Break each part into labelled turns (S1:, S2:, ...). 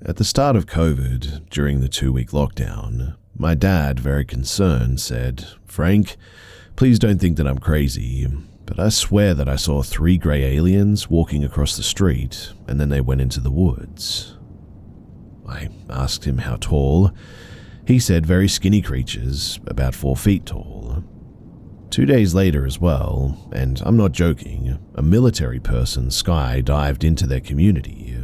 S1: At the start of COVID, during the 2-week lockdown, my dad, very concerned, said, "Frank, please don't think that I'm crazy, but I swear that I saw 3 grey aliens walking across the street and then they went into the woods." I asked him how tall. He said very skinny creatures, about 4 feet tall. 2 days later as well, and I'm not joking, a military person sky-dived into their community.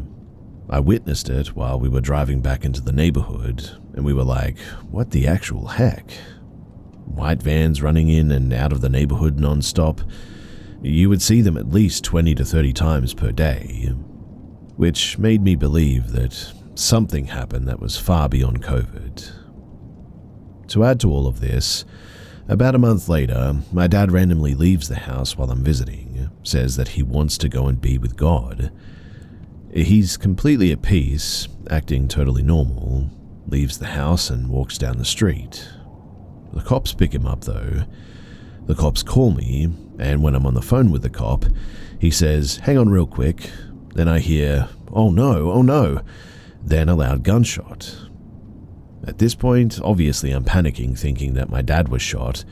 S1: I witnessed it while we were driving back into the neighborhood, and we were like, what the actual heck? White vans running in and out of the neighborhood non-stop. You would see them at least 20 to 30 times per day, which made me believe that something happened that was far beyond COVID. To add to all of this, about a month later, my dad randomly leaves the house while I'm visiting, says that he wants to go and be with God. He's completely at peace, acting totally normal, leaves the house and walks down the street. The cops pick him up though. The cops call me, and when I'm on the phone with the cop, he says, "Hang on real quick." Then I hear, "Oh no, oh no," then a loud gunshot. At this point, obviously I'm panicking, thinking that my dad was shot.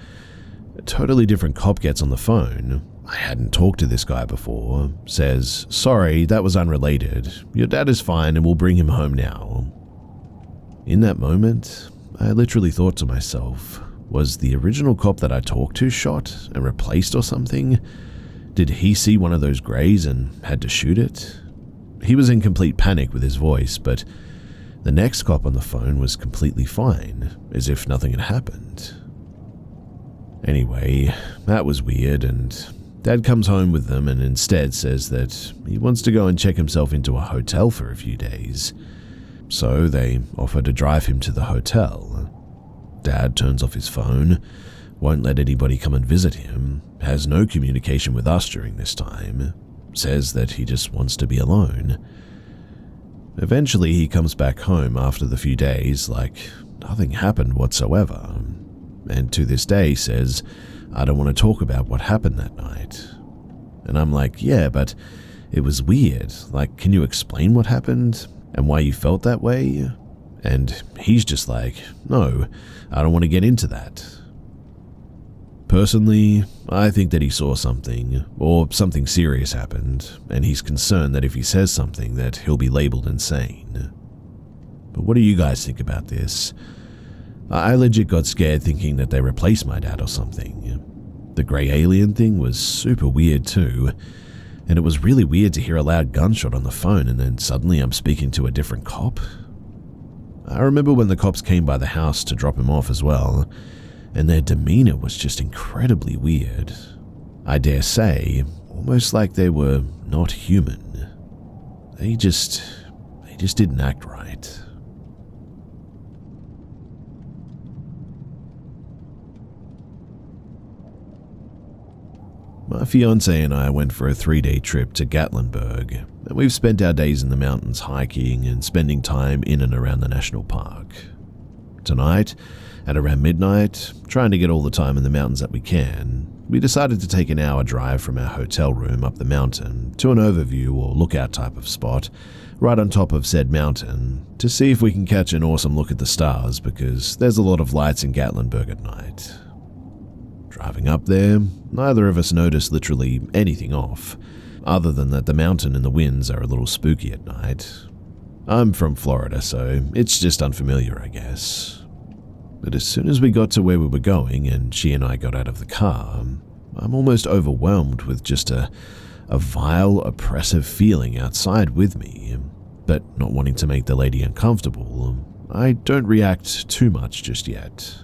S1: A totally different cop gets on the phone. I hadn't talked to this guy before. Says, "Sorry, that was unrelated. Your dad is fine and we'll bring him home now." In that moment, I literally thought to myself, was the original cop that I talked to shot and replaced or something? Did he see one of those greys and had to shoot it? He was in complete panic with his voice, but the next cop on the phone was completely fine, as if nothing had happened. Anyway, that was weird, and Dad comes home with them and instead says that he wants to go and check himself into a hotel for a few days. So they offer to drive him to the hotel. Dad turns off his phone, won't let anybody come and visit him, has no communication with us during this time, says that he just wants to be alone. Eventually he comes back home after the few days like nothing happened whatsoever, and to this day says, "I don't want to talk about what happened that night." And I'm like, "Yeah, but it was weird. Like, can you explain what happened and why you felt that way?" And he's just like, "No, I don't want to get into that." Personally, I think that he saw something, or something serious happened, and he's concerned that if he says something that he'll be labeled insane. But what do you guys think about this? I legit got scared thinking that they replaced my dad or something. The grey alien thing was super weird too, and it was really weird to hear a loud gunshot on the phone and then suddenly I'm speaking to a different cop. I remember when the cops came by the house to drop him off as well, and their demeanor was just incredibly weird. I dare say, almost like they were not human. They just didn't act right. My fiancé and I went for a 3-day trip to Gatlinburg, and we've spent our days in the mountains hiking and spending time in and around the national park. Tonight, at around midnight, trying to get all the time in the mountains that we can, we decided to take an hour drive from our hotel room up the mountain to an overview or lookout type of spot right on top of said mountain to see if we can catch an awesome look at the stars because there's a lot of lights in Gatlinburg at night. Driving up there, neither of us noticed literally anything off, other than that the mountain and the winds are a little spooky at night. I'm from Florida, so it's just unfamiliar, I guess. But as soon as we got to where we were going and she and I got out of the car, I'm almost overwhelmed with just a vile, oppressive feeling outside with me. But not wanting to make the lady uncomfortable, I don't react too much just yet.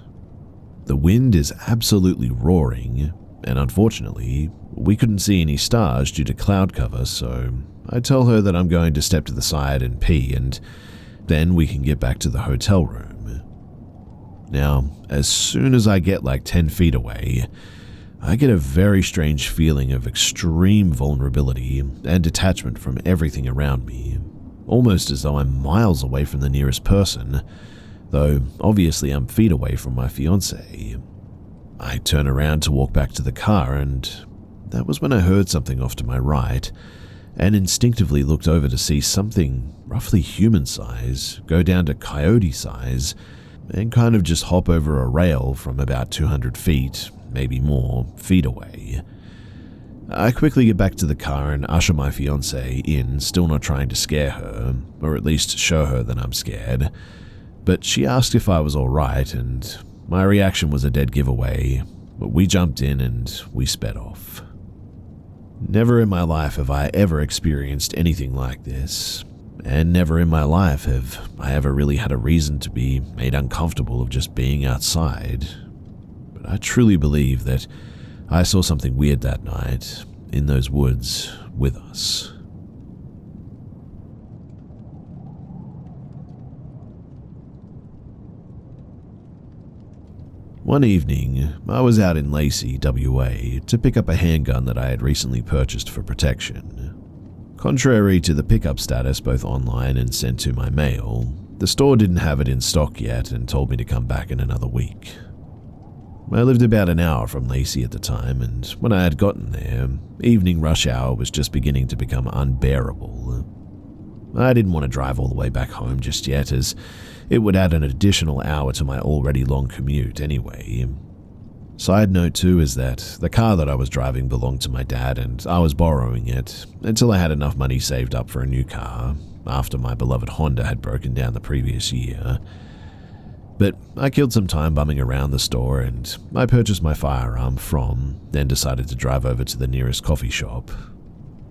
S1: The wind is absolutely roaring, and unfortunately, we couldn't see any stars due to cloud cover, so I tell her that I'm going to step to the side and pee, and then we can get back to the hotel room. Now, as soon as I get like 10 feet away, I get a very strange feeling of extreme vulnerability and detachment from everything around me, almost as though I'm miles away from the nearest person, though obviously I'm feet away from my fiancé. I turn around to walk back to the car, and that was when I heard something off to my right, and instinctively looked over to see something roughly human size go down to coyote size and kind of just hop over a rail from about 200 feet, maybe more, feet away. I quickly get back to the car and usher my fiancée in, still not trying to scare her, or at least show her that I'm scared. But she asked if I was alright, and my reaction was a dead giveaway. We jumped in and we sped off. Never in my life have I ever experienced anything like this, and never in my life have I ever really had a reason to be made uncomfortable of just being outside. But I truly believe that I saw something weird that night in those woods with us. One evening, I was out in Lacey, WA, to pick up a handgun that I had recently purchased for protection. Contrary to the pickup status both online and sent to my mail, the store didn't have it in stock yet and told me to come back in another week. I lived about an hour from Lacey at the time, and when I had gotten there, evening rush hour was just beginning to become unbearable. I didn't want to drive all the way back home just yet, as it would add an additional hour to my already long commute anyway. Side note too is that the car that I was driving belonged to my dad, and I was borrowing it until I had enough money saved up for a new car after my beloved Honda had broken down the previous year. But I killed some time bumming around the store, and I purchased my firearm then decided to drive over to the nearest coffee shop.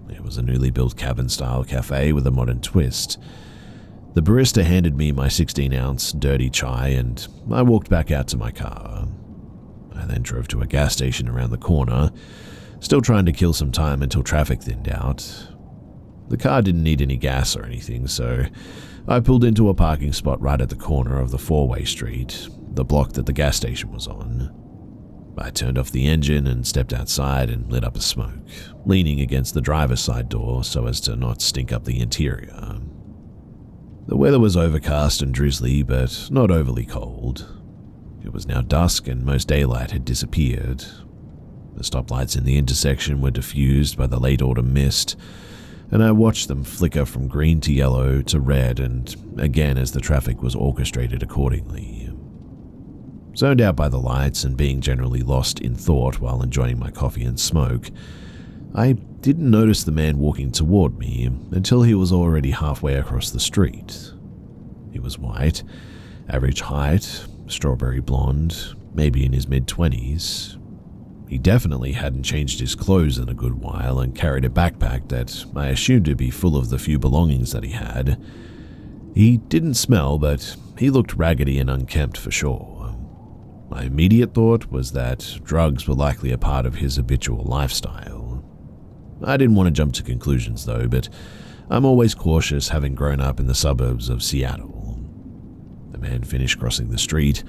S1: It was a newly built cabin-style cafe with a modern twist. The barista handed me my 16-ounce dirty chai, and I walked back out to my car. I then drove to a gas station around the corner, still trying to kill some time until traffic thinned out. The car didn't need any gas or anything, so I pulled into a parking spot right at the corner of the four-way street, the block that the gas station was on. I turned off the engine and stepped outside and lit up a smoke, leaning against the driver's side door so as to not stink up the interior. The weather was overcast and drizzly, but not overly cold. It was now dusk and most daylight had disappeared. The stoplights in the intersection were diffused by the late autumn mist, and I watched them flicker from green to yellow to red, and again as the traffic was orchestrated accordingly. Zoned out by the lights and being generally lost in thought while enjoying my coffee and smoke, I didn't notice the man walking toward me until he was already halfway across the street. He was white, average height, strawberry blonde, maybe in his mid-20s. He definitely hadn't changed his clothes in a good while and carried a backpack that I assumed to be full of the few belongings that he had. He didn't smell, but he looked raggedy and unkempt for sure. My immediate thought was that drugs were likely a part of his habitual lifestyle. I didn't want to jump to conclusions though, but I'm always cautious having grown up in the suburbs of Seattle. The man finished crossing the street,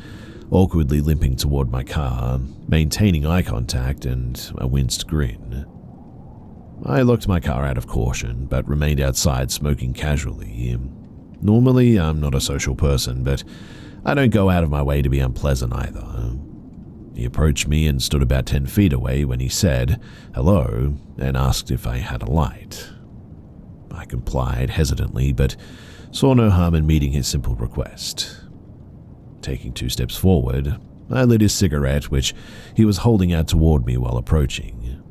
S1: awkwardly limping toward my car, maintaining eye contact and a winced grin. I locked my car out of caution, but remained outside smoking casually. Normally, I'm not a social person, but I don't go out of my way to be unpleasant either. He approached me and stood about 10 feet away when he said hello and asked if I had a light. I complied hesitantly, but saw no harm in meeting his simple request. Taking 2 steps forward, I lit his cigarette, which he was holding out toward me while approaching.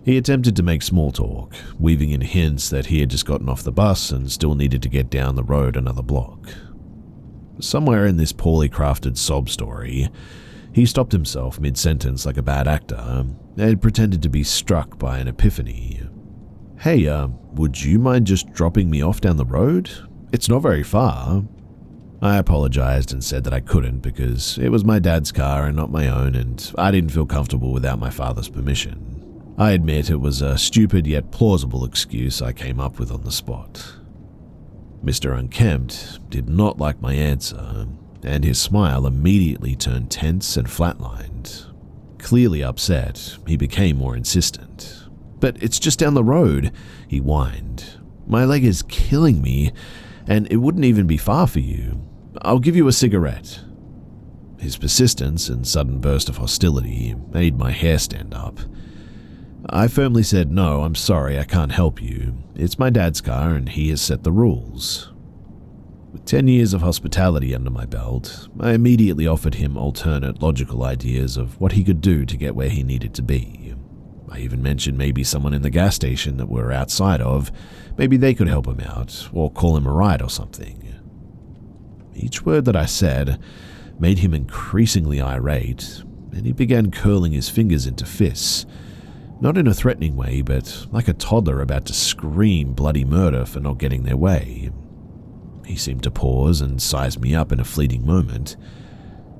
S1: He attempted to make small talk, weaving in hints that he had just gotten off the bus and still needed to get down the road another block. Somewhere in this poorly crafted sob story, he stopped himself mid-sentence like a bad actor and pretended to be struck by an epiphany. "Hey, would you mind just dropping me off down the road? It's not very far." I apologized and said that I couldn't because it was my dad's car and not my own, and I didn't feel comfortable without my father's permission. I admit it was a stupid yet plausible excuse I came up with on the spot. Mr. Unkempt did not like my answer, and his smile immediately turned tense and flatlined. Clearly upset, he became more insistent. "But it's just down the road," he whined. "My leg is killing me, and it wouldn't even be far for you. I'll give you a cigarette." His persistence and sudden burst of hostility made my hair stand up. I firmly said, "No, I'm sorry, I can't help you. It's my dad's car and he has set the rules." With 10 years of hospitality under my belt, I immediately offered him alternate logical ideas of what he could do to get where he needed to be. I even mentioned maybe someone in the gas station that we're outside of, maybe they could help him out, or call him a ride or something. Each word that I said made him increasingly irate, and he began curling his fingers into fists, not in a threatening way, but like a toddler about to scream bloody murder for not getting their way. He seemed to pause and size me up in a fleeting moment.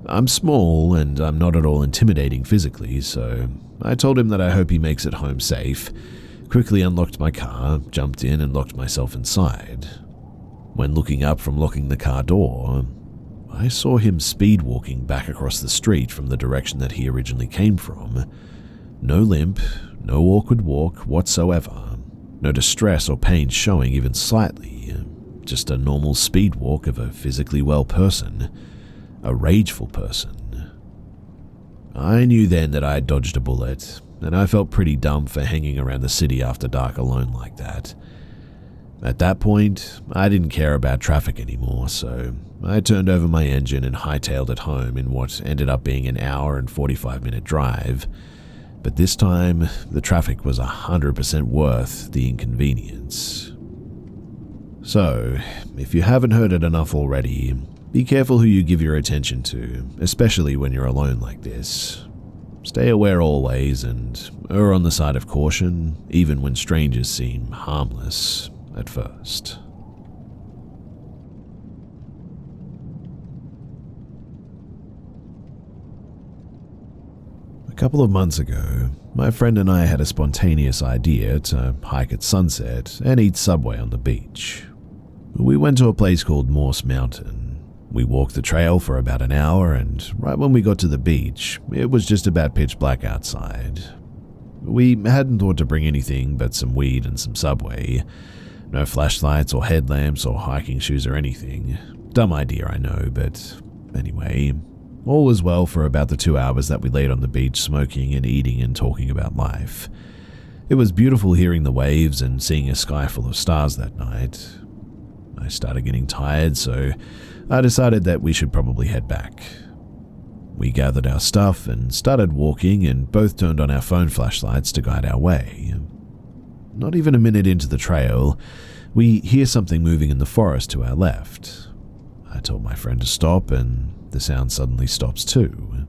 S1: I'm small and I'm not at all intimidating physically, so I told him that I hope he makes it home safe, quickly unlocked my car, jumped in and locked myself inside. When looking up from locking the car door, I saw him speed walking back across the street from the direction that he originally came from. No limp, no awkward walk whatsoever, no distress or pain showing even slightly, just a normal speed walk of a physically well person, a rageful person. I knew then that I had dodged a bullet, and I felt pretty dumb for hanging around the city after dark alone like that. At that point, I didn't care about traffic anymore, so I turned over my engine and hightailed it home in what ended up being an hour and 45-minute drive. But this time, the traffic was 100% worth the inconvenience. So, if you haven't heard it enough already, be careful who you give your attention to, especially when you're alone like this. Stay aware always and err on the side of caution, even when strangers seem harmless at first. A couple of months ago, my friend and I had a spontaneous idea to hike at sunset and eat Subway on the beach. We went to a place called Morse Mountain. We walked the trail for about an hour, and right when we got to the beach, it was just about pitch black outside. We hadn't thought to bring anything but some weed and some Subway. No flashlights or headlamps or hiking shoes or anything. Dumb idea, I know, but anyway, all was well for about the 2 hours that we laid on the beach smoking and eating and talking about life. It was beautiful hearing the waves and seeing a sky full of stars that night. I started getting tired, so I decided that we should probably head back. We gathered our stuff and started walking, and both turned on our phone flashlights to guide our way. Not even a minute into the trail, we hear something moving in the forest to our left. I told my friend to stop, and the sound suddenly stops too.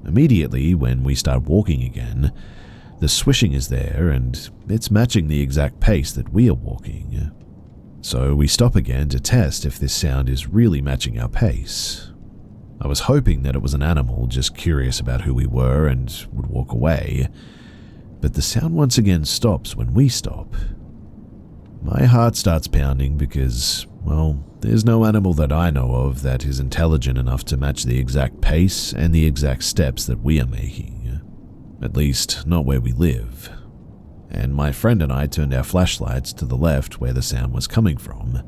S1: Immediately, when we start walking again, the swishing is there, and it's matching the exact pace that we are walking. So we stop again to test if this sound is really matching our pace. I was hoping that it was an animal just curious about who we were and would walk away, but the sound once again stops when we stop. My heart starts pounding because, well, there's no animal that I know of that is intelligent enough to match the exact pace and the exact steps that we are making. At least, not where we live. And my friend and I turned our flashlights to the left where the sound was coming from.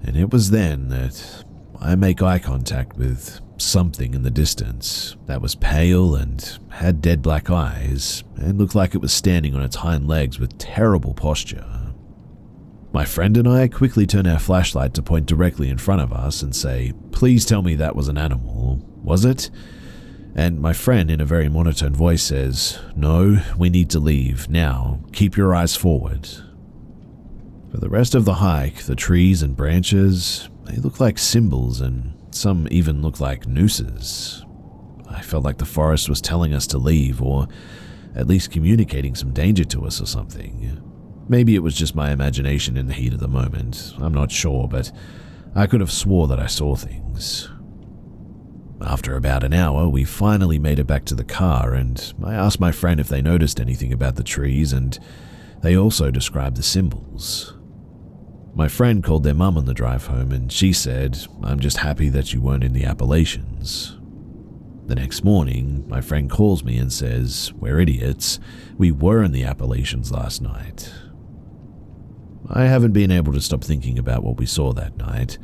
S1: And it was then that I make eye contact with something in the distance that was pale and had dead black eyes and looked like it was standing on its hind legs with terrible posture. My friend and I quickly turn our flashlight to point directly in front of us and say, "Please tell me that was an animal. Was it?" And my friend, in a very monotone voice, says, "No, we need to leave. Now, keep your eyes forward." For the rest of the hike, the trees and branches, they look like symbols, and some even look like nooses. I felt like the forest was telling us to leave, or at least communicating some danger to us or something. Maybe it was just my imagination in the heat of the moment. I'm not sure, but I could have swore that I saw things. After about an hour, we finally made it back to the car, and I asked my friend if they noticed anything about the trees, and they also described the symbols. My friend called their mum on the drive home, and she said, "I'm just happy that you weren't in the Appalachians." The next morning, my friend calls me and says, "We're idiots. We were in the Appalachians last night." I haven't been able to stop thinking about what we saw that night.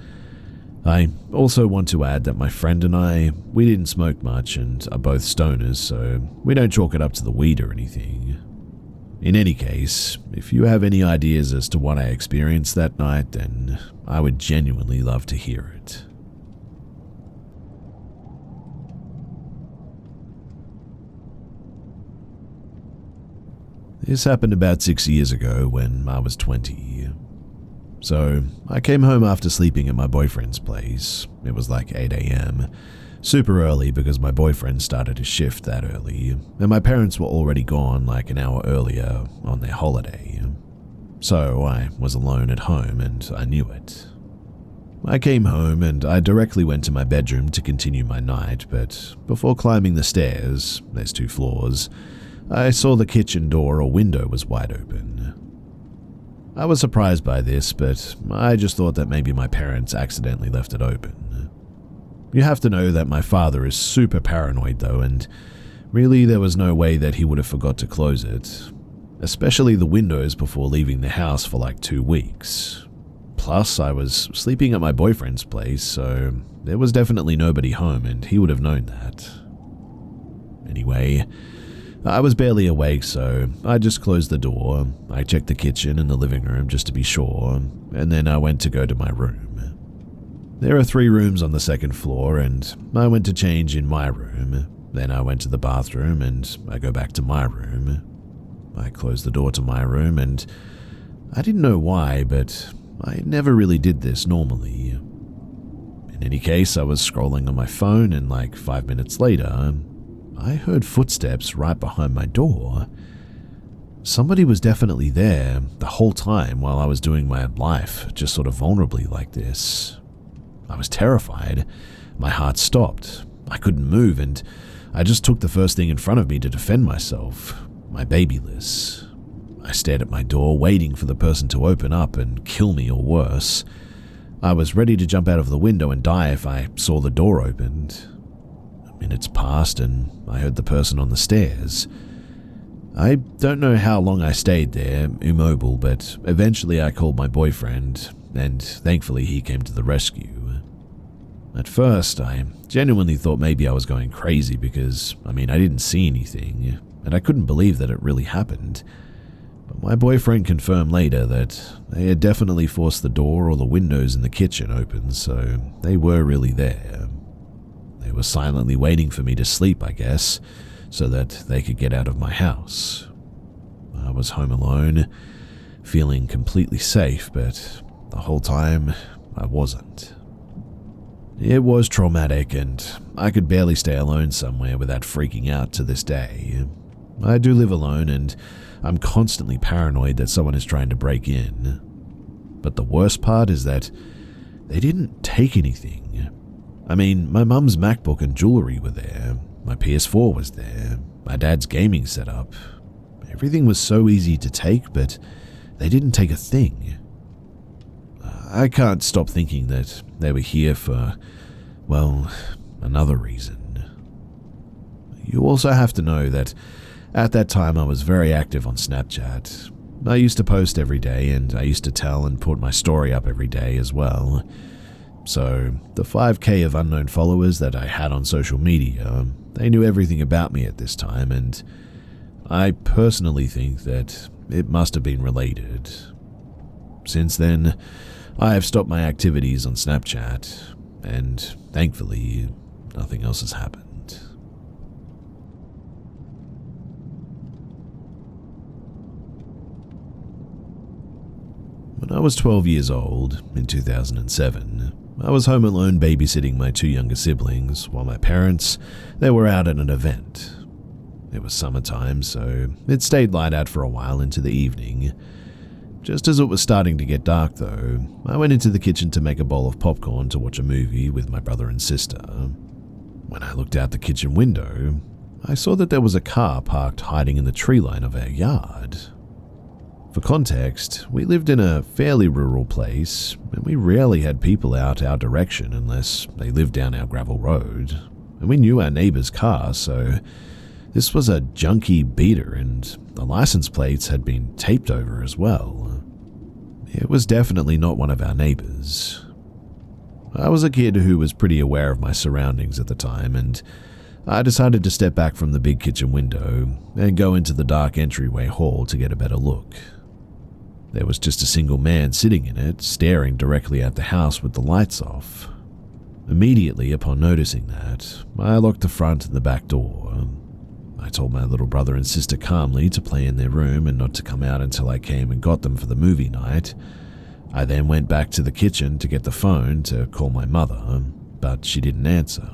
S1: I also want to add that my friend and we didn't smoke much and are both stoners, so we don't chalk it up to the weed or anything. In any case, if you have any ideas as to what I experienced that night, then I would genuinely love to hear it. This happened about 6 years ago when I was 20. So, I came home after sleeping at my boyfriend's place. It was like 8 a.m. Super early because my boyfriend started his shift that early, and my parents were already gone like an hour earlier on their holiday. So, I was alone at home and I knew it. I came home and I directly went to my bedroom to continue my night, but before climbing the stairs, there's 2 floors, I saw the kitchen door or window was wide open. I was surprised by this, but I just thought that maybe my parents accidentally left it open. You have to know that my father is super paranoid though, and really there was no way that he would have forgot to close it, especially the windows before leaving the house for like 2 weeks. Plus, I was sleeping at my boyfriend's place, so there was definitely nobody home and he would have known that. Anyway, I was barely awake, so I just closed the door. I checked the kitchen and the living room just to be sure, and then I went to go to my room. There are 3 rooms on the 2nd floor, and I went to change in my room. Then I went to the bathroom, and I go back to my room. I closed the door to my room, and I didn't know why, but I never really did this normally. In any case, I was scrolling on my phone, and like 5 minutes later, I heard footsteps right behind my door. Somebody was definitely there the whole time while I was doing my life, just sort of vulnerably like this. I was terrified. My heart stopped. I couldn't move, and I just took the first thing in front of me to defend myself, my babyless. I stared at my door, waiting for the person to open up and kill me or worse. I was ready to jump out of the window and die if I saw the door opened. Minutes passed and I heard the person on the stairs. I don't know how long I stayed there, immobile, but eventually I called my boyfriend, and thankfully he came to the rescue. At first, I genuinely thought maybe I was going crazy because, I didn't see anything, and I couldn't believe that it really happened. But my boyfriend confirmed later that they had definitely forced the door or the windows in the kitchen open, so they were really there. They were silently waiting for me to sleep, I guess, so that they could get out of my house. I was home alone, feeling completely safe, but the whole time I wasn't. It was traumatic, and I could barely stay alone somewhere without freaking out to this day. I do live alone, and I'm constantly paranoid that someone is trying to break in. But the worst part is that they didn't take anything. My mum's MacBook and jewelry were there, my PS4 was there, my dad's gaming setup. Everything was so easy to take, but they didn't take a thing. I can't stop thinking that they were here for, another reason. You also have to know that at that time I was very active on Snapchat. I used to post every day, and I used to tell and put my story up every day as well. So, the 5K of unknown followers that I had on social media, they knew everything about me at this time, and I personally think that it must have been related. Since then, I have stopped my activities on Snapchat, and thankfully, nothing else has happened. When I was 12 years old, in 2007, I was home alone babysitting my 2 younger siblings while my parents, they were out at an event. It was summertime, so it stayed light out for a while into the evening. Just as it was starting to get dark though, I went into the kitchen to make a bowl of popcorn to watch a movie with my brother and sister. When I looked out the kitchen window, I saw that there was a car parked hiding in the tree line of our yard. For context, we lived in a fairly rural place, and we rarely had people out our direction unless they lived down our gravel road, and we knew our neighbor's car, so this was a junky beater, and the license plates had been taped over as well. It was definitely not one of our neighbors. I was a kid who was pretty aware of my surroundings at the time, and I decided to step back from the big kitchen window and go into the dark entryway hall to get a better look. There was just a single man sitting in it, staring directly at the house with the lights off. Immediately upon noticing that, I locked the front and the back door. I told my little brother and sister calmly to play in their room and not to come out until I came and got them for the movie night. I then went back to the kitchen to get the phone to call my mother, but she didn't answer.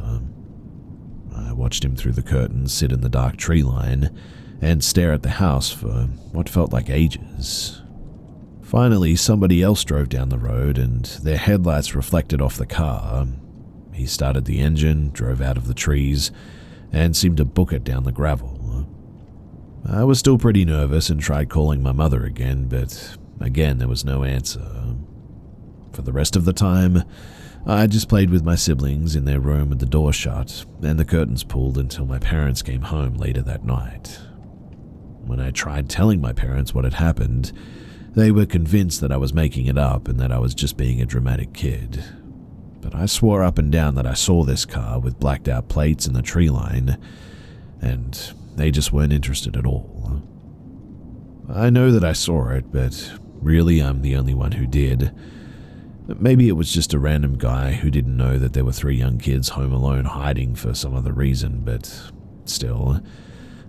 S1: I watched him through the curtains sit in the dark tree line and stare at the house for what felt like ages. Finally, somebody else drove down the road and their headlights reflected off the car. He started the engine, drove out of the trees, and seemed to book it down the gravel. I was still pretty nervous and tried calling my mother again, but again there was no answer. For the rest of the time, I just played with my siblings in their room with the door shut and the curtains pulled until my parents came home later that night. When I tried telling my parents what had happened, they were convinced that I was making it up and that I was just being a dramatic kid. But I swore up and down that I saw this car with blacked out plates in the tree line, and they just weren't interested at all. I know that I saw it, but really I'm the only one who did. Maybe it was just a random guy who didn't know that there were 3 young kids home alone hiding for some other reason, but still,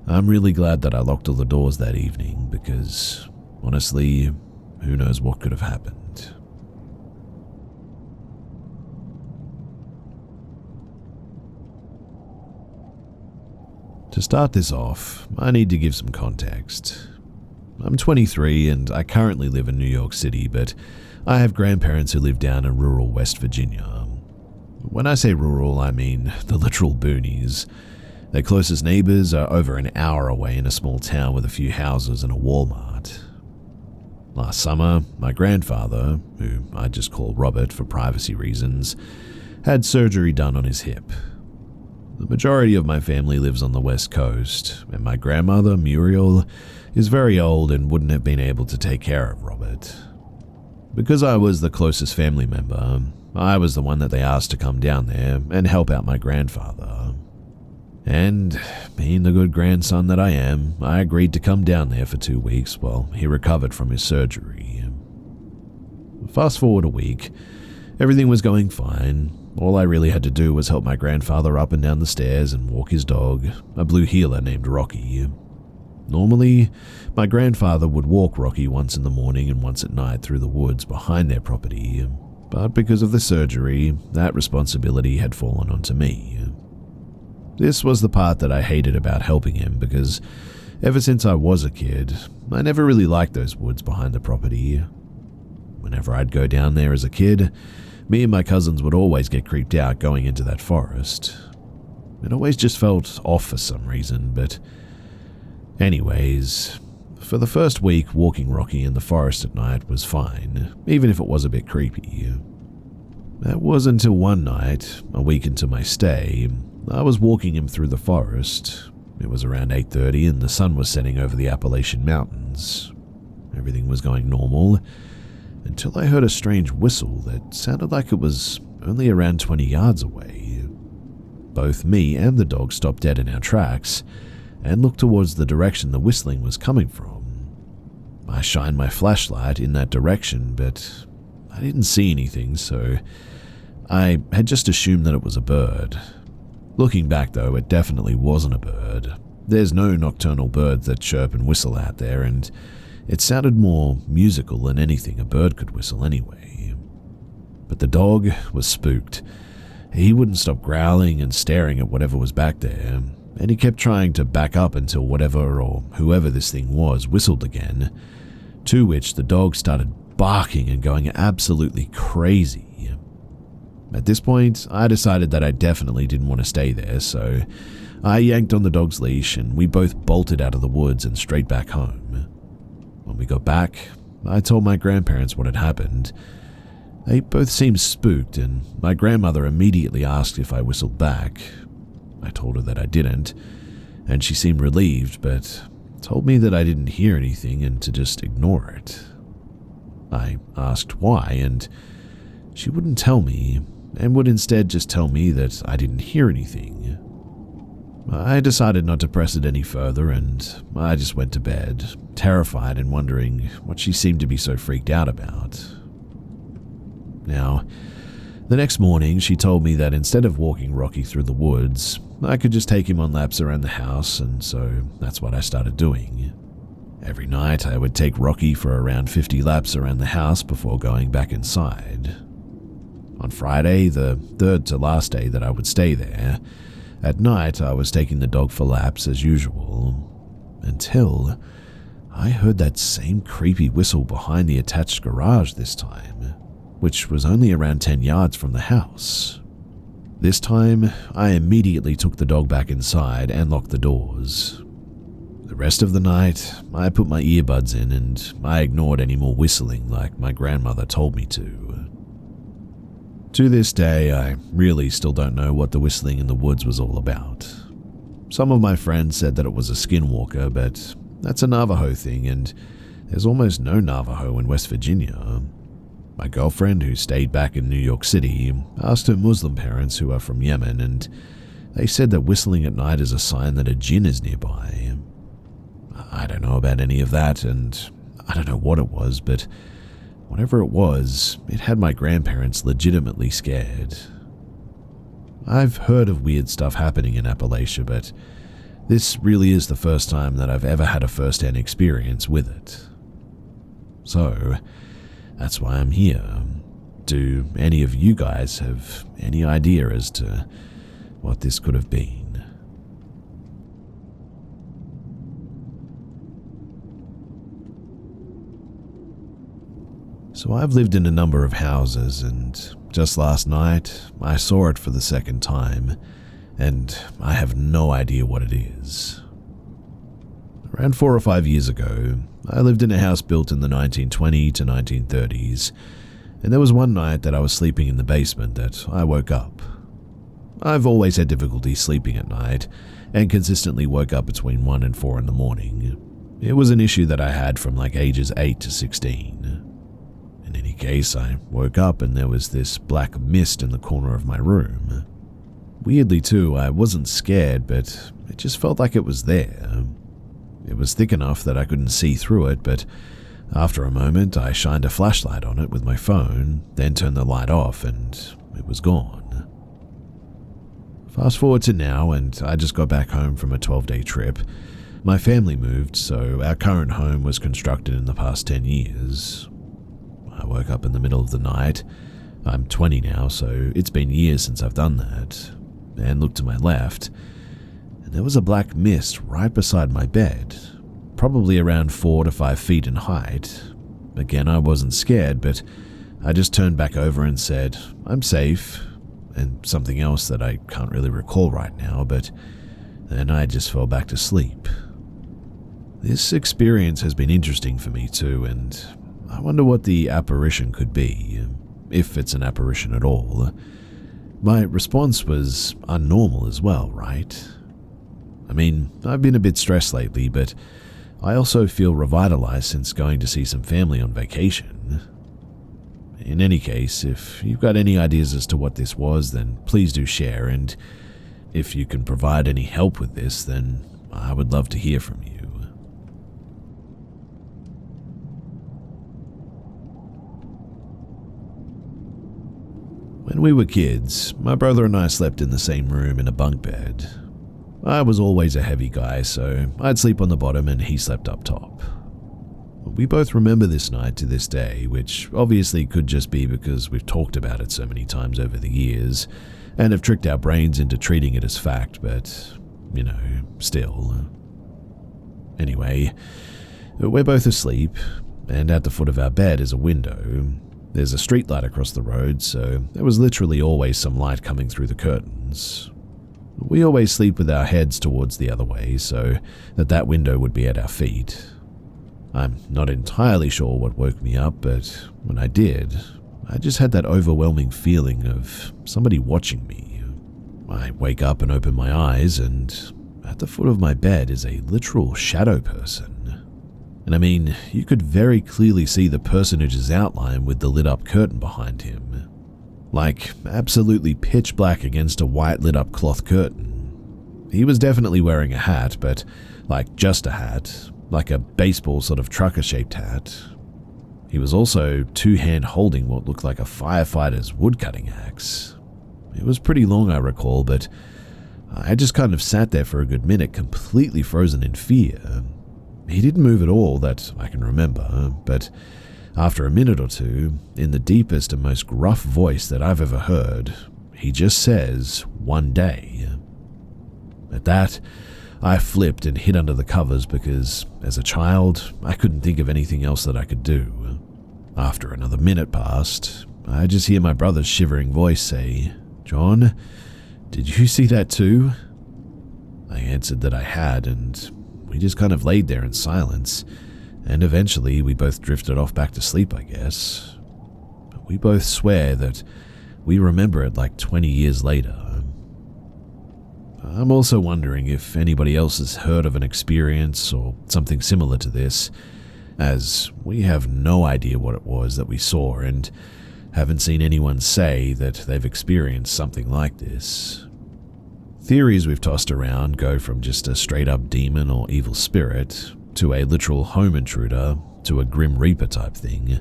S1: I'm really glad that I locked all the doors that evening because, honestly, who knows what could have happened. To start this off, I need to give some context. I'm 23 and I currently live in New York City, but I have grandparents who live down in rural West Virginia. When I say rural, I mean the literal boonies. Their closest neighbors are over an hour away in a small town with a few houses and a Walmart. Last summer, my grandfather, who I just call Robert for privacy reasons, had surgery done on his hip. The majority of my family lives on the West Coast, and my grandmother, Muriel, is very old and wouldn't have been able to take care of Robert. Because I was the closest family member, I was the one that they asked to come down there and help out my grandfather. And, being the good grandson that I am, I agreed to come down there for 2 weeks while he recovered from his surgery. Fast forward a week, everything was going fine. All I really had to do was help my grandfather up and down the stairs and walk his dog, a blue heeler named Rocky. Normally, my grandfather would walk Rocky once in the morning and once at night through the woods behind their property, but because of the surgery, that responsibility had fallen onto me. This was the part that I hated about helping him because ever since I was a kid, I never really liked those woods behind the property. Whenever I'd go down there as a kid, me and my cousins would always get creeped out going into that forest. It always just felt off for some reason, but anyways, for the first week, walking Rocky in the forest at night was fine, even if it was a bit creepy. That was until one night, a week into my stay, I was walking him through the forest. It was around 8:30 and the sun was setting over the Appalachian mountains. Everything was going normal, until I heard a strange whistle that sounded like it was only around 20 yards away. Both me and the dog stopped dead in our tracks and looked towards the direction the whistling was coming from. I shined my flashlight in that direction, but I didn't see anything, so I had just assumed that it was a bird. Looking back though, it definitely wasn't a bird. There's no nocturnal birds that chirp and whistle out there, and it sounded more musical than anything a bird could whistle anyway. But the dog was spooked. He wouldn't stop growling and staring at whatever was back there, and he kept trying to back up until whatever or whoever this thing was whistled again, to which the dog started barking and going absolutely crazy. At this point, I decided that I definitely didn't want to stay there, so I yanked on the dog's leash and we both bolted out of the woods and straight back home. When we got back, I told my grandparents what had happened. They both seemed spooked, and my grandmother immediately asked if I whistled back. I told her that I didn't, and she seemed relieved, but told me that I didn't hear anything and to just ignore it. I asked why, and she wouldn't tell me, and would instead just tell me that I didn't hear anything. I decided not to press it any further, and I just went to bed, terrified and wondering what she seemed to be so freaked out about. Now, the next morning, she told me that instead of walking Rocky through the woods, I could just take him on laps around the house, and so that's what I started doing. Every night, I would take Rocky for around 50 laps around the house before going back inside. On Friday, the third to last day that I would stay there, at night I was taking the dog for laps as usual, until I heard that same creepy whistle behind the attached garage this time, which was only around 10 yards from the house. This time, I immediately took the dog back inside and locked the doors. The rest of the night, I put my earbuds in and I ignored any more whistling like my grandmother told me to. To this day, I really still don't know what the whistling in the woods was all about. Some of my friends said that it was a skinwalker, but that's a Navajo thing, and there's almost no Navajo in West Virginia. My girlfriend, who stayed back in New York City, asked her Muslim parents, who are from Yemen, and they said that whistling at night is a sign that a jinn is nearby. I don't know about any of that, and I don't know what it was, but whatever it was, it had my grandparents legitimately scared. I've heard of weird stuff happening in Appalachia, but this really is the first time that I've ever had a first-hand experience with it. So, that's why I'm here. Do any of you guys have any idea as to what this could have been? So I've lived in a number of houses, and just last night, I saw it for the second time, and I have no idea what it is. Around 4 or 5 years ago, I lived in a house built in the 1920s to 1930s, and there was one night that I was sleeping in the basement that I woke up. I've always had difficulty sleeping at night, and consistently woke up between 1 and 4 in the morning. It was an issue that I had from like ages 8 to 16. In any case, I woke up and there was this black mist in the corner of my room. Weirdly too, I wasn't scared, but it just felt like it was there. It was thick enough that I couldn't see through it, but after a moment I shined a flashlight on it with my phone, then turned the light off and it was gone. Fast forward to now, and I just got back home from a 12-day trip. My family moved, so our current home was constructed in the past 10 years. I woke up in the middle of the night. I'm 20 now, so it's been years since I've done that, and looked to my left, and there was a black mist right beside my bed, probably around 4 to 5 feet in height. Again, I wasn't scared, but I just turned back over and said, "I'm safe," and something else that I can't really recall right now, but then I just fell back to sleep. This experience has been interesting for me too, and I wonder what the apparition could be, if it's an apparition at all. My response was unnormal as well, right? I mean, I've been a bit stressed lately, but I also feel revitalized since going to see some family on vacation. In any case, if you've got any ideas as to what this was, then please do share, and if you can provide any help with this, then I would love to hear from you. When we were kids, my brother and I slept in the same room in a bunk bed. I was always a heavy guy, so I'd sleep on the bottom and he slept up top. We both remember this night to this day, which obviously could just be because we've talked about it so many times over the years and have tricked our brains into treating it as fact, but, still. Anyway, we're both asleep, and at the foot of our bed is a window. There's a street light across the road, so there was literally always some light coming through the curtains. We always sleep with our heads towards the other way, so that window would be at our feet. I'm not entirely sure what woke me up, but when I did, I just had that overwhelming feeling of somebody watching me. I wake up and open my eyes, and at the foot of my bed is a literal shadow person. And I mean, you could very clearly see the personage's outline with the lit up curtain behind him. like absolutely pitch black against a white lit up cloth curtain. He was definitely wearing a hat, but like just a hat, like a baseball sort of trucker shaped hat. He was also two-hand holding what looked like a firefighter's woodcutting axe. It was pretty long, I recall, but I just kind of sat there for a good minute, completely frozen in fear. He didn't move at all that I can remember, but after a minute or two, in the deepest and most gruff voice that I've ever heard, he just says, "One day." At that, I flipped and hid under the covers because, as a child, I couldn't think of anything else that I could do. After another minute passed, I just hear my brother's shivering voice say, "John, did you see that too?" I answered that I had, and we just kind of laid there in silence, and eventually we both drifted off back to sleep, I guess. But we both swear that we remember it like 20 years later. I'm also wondering if anybody else has heard of an experience or something similar to this, as we have no idea what it was that we saw and haven't seen anyone say that they've experienced something like this. Theories we've tossed around go from just a straight-up demon or evil spirit to a literal home intruder to a Grim Reaper type thing.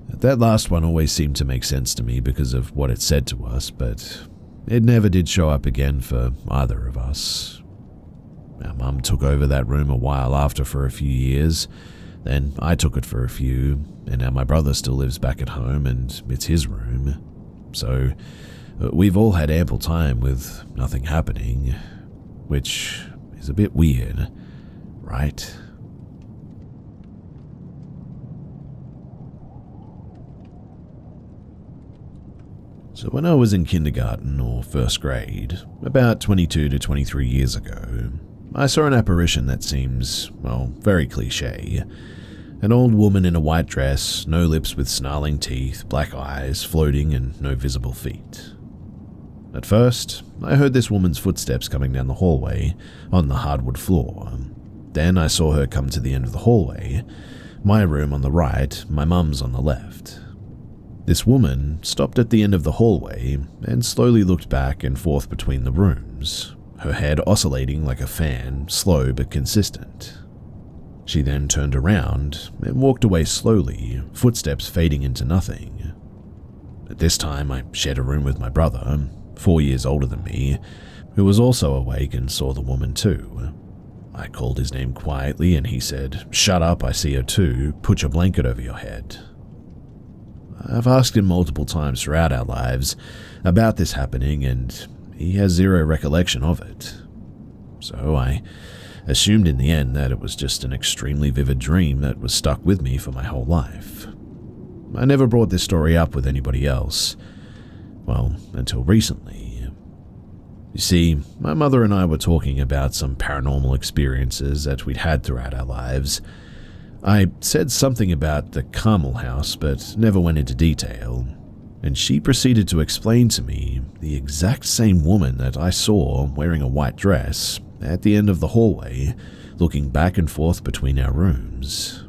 S1: That last one always seemed to make sense to me because of what it said to us, but it never did show up again for either of us. Our mum took over that room a while after for a few years, then I took it for a few, and now my brother still lives back at home and it's his room. So we've all had ample time with nothing happening, which is a bit weird, right? So when I was in kindergarten or first grade, about 22 to 23 years ago, I saw an apparition that seems, well, very cliche. An old woman in a white dress, no lips with snarling teeth, black eyes, floating and no visible feet. At first, I heard this woman's footsteps coming down the hallway on the hardwood floor. Then I saw her come to the end of the hallway, my room on the right, my mum's on the left. This woman stopped at the end of the hallway and slowly looked back and forth between the rooms, her head oscillating like a fan, slow but consistent. She then turned around and walked away slowly, footsteps fading into nothing. At this time, I shared a room with my brother, 4 years older than me, who was also awake and saw the woman too. I called his name quietly and he said, "Shut up, I see her too, put your blanket over your head." I've asked him multiple times throughout our lives about this happening and he has zero recollection of it. So I assumed in the end that it was just an extremely vivid dream that was stuck with me for my whole life. I never brought this story up with anybody else, well, until recently. You see, my mother and I were talking about some paranormal experiences that we'd had throughout our lives. I said something about the Carmel house, but never went into detail, and she proceeded to explain to me the exact same woman that I saw wearing a white dress at the end of the hallway, looking back and forth between our rooms.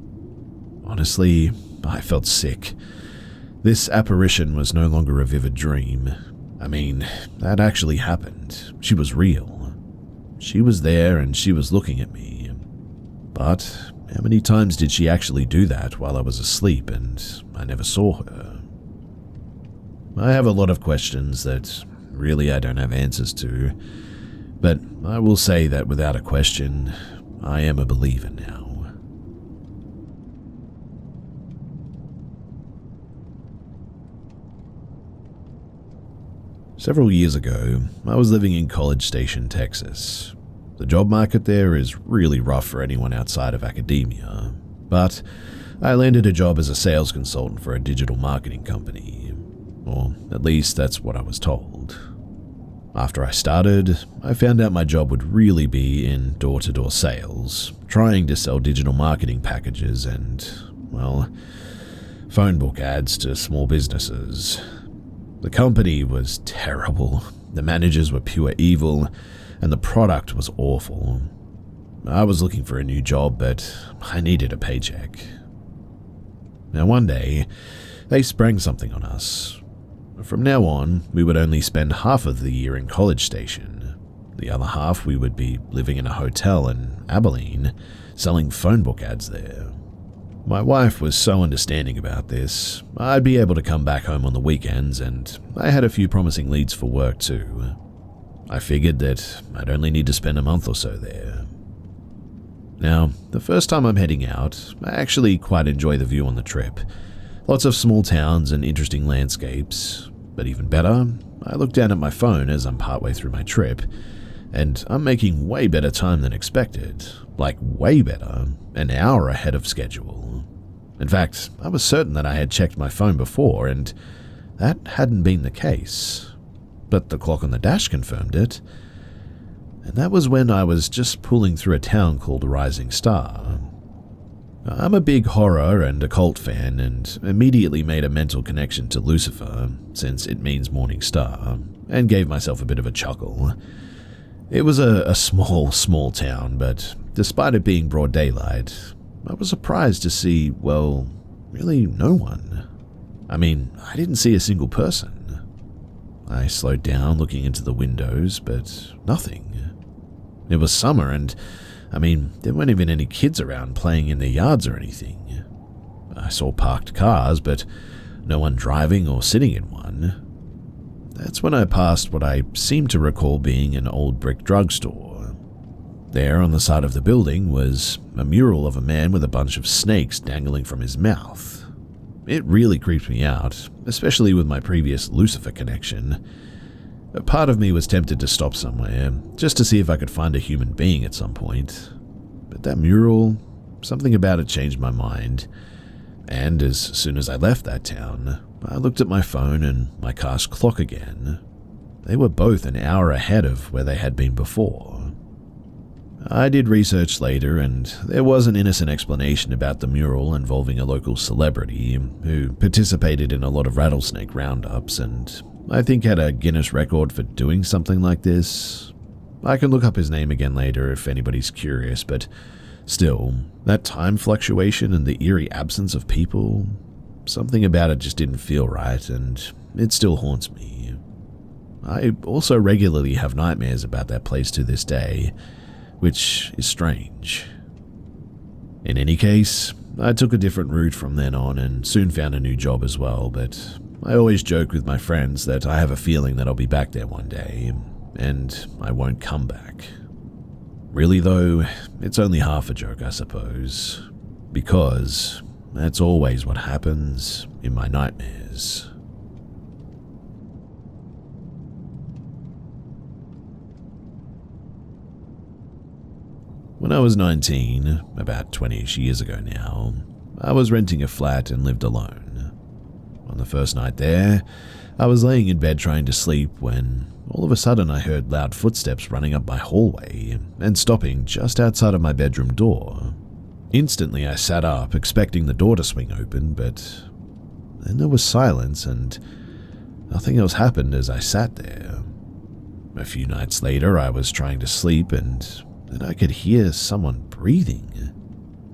S1: Honestly, I felt sick. This apparition was no longer a vivid dream. I mean, that actually happened. She was real. She was there and she was looking at me. But how many times did she actually do that while I was asleep and I never saw her? I have a lot of questions that really I don't have answers to, but I will say that without a question, I am a believer now. Several years ago, I was living in College Station, Texas. The job market there is really rough for anyone outside of academia, but I landed a job as a sales consultant for a digital marketing company, or at least that's what I was told. After I started, I found out my job would really be in door-to-door sales, trying to sell digital marketing packages and, well, phone book ads to small businesses. The company was terrible, the managers were pure evil, and the product was awful. I was looking for a new job, but I needed a paycheck. Now one day, they sprang something on us. From now on, we would only spend half of the year in College Station. The other half we would be living in a hotel in Appalachian, selling phone book ads there. My wife was so understanding about this. I'd be able to come back home on the weekends, and I had a few promising leads for work too. I figured that I'd only need to spend a month or so there. Now, the first time I'm heading out, I actually quite enjoy the view on the trip. Lots of small towns and interesting landscapes. But even better, I look down at my phone as I'm partway through my trip, and I'm making way better time than expected. Like way better, an hour ahead of schedule. In fact, I was certain that I had checked my phone before, and that hadn't been the case. But the clock on the dash confirmed it. And that was when I was just pulling through a town called Rising Star. I'm a big horror and occult fan, and immediately made a mental connection to Lucifer, since it means morning star, and gave myself a bit of a chuckle. It was a small town, but despite it being broad daylight, I was surprised to see, well, really no one. I mean, I didn't see a single person. I slowed down looking into the windows, but nothing. It was summer, and I mean, there weren't even any kids around playing in their yards or anything. I saw parked cars, but no one driving or sitting in one. That's when I passed what I seem to recall being an old brick drugstore. There on the side of the building was a mural of a man with a bunch of snakes dangling from his mouth. It really creeped me out, especially with my previous Lucifer connection. A part of me was tempted to stop somewhere, just to see if I could find a human being at some point. But that mural, something about it changed my mind. And as soon as I left that town, I looked at my phone and my car's clock again. They were both an hour ahead of where they had been before. I did research later, and there was an innocent explanation about the mural involving a local celebrity who participated in a lot of rattlesnake roundups, and I think had a Guinness record for doing something like this. I can look up his name again later if anybody's curious, but still, that time fluctuation and the eerie absence of people, something about it just didn't feel right, and it still haunts me. I also regularly have nightmares about that place to this day, which is strange. In any case, I took a different route from then on and soon found a new job as well, but I always joke with my friends that I have a feeling that I'll be back there one day, and I won't come back. Really though, it's only half a joke, I suppose, because that's always what happens in my nightmares. When I was 19, about 20-ish years ago now, I was renting a flat and lived alone. On the first night there, I was laying in bed trying to sleep when all of a sudden I heard loud footsteps running up my hallway and stopping just outside of my bedroom door. Instantly I sat up, expecting the door to swing open, but then there was silence and nothing else happened as I sat there. A few nights later, I was trying to sleep and then I could hear someone breathing.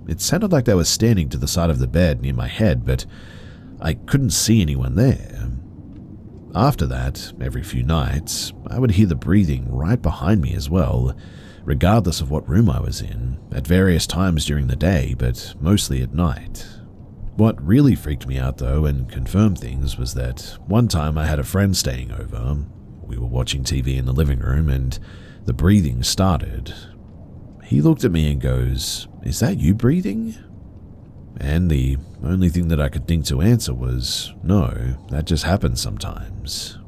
S1: It sounded like they were standing to the side of the bed near my head, but I couldn't see anyone there. After that, every few nights, I would hear the breathing right behind me as well, regardless of what room I was in, at various times during the day, but mostly at night. What really freaked me out though and confirmed things was that one time I had a friend staying over. We were watching TV in the living room and the breathing started. He looked at me and goes, "Is that you breathing?" And the only thing that I could think to answer was, "No, that just happens sometimes."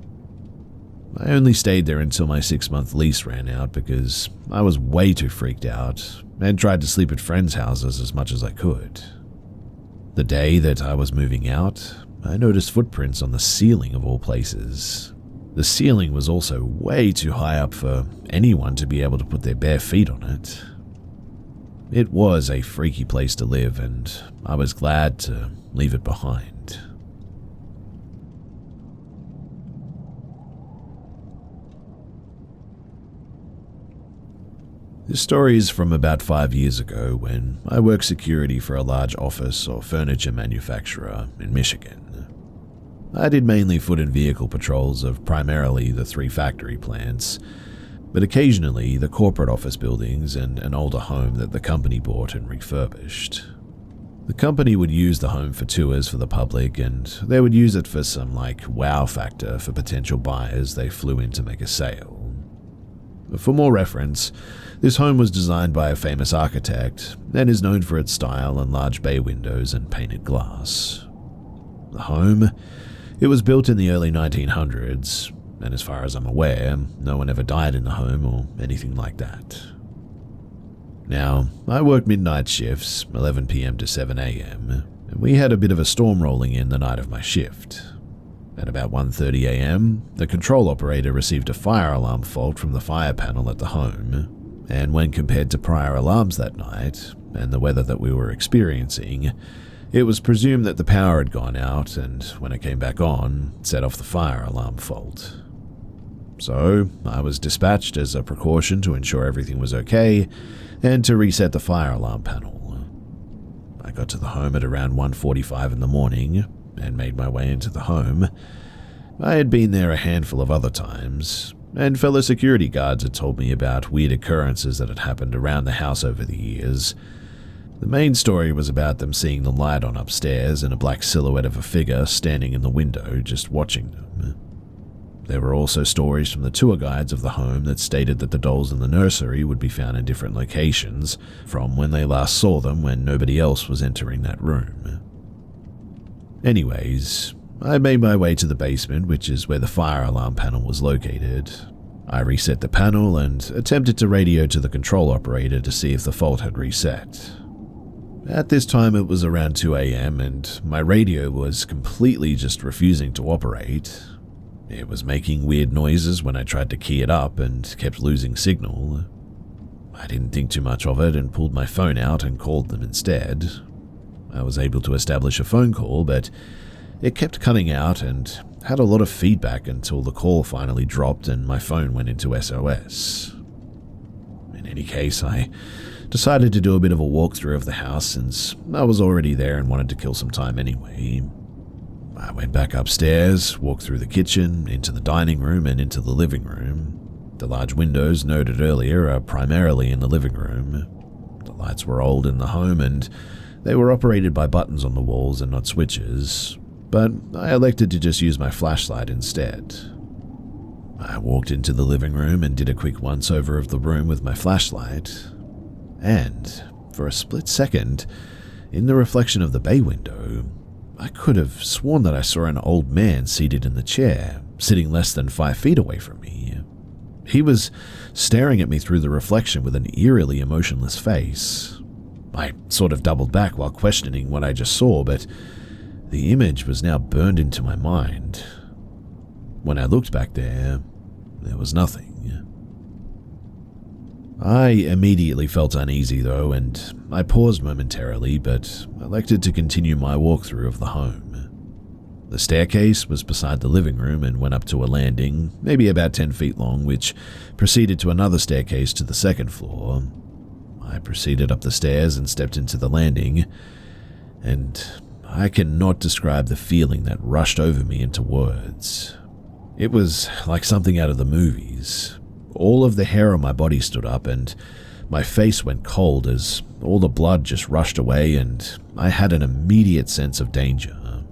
S1: I only stayed there until my 6-month lease ran out because I was way too freaked out and tried to sleep at friends' houses as much as I could. The day that I was moving out, I noticed footprints on the ceiling of all places. The ceiling was also way too high up for anyone to be able to put their bare feet on it. It was a freaky place to live, and I was glad to leave it behind. This story is from about 5 years ago when I worked security for a large office or furniture manufacturer in Michigan. I did mainly foot and vehicle patrols of primarily the 3 factory plants, but occasionally the corporate office buildings and an older home that the company bought and refurbished. The company would use the home for tours for the public, and they would use it for some wow factor for potential buyers they flew in to make a sale. For more reference, this home was designed by a famous architect and is known for its style and large bay windows and painted glass. The home, it was built in the early 1900s, and as far as I'm aware, no one ever died in the home or anything like that. Now, I worked midnight shifts, 11 p.m. to 7 a.m., and we had a bit of a storm rolling in the night of my shift. At about 1:30 a.m., the control operator received a fire alarm fault from the fire panel at the home, and when compared to prior alarms that night, and the weather that we were experiencing, it was presumed that the power had gone out and, when it came back on, set off the fire alarm fault. So, I was dispatched as a precaution to ensure everything was okay, and to reset the fire alarm panel. I got to the home at around 1:45 in the morning, and made my way into the home. I had been there a handful of other times, and fellow security guards had told me about weird occurrences that had happened around the house over the years. The main story was about them seeing the light on upstairs and a black silhouette of a figure standing in the window just watching them. There were also stories from the tour guides of the home that stated that the dolls in the nursery would be found in different locations from when they last saw them when nobody else was entering that room. Anyways, I made my way to the basement, which is where the fire alarm panel was located. I reset the panel and attempted to radio to the control operator to see if the fault had reset. At this time it was around 2 a.m. and my radio was completely just refusing to operate. It was making weird noises when I tried to key it up and kept losing signal. I didn't think too much of it and pulled my phone out and called them instead. I was able to establish a phone call, but it kept cutting out and had a lot of feedback until the call finally dropped and my phone went into SOS. In any case, I decided to do a bit of a walkthrough of the house since I was already there and wanted to kill some time anyway. I went back upstairs, walked through the kitchen, into the dining room and into the living room. The large windows noted earlier are primarily in the living room. The lights were old in the home and they were operated by buttons on the walls and not switches, but I elected to just use my flashlight instead. I walked into the living room and did a quick once-over of the room with my flashlight, and for a split second, in the reflection of the bay window, I could have sworn that I saw an old man seated in the chair, sitting less than 5 feet away from me. He was staring at me through the reflection with an eerily emotionless face. I sort of doubled back while questioning what I just saw, but the image was now burned into my mind. When I looked back there was nothing. I immediately felt uneasy though, and I paused momentarily, but elected to continue my walkthrough of the home. The staircase was beside the living room and went up to a landing, maybe about 10 feet long, which proceeded to another staircase to the second floor. I proceeded up the stairs and stepped into the landing, and I cannot describe the feeling that rushed over me into words. It was like something out of the movies. All of the hair on my body stood up and my face went cold as all the blood just rushed away and I had an immediate sense of danger.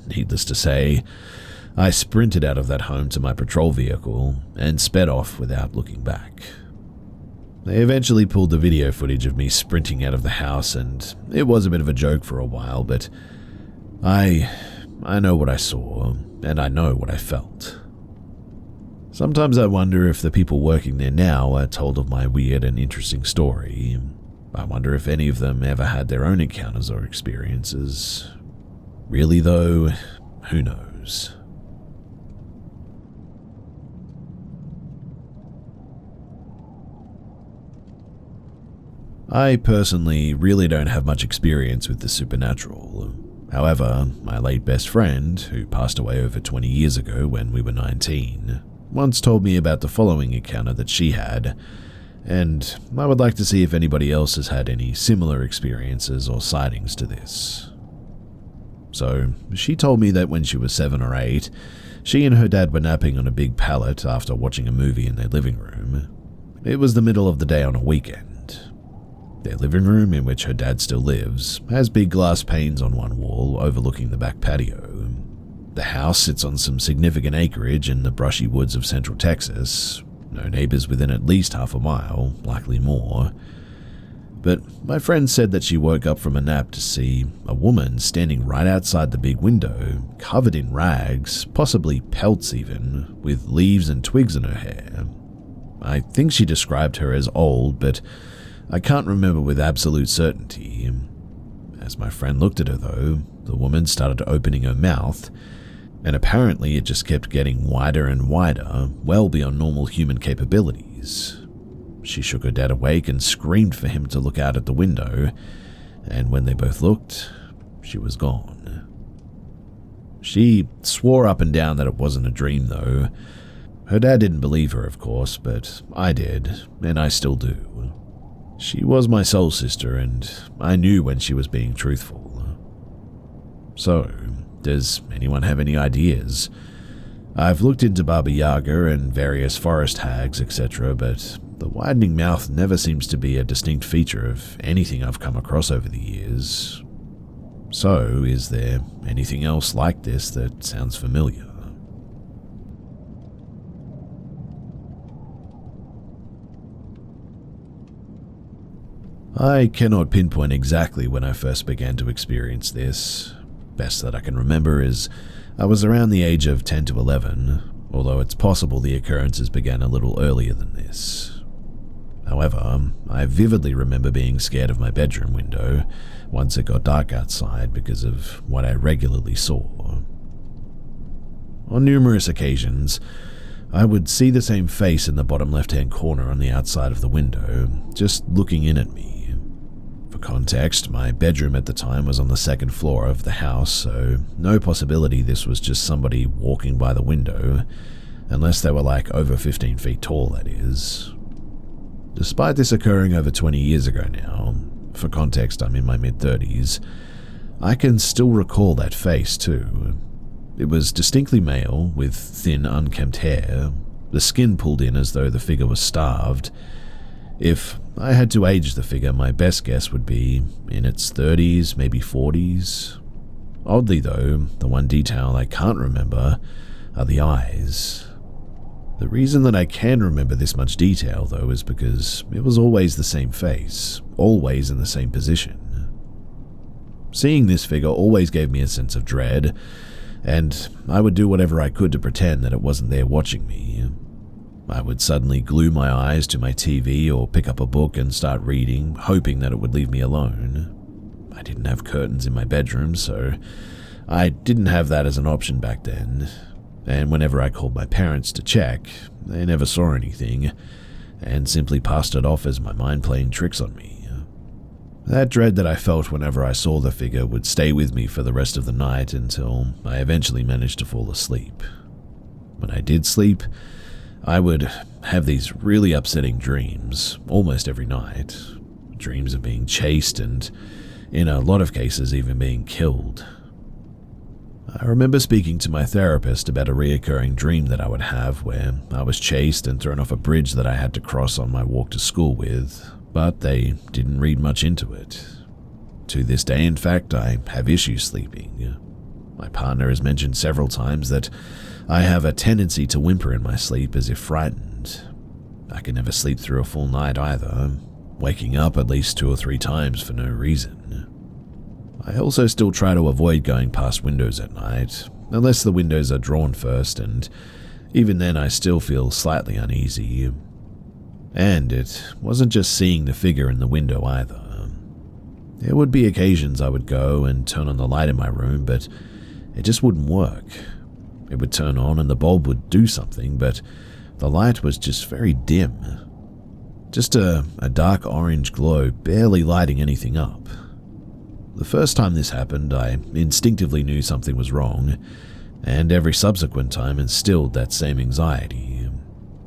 S1: Needless to say, I sprinted out of that home to my patrol vehicle and sped off without looking back. They eventually pulled the video footage of me sprinting out of the house and it was a bit of a joke for a while, but I know what I saw and I know what I felt. Sometimes I wonder if the people working there now are told of my weird and interesting story. I wonder if any of them ever had their own encounters or experiences. Really though, who knows? I personally really don't have much experience with the supernatural. However, my late best friend, who passed away over 20 years ago when we were 19, once told me about the following encounter that she had, and I would like to see if anybody else has had any similar experiences or sightings to this. So she told me that when she was 7 or 8, she and her dad were napping on a big pallet after watching a movie in their living room. It was the middle of the day on a weekend. Their living room, in which her dad still lives, has big glass panes on one wall overlooking the back patio. The house sits on some significant acreage in the brushy woods of central Texas. No neighbors within at least half a mile, likely more. But my friend said that she woke up from a nap to see a woman standing right outside the big window, covered in rags, possibly pelts even, with leaves and twigs in her hair. I think she described her as old, but I can't remember with absolute certainty. As my friend looked at her though, the woman started opening her mouth, and apparently it just kept getting wider and wider, well beyond normal human capabilities. She shook her dad awake and screamed for him to look out at the window, and when they both looked, she was gone. She swore up and down that it wasn't a dream though. Her dad didn't believe her, of course, but I did, and I still do. She was my soul sister, and I knew when she was being truthful. So, does anyone have any ideas? I've looked into Baba Yaga and various forest hags, etc., but the widening mouth never seems to be a distinct feature of anything I've come across over the years. So, is there anything else like this that sounds familiar? I cannot pinpoint exactly when I first began to experience this. Best that I can remember is I was around the age of 10 to 11, although it's possible the occurrences began a little earlier than this. However, I vividly remember being scared of my bedroom window once it got dark outside because of what I regularly saw. On numerous occasions, I would see the same face in the bottom left-hand corner on the outside of the window, just looking in at me. For context, my bedroom at the time was on the second floor of the house, so no possibility this was just somebody walking by the window, unless they were like over 15 feet tall, that is. Despite this occurring over 20 years ago now, for context I'm in my mid-30s, I can still recall that face too. It was distinctly male, with thin unkempt hair, the skin pulled in as though the figure was starved. If I had to age the figure, my best guess would be in its 30s, maybe 40s. Oddly though, the one detail I can't remember are the eyes. The reason that I can remember this much detail though is because it was always the same face, always in the same position. Seeing this figure always gave me a sense of dread, and I would do whatever I could to pretend that it wasn't there watching me. I would suddenly glue my eyes to my TV or pick up a book and start reading, hoping that it would leave me alone. I didn't have curtains in my bedroom, so I didn't have that as an option back then, and whenever I called my parents to check, they never saw anything, and simply passed it off as my mind playing tricks on me. That dread that I felt whenever I saw the figure would stay with me for the rest of the night until I eventually managed to fall asleep. When I did sleep, I would have these really upsetting dreams almost every night. Dreams of being chased and, in a lot of cases, even being killed. I remember speaking to my therapist about a reoccurring dream that I would have where I was chased and thrown off a bridge that I had to cross on my walk to school with, but they didn't read much into it. To this day, in fact, I have issues sleeping. My partner has mentioned several times that I have a tendency to whimper in my sleep as if frightened. I can never sleep through a full night either, waking up at least 2 or 3 times for no reason. I also still try to avoid going past windows at night, unless the windows are drawn first, and even then I still feel slightly uneasy. And it wasn't just seeing the figure in the window either. There would be occasions I would go and turn on the light in my room, but it just wouldn't work. It would turn on and the bulb would do something, but the light was just very dim. Just a dark orange glow, barely lighting anything up. The first time this happened, I instinctively knew something was wrong, and every subsequent time instilled that same anxiety.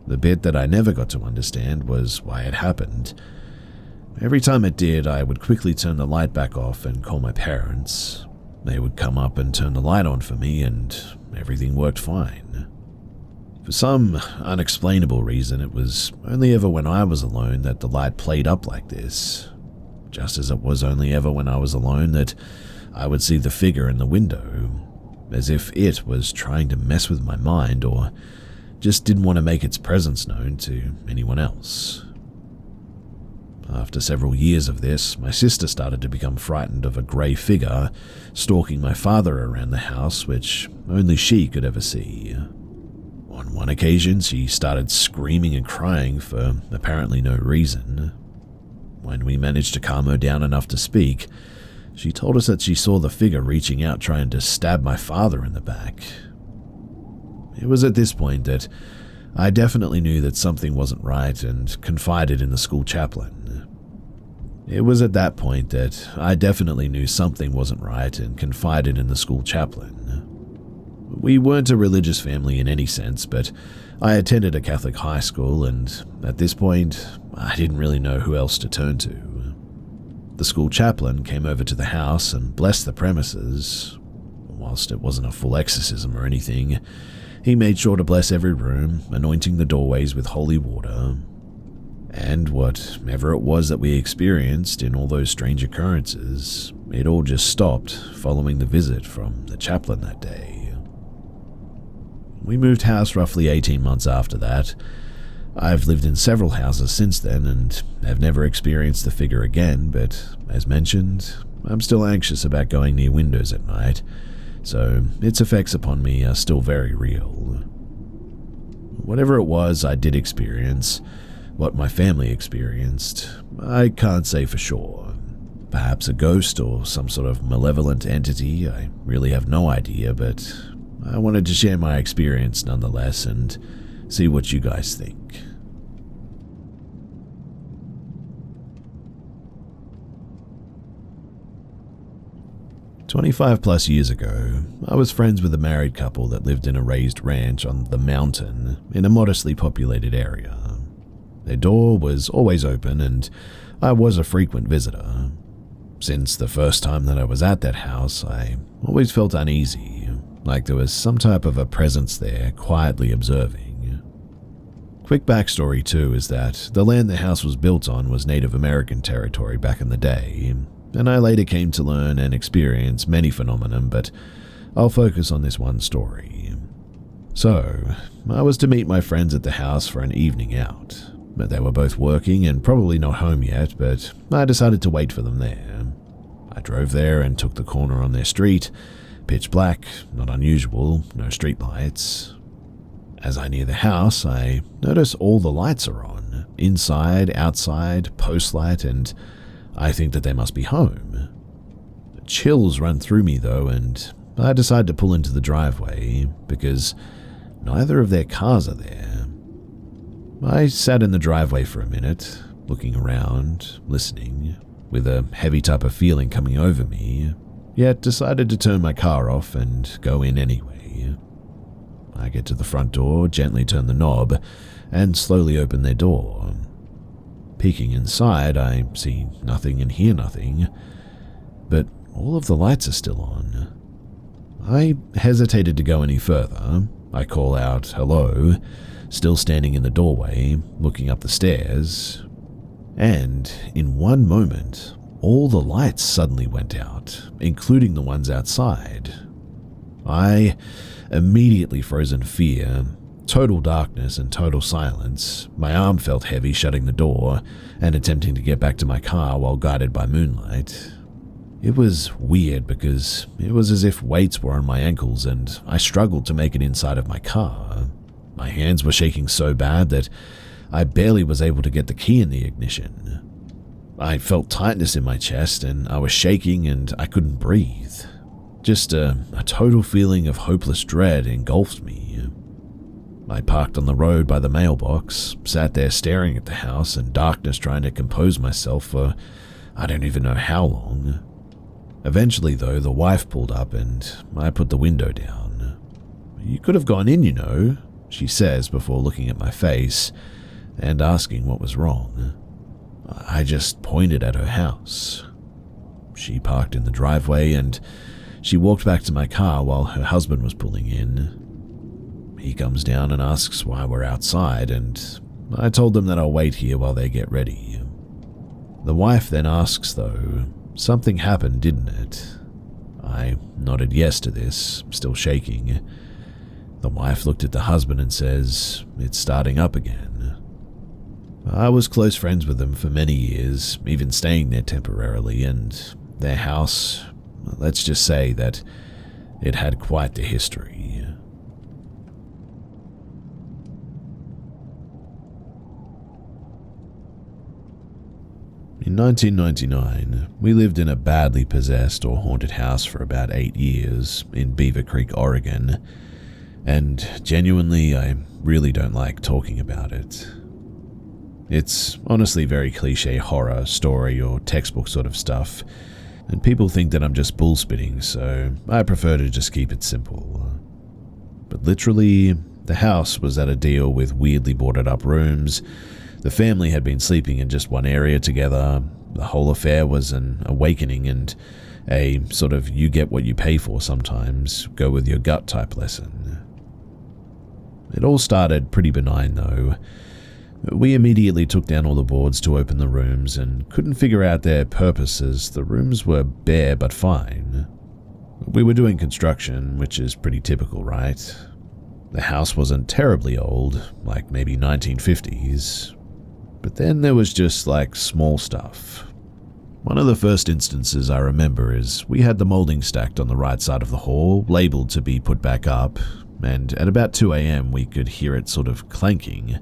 S1: The bit that I never got to understand was why it happened. Every time it did, I would quickly turn the light back off and call my parents. They would come up and turn the light on for me, and everything worked fine. For some unexplainable reason, it was only ever when I was alone that the light played up like this, just as it was only ever when I was alone that I would see the figure in the window, as if it was trying to mess with my mind or just didn't want to make its presence known to anyone else. After several years of this, my sister started to become frightened of a grey figure stalking my father around the house, which only she could ever see. On one occasion, she started screaming and crying for apparently no reason. When we managed to calm her down enough to speak, she told us that she saw the figure reaching out trying to stab my father in the back. It was at this point that I definitely knew that something wasn't right and confided in the school chaplain. We weren't a religious family in any sense, but I attended a Catholic high school, and at this point, I didn't really know who else to turn to. The school chaplain came over to the house and blessed the premises. Whilst it wasn't a full exorcism or anything, he made sure to bless every room, anointing the doorways with holy water. And whatever it was that we experienced in all those strange occurrences, it all just stopped following the visit from the chaplain that day. We moved house roughly 18 months after that. I've lived in several houses since then and have never experienced the figure again, but as mentioned, I'm still anxious about going near windows at night, so its effects upon me are still very real. Whatever it was I did experience, what my family experienced, I can't say for sure. Perhaps a ghost or some sort of malevolent entity, I really have no idea, but I wanted to share my experience nonetheless and see what you guys think. "25+ years ago, I was friends with a married couple that lived in a raised ranch on the mountain in a modestly populated area. Their door was always open, and I was a frequent visitor. Since the first time that I was at that house, I always felt uneasy, like there was some type of a presence there quietly observing. Quick backstory too is that the land the house was built on was Native American territory back in the day, and I later came to learn and experience many phenomena, but I'll focus on this one story. So, I was to meet my friends at the house for an evening out. But they were both working and probably not home yet, but I decided to wait for them there. I drove there and took the corner on their street. Pitch black, not unusual, no street lights. As I near the house, I notice all the lights are on, inside, outside, post light, and I think that they must be home. Chills run through me though, and I decide to pull into the driveway because neither of their cars are there. I sat in the driveway for a minute, looking around, listening, with a heavy type of feeling coming over me, yet decided to turn my car off and go in anyway. I get to the front door, gently turn the knob, and slowly open their door. Peeking inside, I see nothing and hear nothing, but all of the lights are still on. I hesitated to go any further. I call out, "Hello," still standing in the doorway, looking up the stairs, and in one moment, all the lights suddenly went out, including the ones outside. I immediately froze in fear. Total darkness and total silence. My arm felt heavy shutting the door and attempting to get back to my car while guided by moonlight. It was weird because it was as if weights were on my ankles and I struggled to make it inside of my car. My hands were shaking so bad that I barely was able to get the key in the ignition. I felt tightness in my chest and I was shaking and I couldn't breathe. Just a total feeling of hopeless dread engulfed me. I parked on the road by the mailbox, sat there staring at the house in darkness trying to compose myself for I don't even know how long. Eventually though, the wife pulled up and I put the window down. "You could have gone in, you know," she says before looking at my face and asking what was wrong. I just pointed at her house. She parked in the driveway and She walked back to my car while her husband was pulling in. He comes down and asks why we're outside, and I told them that I'll wait here while they get ready. The wife then asks, though, something happened, didn't it? I nodded yes to this, still shaking. The wife looked at the husband and says, it's starting up again. I was close friends with them for many years, even staying there temporarily, and their house, let's just say that it had quite the history. In 1999, we lived in a badly possessed or haunted house for about 8 years in Beaver Creek, Oregon, and genuinely, I really don't like talking about it. It's honestly very cliche horror, story, or textbook sort of stuff, and people think that I'm just bullspitting, so I prefer to just keep it simple. But literally, the house was at a deal with weirdly boarded up rooms. The family had been sleeping in just one area together. The whole affair was an awakening and a sort of you get what you pay for sometimes, go with your gut type lesson. It all started pretty benign though. We immediately took down all the boards to open the rooms and couldn't figure out their purposes. The rooms were bare but fine. We were doing construction, which is pretty typical, right? The house wasn't terribly old, like maybe 1950s. But then there was just like small stuff. One of the first instances I remember is we had the molding stacked on the right side of the hall, labeled to be put back up, and at about 2 a.m. we could hear it sort of clanking.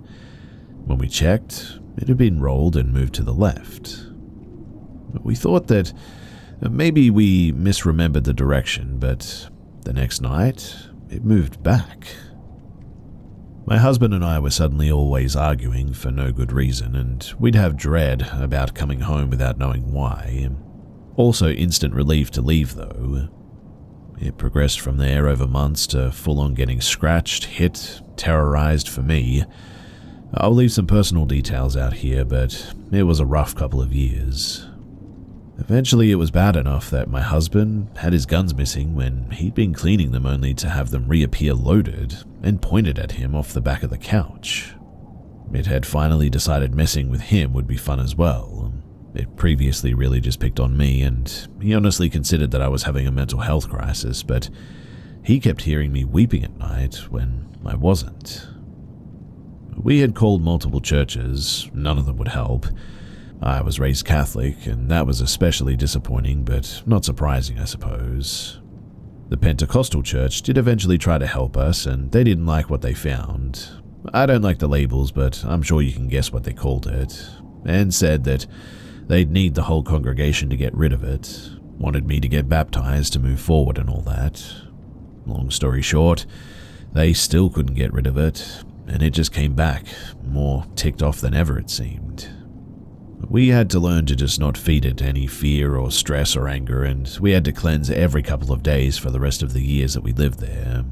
S1: When we checked, it had been rolled and moved to the left. We thought that maybe we misremembered the direction, but the next night, it moved back. My husband and I were suddenly always arguing for no good reason, and we'd have dread about coming home without knowing why. Also instant relief to leave, though. It progressed from there over months to full-on getting scratched, hit, terrorized for me. I'll leave some personal details out here, but it was a rough couple of years. Eventually it was bad enough that my husband had his guns missing when he'd been cleaning them only to have them reappear loaded and pointed at him off the back of the couch. It had finally decided messing with him would be fun as well. It previously really just picked on me, and he honestly considered that I was having a mental health crisis, but he kept hearing me weeping at night when I wasn't. We had called multiple churches, none of them would help. I was raised Catholic, and that was especially disappointing, but not surprising, I suppose. The Pentecostal church did eventually try to help us, and they didn't like what they found. I don't like the labels, but I'm sure you can guess what they called it, and said that they'd need the whole congregation to get rid of it, wanted me to get baptized to move forward and all that. Long story short, they still couldn't get rid of it, and it just came back, more ticked off than ever it seemed. We had to learn to just not feed it any fear or stress or anger, and we had to cleanse every couple of days for the rest of the years that we lived there.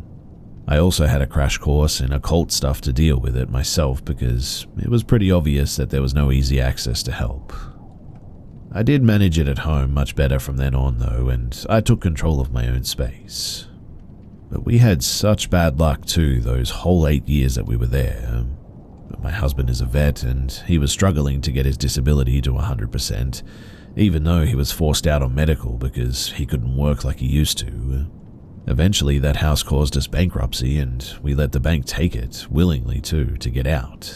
S1: I also had a crash course in occult stuff to deal with it myself because it was pretty obvious that there was no easy access to help. I did manage it at home much better from then on though, and I took control of my own space. But we had such bad luck too those whole 8 years that we were there. My husband is a vet, and he was struggling to get his disability to 100%, even though he was forced out on medical because he couldn't work like he used to. Eventually, that house caused us bankruptcy, and we let the bank take it, willingly too, to get out.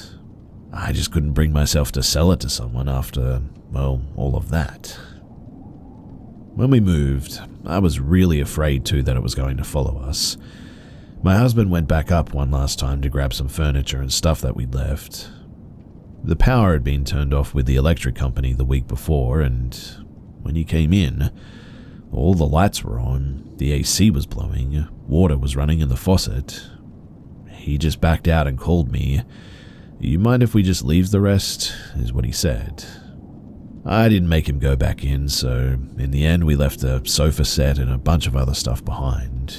S1: I just couldn't bring myself to sell it to someone after, well, all of that. When we moved, I was really afraid too that it was going to follow us. My husband went back up one last time to grab some furniture and stuff that we'd left. The power had been turned off with the electric company the week before, and when he came in, all the lights were on, the AC was blowing, water was running in the faucet. He just backed out and called me. "You mind if we just leave the rest?" is what he said. I didn't make him go back in, so in the end we left a sofa set and a bunch of other stuff behind.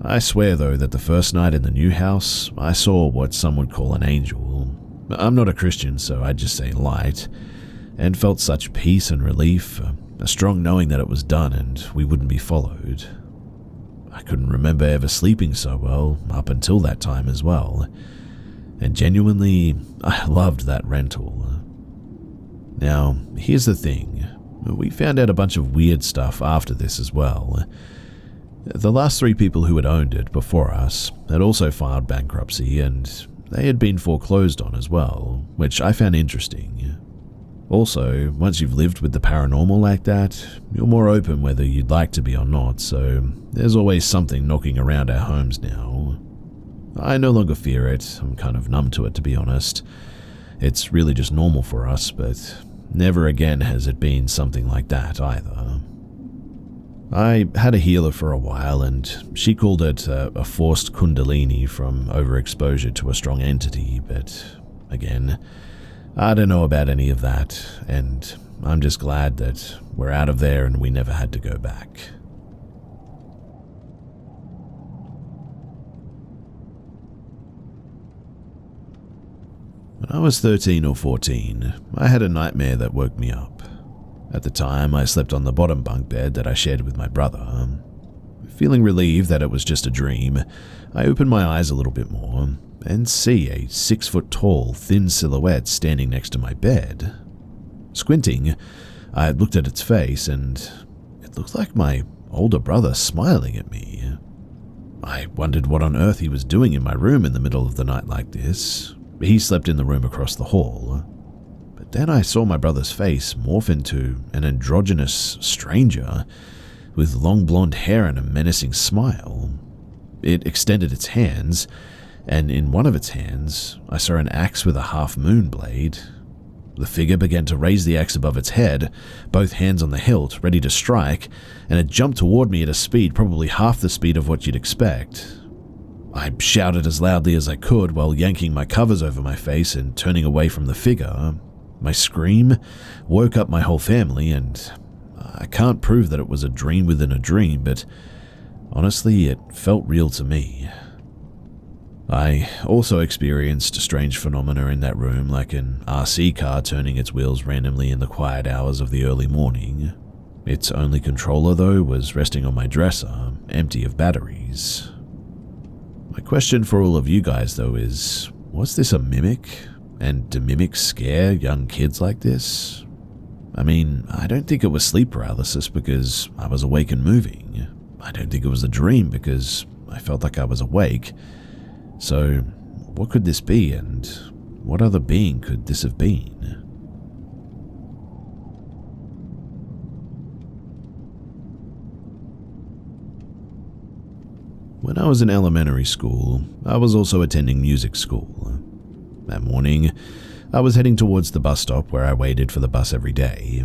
S1: I swear though that the first night in the new house, I saw what some would call an angel. I'm not a Christian, so I'd just say light, and felt such peace and relief. a strong knowing that it was done and we wouldn't be followed. I couldn't remember ever sleeping so well up until that time as well, and genuinely, I loved that rental. Now, here's the thing. We found out a bunch of weird stuff after this as well. The last 3 people who had owned it before us had also filed bankruptcy, and they had been foreclosed on as well, which I found interesting. Also, once you've lived with the paranormal like that, you're more open whether you'd like to be or not, so there's always something knocking around our homes now. I no longer fear it. I'm kind of numb to it, to be honest. It's really just normal for us, but never again has it been something like that either. I had a healer for a while, and she called it a forced kundalini from overexposure to a strong entity, but again, I don't know about any of that, and I'm just glad that we're out of there and we never had to go back. When I was 13 or 14, I had a nightmare that woke me up. At the time, I slept on the bottom bunk bed that I shared with my brother. Feeling relieved that it was just a dream, I opened my eyes a little bit more and see a 6-foot-tall, thin silhouette standing next to my bed. Squinting, I looked at its face, and it looked like my older brother smiling at me. I wondered what on earth he was doing in my room in the middle of the night like this. He slept in the room across the hall. But then I saw my brother's face morph into an androgynous stranger with long blonde hair and a menacing smile. It extended its hands, and in one of its hands, I saw an axe with a half-moon blade. The figure began to raise the axe above its head, both hands on the hilt, ready to strike, and it jumped toward me at a speed probably half the speed of what you'd expect. I shouted as loudly as I could while yanking my covers over my face and turning away from the figure. My scream woke up my whole family, and I can't prove that it was a dream within a dream, but honestly, it felt real to me. I also experienced strange phenomena in that room, like an RC car turning its wheels randomly in the quiet hours of the early morning. Its only controller, though, was resting on my dresser, empty of batteries. My question for all of you guys, though, is, was this a mimic? And do mimics scare young kids like this? I mean, I don't think it was sleep paralysis because I was awake and moving. I don't think it was a dream because I felt like I was awake. So, what could this be, and what other being could this have been? When I was in elementary school, I was also attending music school. That morning, I was heading towards the bus stop where I waited for the bus every day.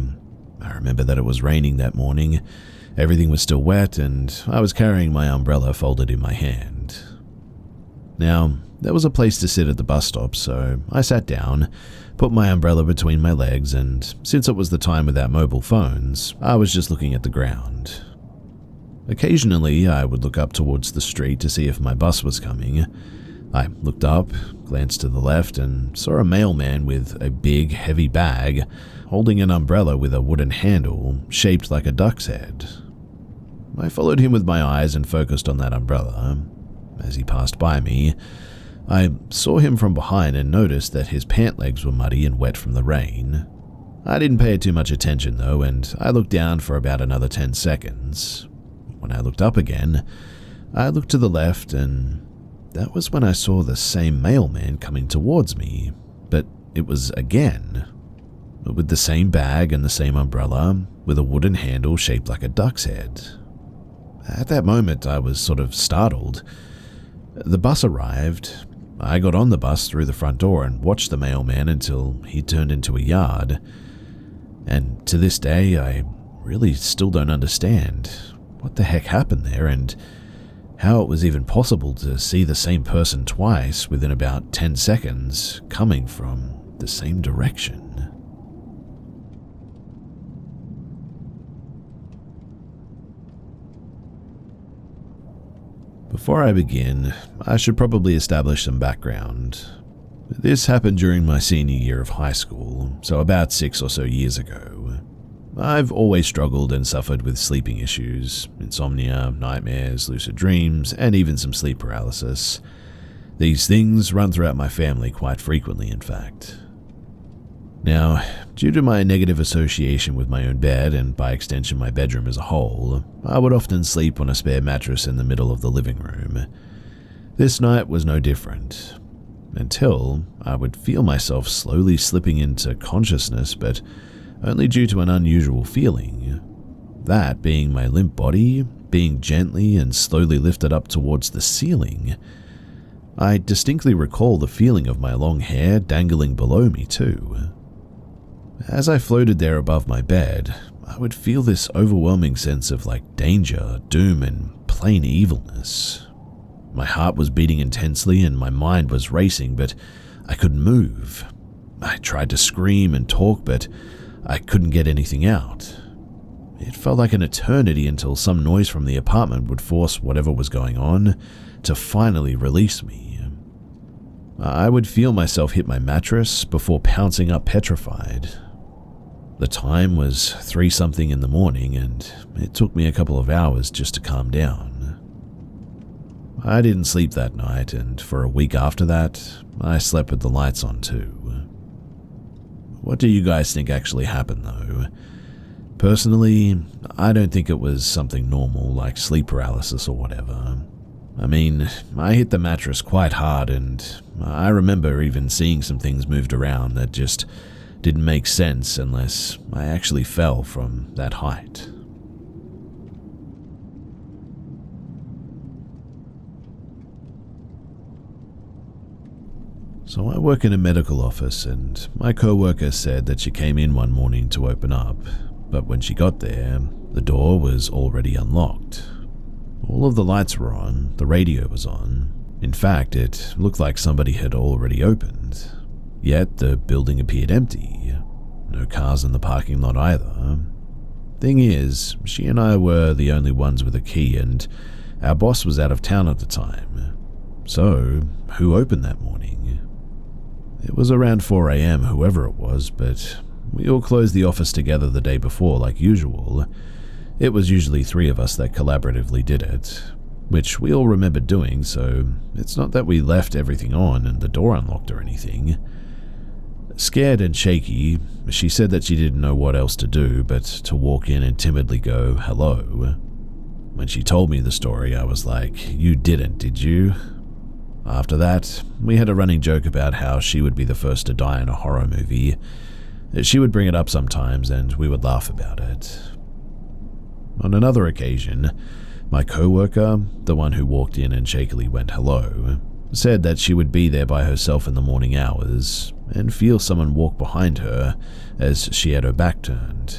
S1: I remember that it was raining that morning, everything was still wet, and I was carrying my umbrella folded in my hand. Now, there was a place to sit at the bus stop, so I sat down, put my umbrella between my legs, and since it was the time without mobile phones, I was just looking at the ground. Occasionally, I would look up towards the street to see if my bus was coming. I looked up, glanced to the left, and saw a mailman with a big, heavy bag, holding an umbrella with a wooden handle shaped like a duck's head. I followed him with my eyes and focused on that umbrella. As he passed by me, I saw him from behind and noticed that his pant legs were muddy and wet from the rain. I didn't pay too much attention though, and I looked down for about another 10 seconds. When I looked up again, I looked to the left, and that was when I saw the same mailman coming towards me, but it was again, with the same bag and the same umbrella, with a wooden handle shaped like a duck's head. At that moment, I was sort of startled. The bus arrived. I got on the bus through the front door and watched the mailman until he turned into a yard. And to this day, I really still don't understand what the heck happened there and how it was even possible to see the same person twice within about 10 seconds coming from the same direction. Before I begin, I should probably establish some background. This happened during my senior year of high school, so about 6 or so years ago. I've always struggled and suffered with sleeping issues, insomnia, nightmares, lucid dreams, and even some sleep paralysis. These things run throughout my family quite frequently, in fact. Now, due to my negative association with my own bed, and by extension my bedroom as a whole, I would often sleep on a spare mattress in the middle of the living room. This night was no different, until I would feel myself slowly slipping into consciousness, but only due to an unusual feeling. That being my limp body being gently and slowly lifted up towards the ceiling. I distinctly recall the feeling of my long hair dangling below me too. As I floated there above my bed, I would feel this overwhelming sense of danger, doom, and plain evilness. My heart was beating intensely and my mind was racing, but I couldn't move. I tried to scream and talk, but I couldn't get anything out. It felt like an eternity until some noise from the apartment would force whatever was going on to finally release me. I would feel myself hit my mattress before pouncing up petrified. The time was 3-something in the morning, and it took me a couple of hours just to calm down. I didn't sleep that night, and for a week after that, I slept with the lights on too. What do you guys think actually happened though? Personally, I don't think it was something normal like sleep paralysis or whatever. I mean, I hit the mattress quite hard, and I remember even seeing some things moved around that just didn't make sense unless I actually fell from that height. So I work in a medical office, and my co-worker said that she came in one morning to open up, but when she got there, the door was already unlocked. All of the lights were on, the radio was on. In fact, it looked like somebody had already opened. Yet the building appeared empty. No cars in the parking lot either. Thing is, she and I were the only ones with a key, and our boss was out of town at the time. So, who opened that morning? It was around 4 a.m, whoever it was, but we all closed the office together the day before like usual. It was usually 3 of us that collaboratively did it, which we all remembered doing, so it's not that we left everything on and the door unlocked or anything. Scared and shaky, she said that she didn't know what else to do but to walk in and timidly go, "Hello." When she told me the story, I was like, "You didn't, did you?" After that, we had a running joke about how she would be the first to die in a horror movie. She would bring it up sometimes and we would laugh about it. On another occasion, my co-worker, the one who walked in and shakily went hello, said that she would be there by herself in the morning hours and feel someone walk behind her as she had her back turned.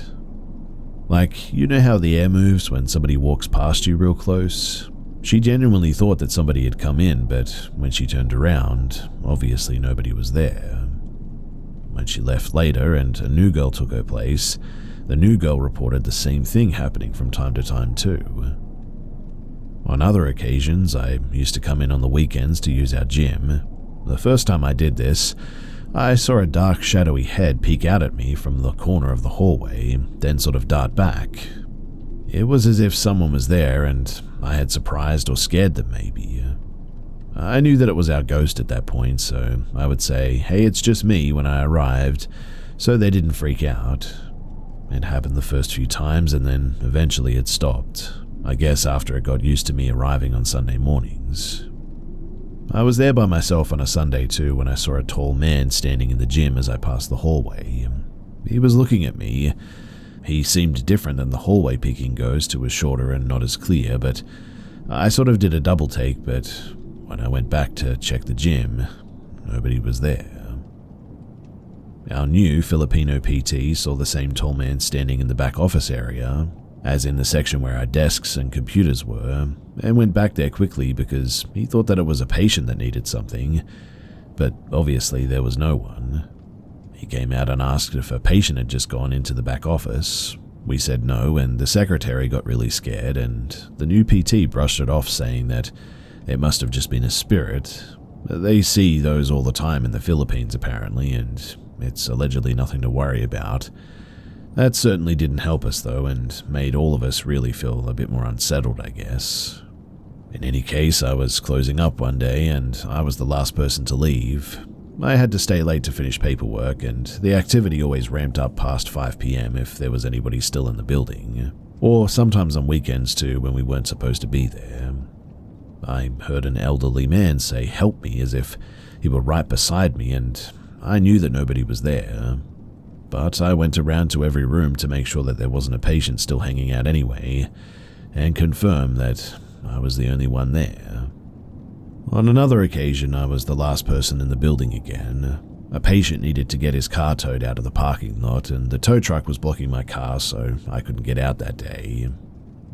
S1: You know how the air moves when somebody walks past you real close? She genuinely thought that somebody had come in, but when she turned around, obviously nobody was there. When she left later and a new girl took her place, the new girl reported the same thing happening from time to time too. On other occasions, I used to come in on the weekends to use our gym. The first time I did this, I saw a dark shadowy head peek out at me from the corner of the hallway, then sort of dart back. It was as if someone was there and I had surprised or scared them maybe. I knew that it was our ghost at that point, so I would say, "Hey, it's just me," when I arrived, so they didn't freak out. It happened the first few times and then eventually it stopped, I guess after it got used to me arriving on Sunday mornings. I was there by myself on a Sunday too when I saw a tall man standing in the gym as I passed the hallway. He was looking at me. He seemed different than the hallway peeking ghost who was shorter and not as clear, but I sort of did a double take, but when I went back to check the gym, nobody was there. Our new Filipino PT saw the same tall man standing in the back office area, as in the section where our desks and computers were, and went back there quickly because he thought that it was a patient that needed something, but obviously there was no one. He came out and asked if a patient had just gone into the back office. We said no, and the secretary got really scared, and the new PT brushed it off, saying that it must have just been a spirit. They see those all the time in the Philippines apparently, and it's allegedly nothing to worry about. That certainly didn't help us though, and made all of us really feel a bit more unsettled, I guess. In any case, I was closing up one day and I was the last person to leave. I had to stay late to finish paperwork, and the activity always ramped up past 5 p.m. if there was anybody still in the building, or sometimes on weekends too when we weren't supposed to be there. I heard an elderly man say "help me" as if he were right beside me, and I knew that nobody was there. But I went around to every room to make sure that there wasn't a patient still hanging out anyway, and confirmed that I was the only one there. On another occasion, I was the last person in the building again. A patient needed to get his car towed out of the parking lot, and the tow truck was blocking my car, so I couldn't get out that day.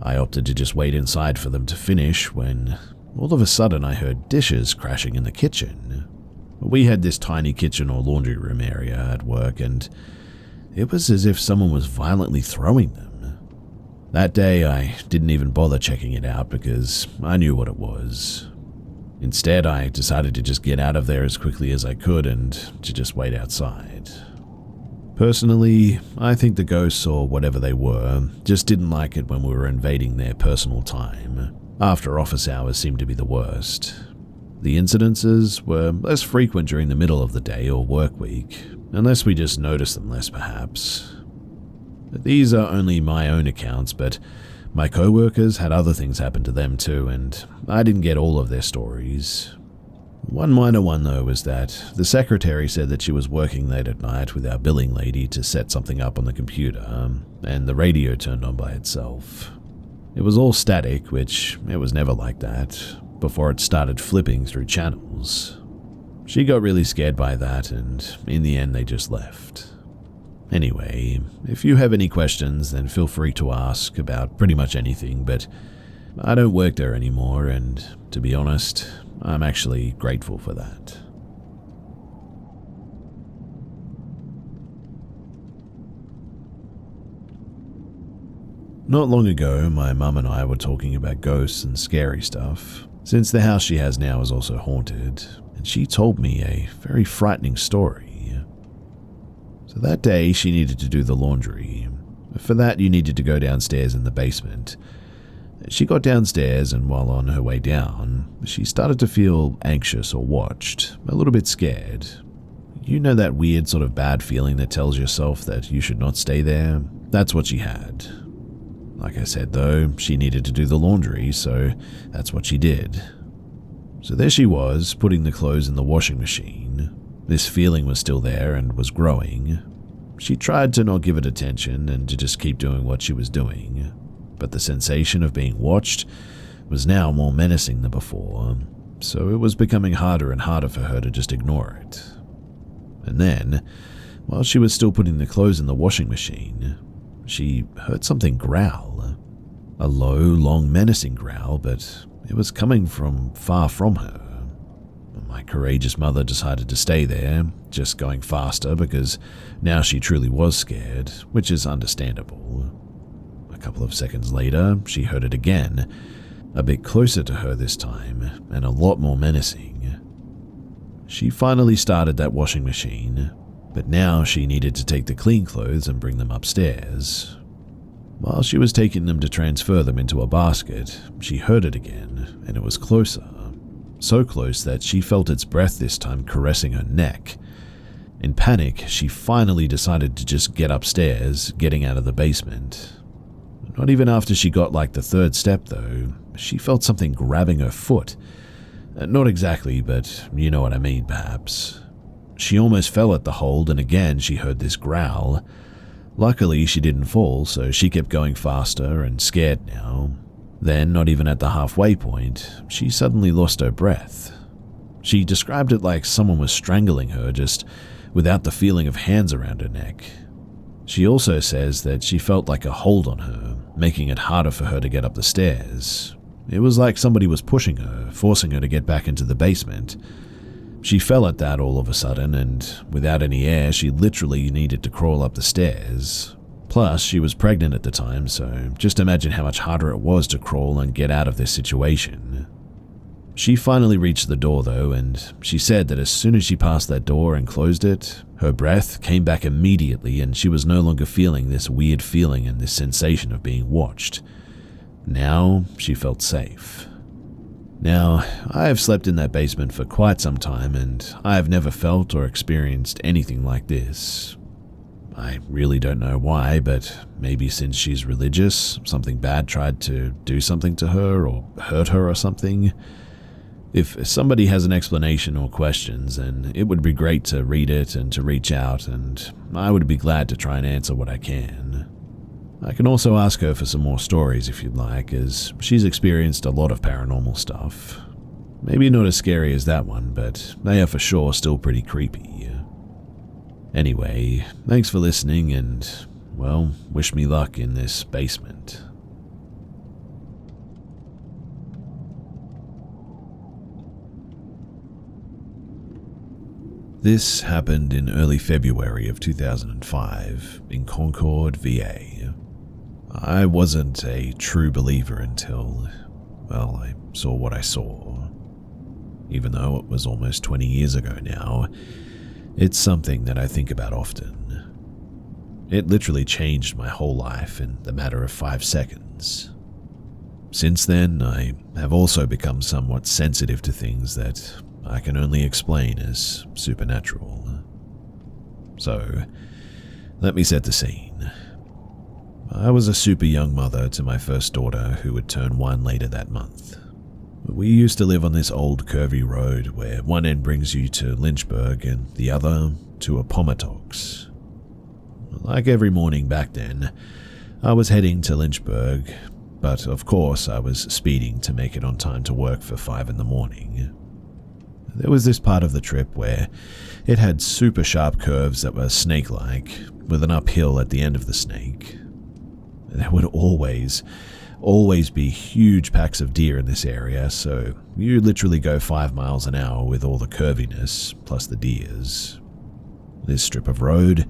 S1: I opted to just wait inside for them to finish when, all of a sudden, I heard dishes crashing in the kitchen. We had this tiny kitchen or laundry room area at work, and it was as if someone was violently throwing them. That day, I didn't even bother checking it out because I knew what it was. Instead, I decided to just get out of there as quickly as I could and to just wait outside. Personally, I think the ghosts, or whatever they were, just didn't like it when we were invading their personal time. After office hours seemed to be the worst. The incidences were less frequent during the middle of the day or work week, unless we just noticed them less perhaps. These are only my own accounts, but my co-workers had other things happen to them too, and I didn't get all of their stories. One minor one though was that the secretary said that she was working late at night with our billing lady to set something up on the computer, and the radio turned on by itself. It was all static, which it was never like that, before it started flipping through channels. She got really scared by that, and in the end they just left. Anyway, if you have any questions, then feel free to ask about pretty much anything, but I don't work there anymore, and to be honest, I'm actually grateful for that. Not long ago, my mum and I were talking about ghosts and scary stuff, since the house she has now is also haunted, and she told me a very frightening story. So that day, she needed to do the laundry. For that, you needed to go downstairs in the basement. She got downstairs, and while on her way down, she started to feel anxious or watched, a little bit scared. You know that weird sort of bad feeling that tells yourself that you should not stay there? That's what she had. Like I said though, she needed to do the laundry, so that's what she did. So there she was, putting the clothes in the washing machine. This feeling was still there and was growing. She tried to not give it attention and to just keep doing what she was doing, but the sensation of being watched was now more menacing than before, so it was becoming harder and harder for her to just ignore it. And then, while she was still putting the clothes in the washing machine, she heard something growl. A low, long, menacing growl, but it was coming from far from her. My courageous mother decided to stay there, just going faster because now she truly was scared, which is understandable. A couple of seconds later, she heard it again, a bit closer to her this time, and a lot more menacing. She finally started that washing machine, but now she needed to take the clean clothes and bring them upstairs. While she was taking them to transfer them into a basket, she heard it again, and it was closer. So close that she felt its breath this time caressing her neck. In panic, she finally decided to just get upstairs, getting out of the basement. Not even after she got like the third step though, she felt something grabbing her foot. Not exactly, but you know what I mean perhaps. She almost fell at the hold, and again she heard this growl. Luckily she didn't fall, so she kept going faster and scared now. Then, not even at the halfway point, she suddenly lost her breath. She described it like someone was strangling her, just without the feeling of hands around her neck. She also says that she felt like a hold on her, making it harder for her to get up the stairs. It was like somebody was pushing her, forcing her to get back into the basement. She fell at that all of a sudden, and without any air, she literally needed to crawl up the stairs. Plus, she was pregnant at the time, so just imagine how much harder it was to crawl and get out of this situation. She finally reached the door though, and she said that as soon as she passed that door and closed it, her breath came back immediately and she was no longer feeling this weird feeling and this sensation of being watched. Now she felt safe. Now, I have slept in that basement for quite some time and I have never felt or experienced anything like this. I really don't know why, but maybe since she's religious, something bad tried to do something to her or hurt her or something. If somebody has an explanation or questions, then it would be great to read it and to reach out, and I would be glad to try and answer what I can. I can also ask her for some more stories if you'd like, as she's experienced a lot of paranormal stuff. Maybe not as scary as that one, but they are for sure still pretty creepy. Anyway, thanks for listening and, well, wish me luck in this basement. This happened in early February of 2005 in Concord, VA. I wasn't a true believer until, well, I saw what I saw. Even though it was almost 20 years ago now, it's something that I think about often. It literally changed my whole life in the matter of 5 seconds. Since then, I have also become somewhat sensitive to things that I can only explain as supernatural. So, let me set the scene. I was a super young mother to my first daughter who would turn 1 later that month. We used to live on this old curvy road where one end brings you to Lynchburg and the other to Appomattox. Like every morning back then, I was heading to Lynchburg, but of course I was speeding to make it on time to work for 5 in the morning. There was this part of the trip where it had super sharp curves that were snake-like, with an uphill at the end of the snake. There would always be huge packs of deer in this area, so you literally go 5 miles an hour with all the curviness, plus the deers. This strip of road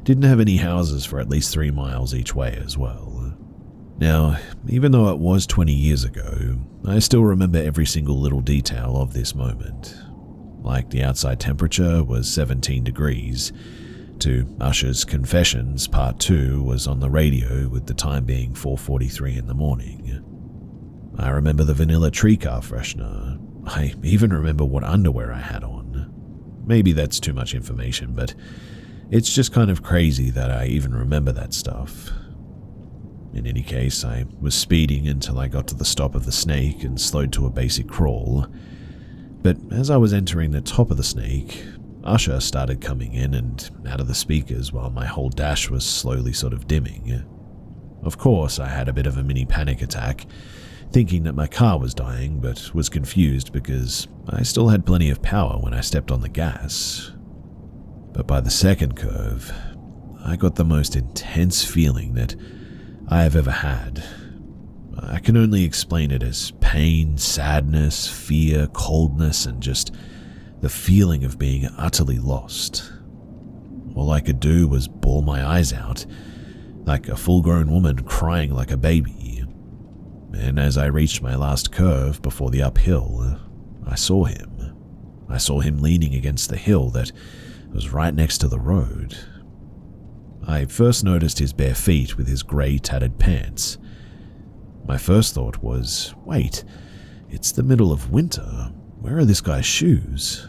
S1: didn't have any houses for at least 3 miles each way as well. Now, even though it was 20 years ago, I still remember every single little detail of this moment. Like the outside temperature was 17 degrees, to Usher's Confessions Part 2 was on the radio with the time being 4:43 in the morning. I remember the vanilla tree car freshener. I even remember what underwear I had on. Maybe that's too much information, but it's just kind of crazy that I even remember that stuff. In any case, I was speeding until I got to the stop of the snake and slowed to a basic crawl. But as I was entering the top of the snake, Usher started coming in and out of the speakers while my whole dash was slowly sort of dimming. Of course, I had a bit of a mini panic attack, thinking that my car was dying, but was confused because I still had plenty of power when I stepped on the gas. But by the second curve, I got the most intense feeling that I have ever had. I can only explain it as pain, sadness, fear, coldness, and just the feeling of being utterly lost. All I could do was bawl my eyes out, like a full-grown woman crying like a baby. And as I reached my last curve before the uphill, I saw him. I saw him leaning against the hill that was right next to the road. I first noticed his bare feet with his grey tattered pants. My first thought was, wait, it's the middle of winter. Where are this guy's shoes?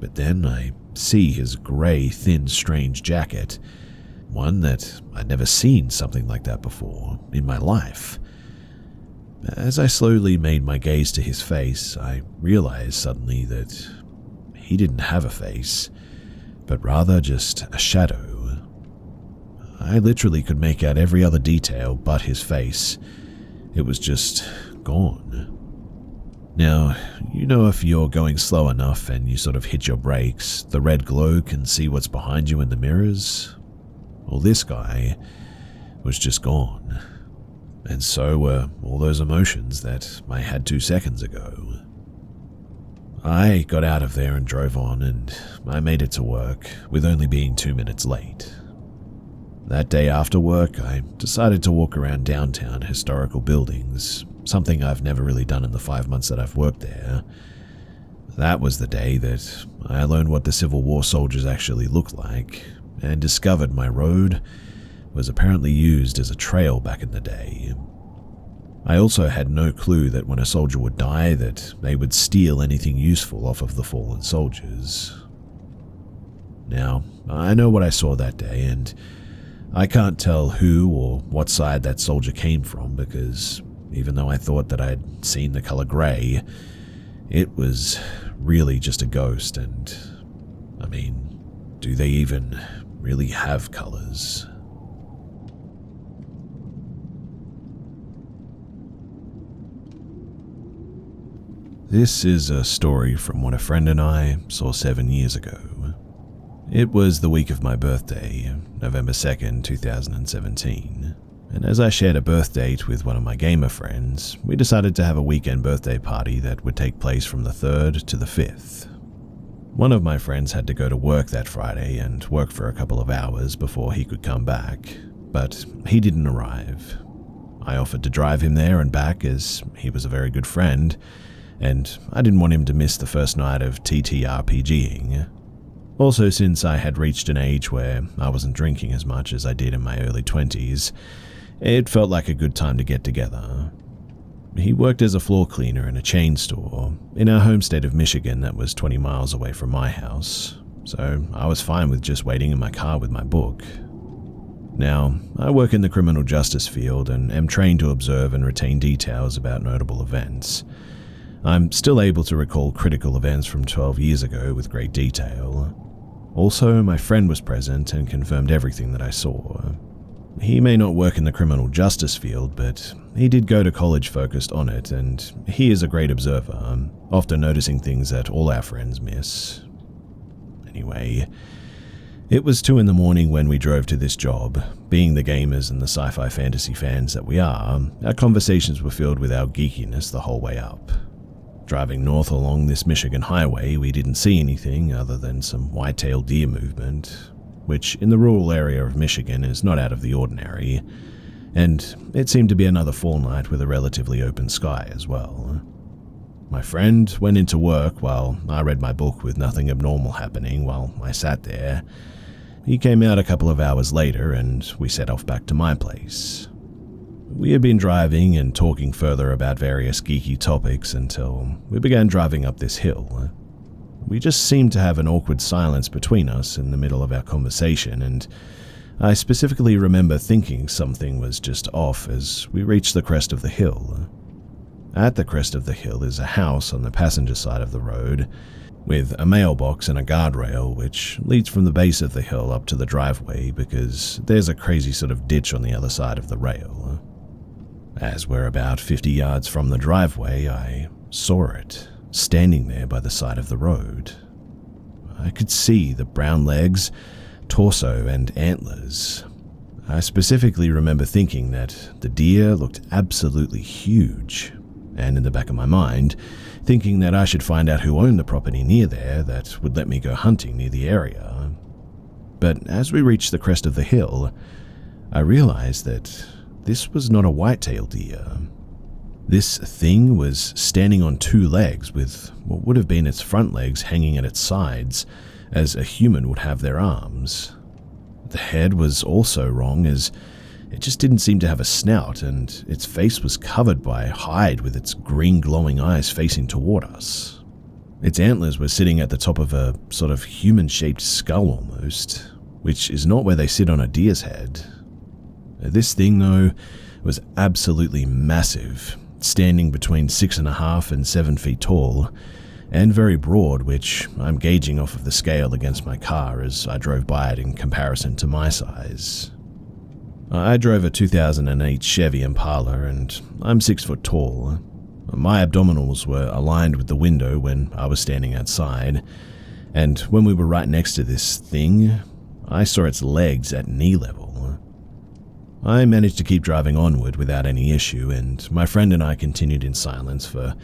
S1: But then I see his grey, thin, strange jacket, one that I'd never seen something like that before in my life. As I slowly made my gaze to his face, I realized suddenly that he didn't have a face, but rather just a shadow. I literally could make out every other detail but his face. It was just gone. Now, you know if you're going slow enough and you sort of hit your brakes, the red glow can see what's behind you in the mirrors? Well, this guy was just gone. And so were all those emotions that I had 2 seconds ago. I got out of there and drove on, and I made it to work, with only being 2 minutes late. That day after work, I decided to walk around downtown historical buildings, something I've never really done in the 5 months that I've worked there. That was the day that I learned what the Civil War soldiers actually looked like, and discovered my road was apparently used as a trail back in the day. I also had no clue that when a soldier would die that they would steal anything useful off of the fallen soldiers. Now, I know what I saw that day, and I can't tell who or what side that soldier came from because even though I thought that I'd seen the color gray, it was really just a ghost, and I mean, do they even really have colors? This is a story from what a friend and I saw 7 years ago. It was the week of my birthday, November 2nd, 2017, and as I shared a birth date with one of my gamer friends, we decided to have a weekend birthday party that would take place from the 3rd to the 5th. One of my friends had to go to work that Friday and work for a couple of hours before he could come back, but he didn't arrive. I offered to drive him there and back as he was a very good friend, and I didn't want him to miss the first night of TTRPGing. Also, since I had reached an age where I wasn't drinking as much as I did in my early 20s, it felt like a good time to get together. He worked as a floor cleaner in a chain store in our home state of Michigan that was 20 miles away from my house, so I was fine with just waiting in my car with my book. Now, I work in the criminal justice field and am trained to observe and retain details about notable events. I'm still able to recall critical events from 12 years ago with great detail. Also, my friend was present and confirmed everything that I saw. He may not work in the criminal justice field, but he did go to college focused on it, and he is a great observer, often noticing things that all our friends miss. Anyway, it was 2 in the morning when we drove to this job. Being the gamers and the sci-fi fantasy fans that we are, our conversations were filled with our geekiness the whole way up. Driving north along this Michigan highway, we didn't see anything other than some white-tailed deer movement, which in the rural area of Michigan is not out of the ordinary, and it seemed to be another fall night with a relatively open sky as well. My friend went into work while I read my book with nothing abnormal happening while I sat there. He came out a couple of hours later and we set off back to my place. We had been driving and talking further about various geeky topics until we began driving up this hill. We just seemed to have an awkward silence between us in the middle of our conversation, and I specifically remember thinking something was just off as we reached the crest of the hill. At the crest of the hill is a house on the passenger side of the road, with a mailbox and a guardrail which leads from the base of the hill up to the driveway because there's a crazy sort of ditch on the other side of the rail. As we're about 50 yards from the driveway, I saw it, standing there by the side of the road. I could see the brown legs, torso, and antlers. I specifically remember thinking that the deer looked absolutely huge, and in the back of my mind, thinking that I should find out who owned the property near there that would let me go hunting near the area. But as we reached the crest of the hill, I realized that this was not a white-tailed deer. This thing was standing on 2 legs with what would have been its front legs hanging at its sides, as a human would have their arms. The head was also wrong, as it just didn't seem to have a snout, and its face was covered by hide with its green glowing eyes facing toward us. Its antlers were sitting at the top of a sort of human-shaped skull almost, which is not where they sit on a deer's head. This thing, though, was absolutely massive, standing between 6.5 and 7 feet tall, and very broad, which I'm gauging off of the scale against my car as I drove by it in comparison to my size. I drove a 2008 Chevy Impala, and I'm 6 foot tall. My abdominals were aligned with the window when I was standing outside, and when we were right next to this thing, I saw its legs at knee level. I managed to keep driving onward without any issue, and my friend and I continued in silence for,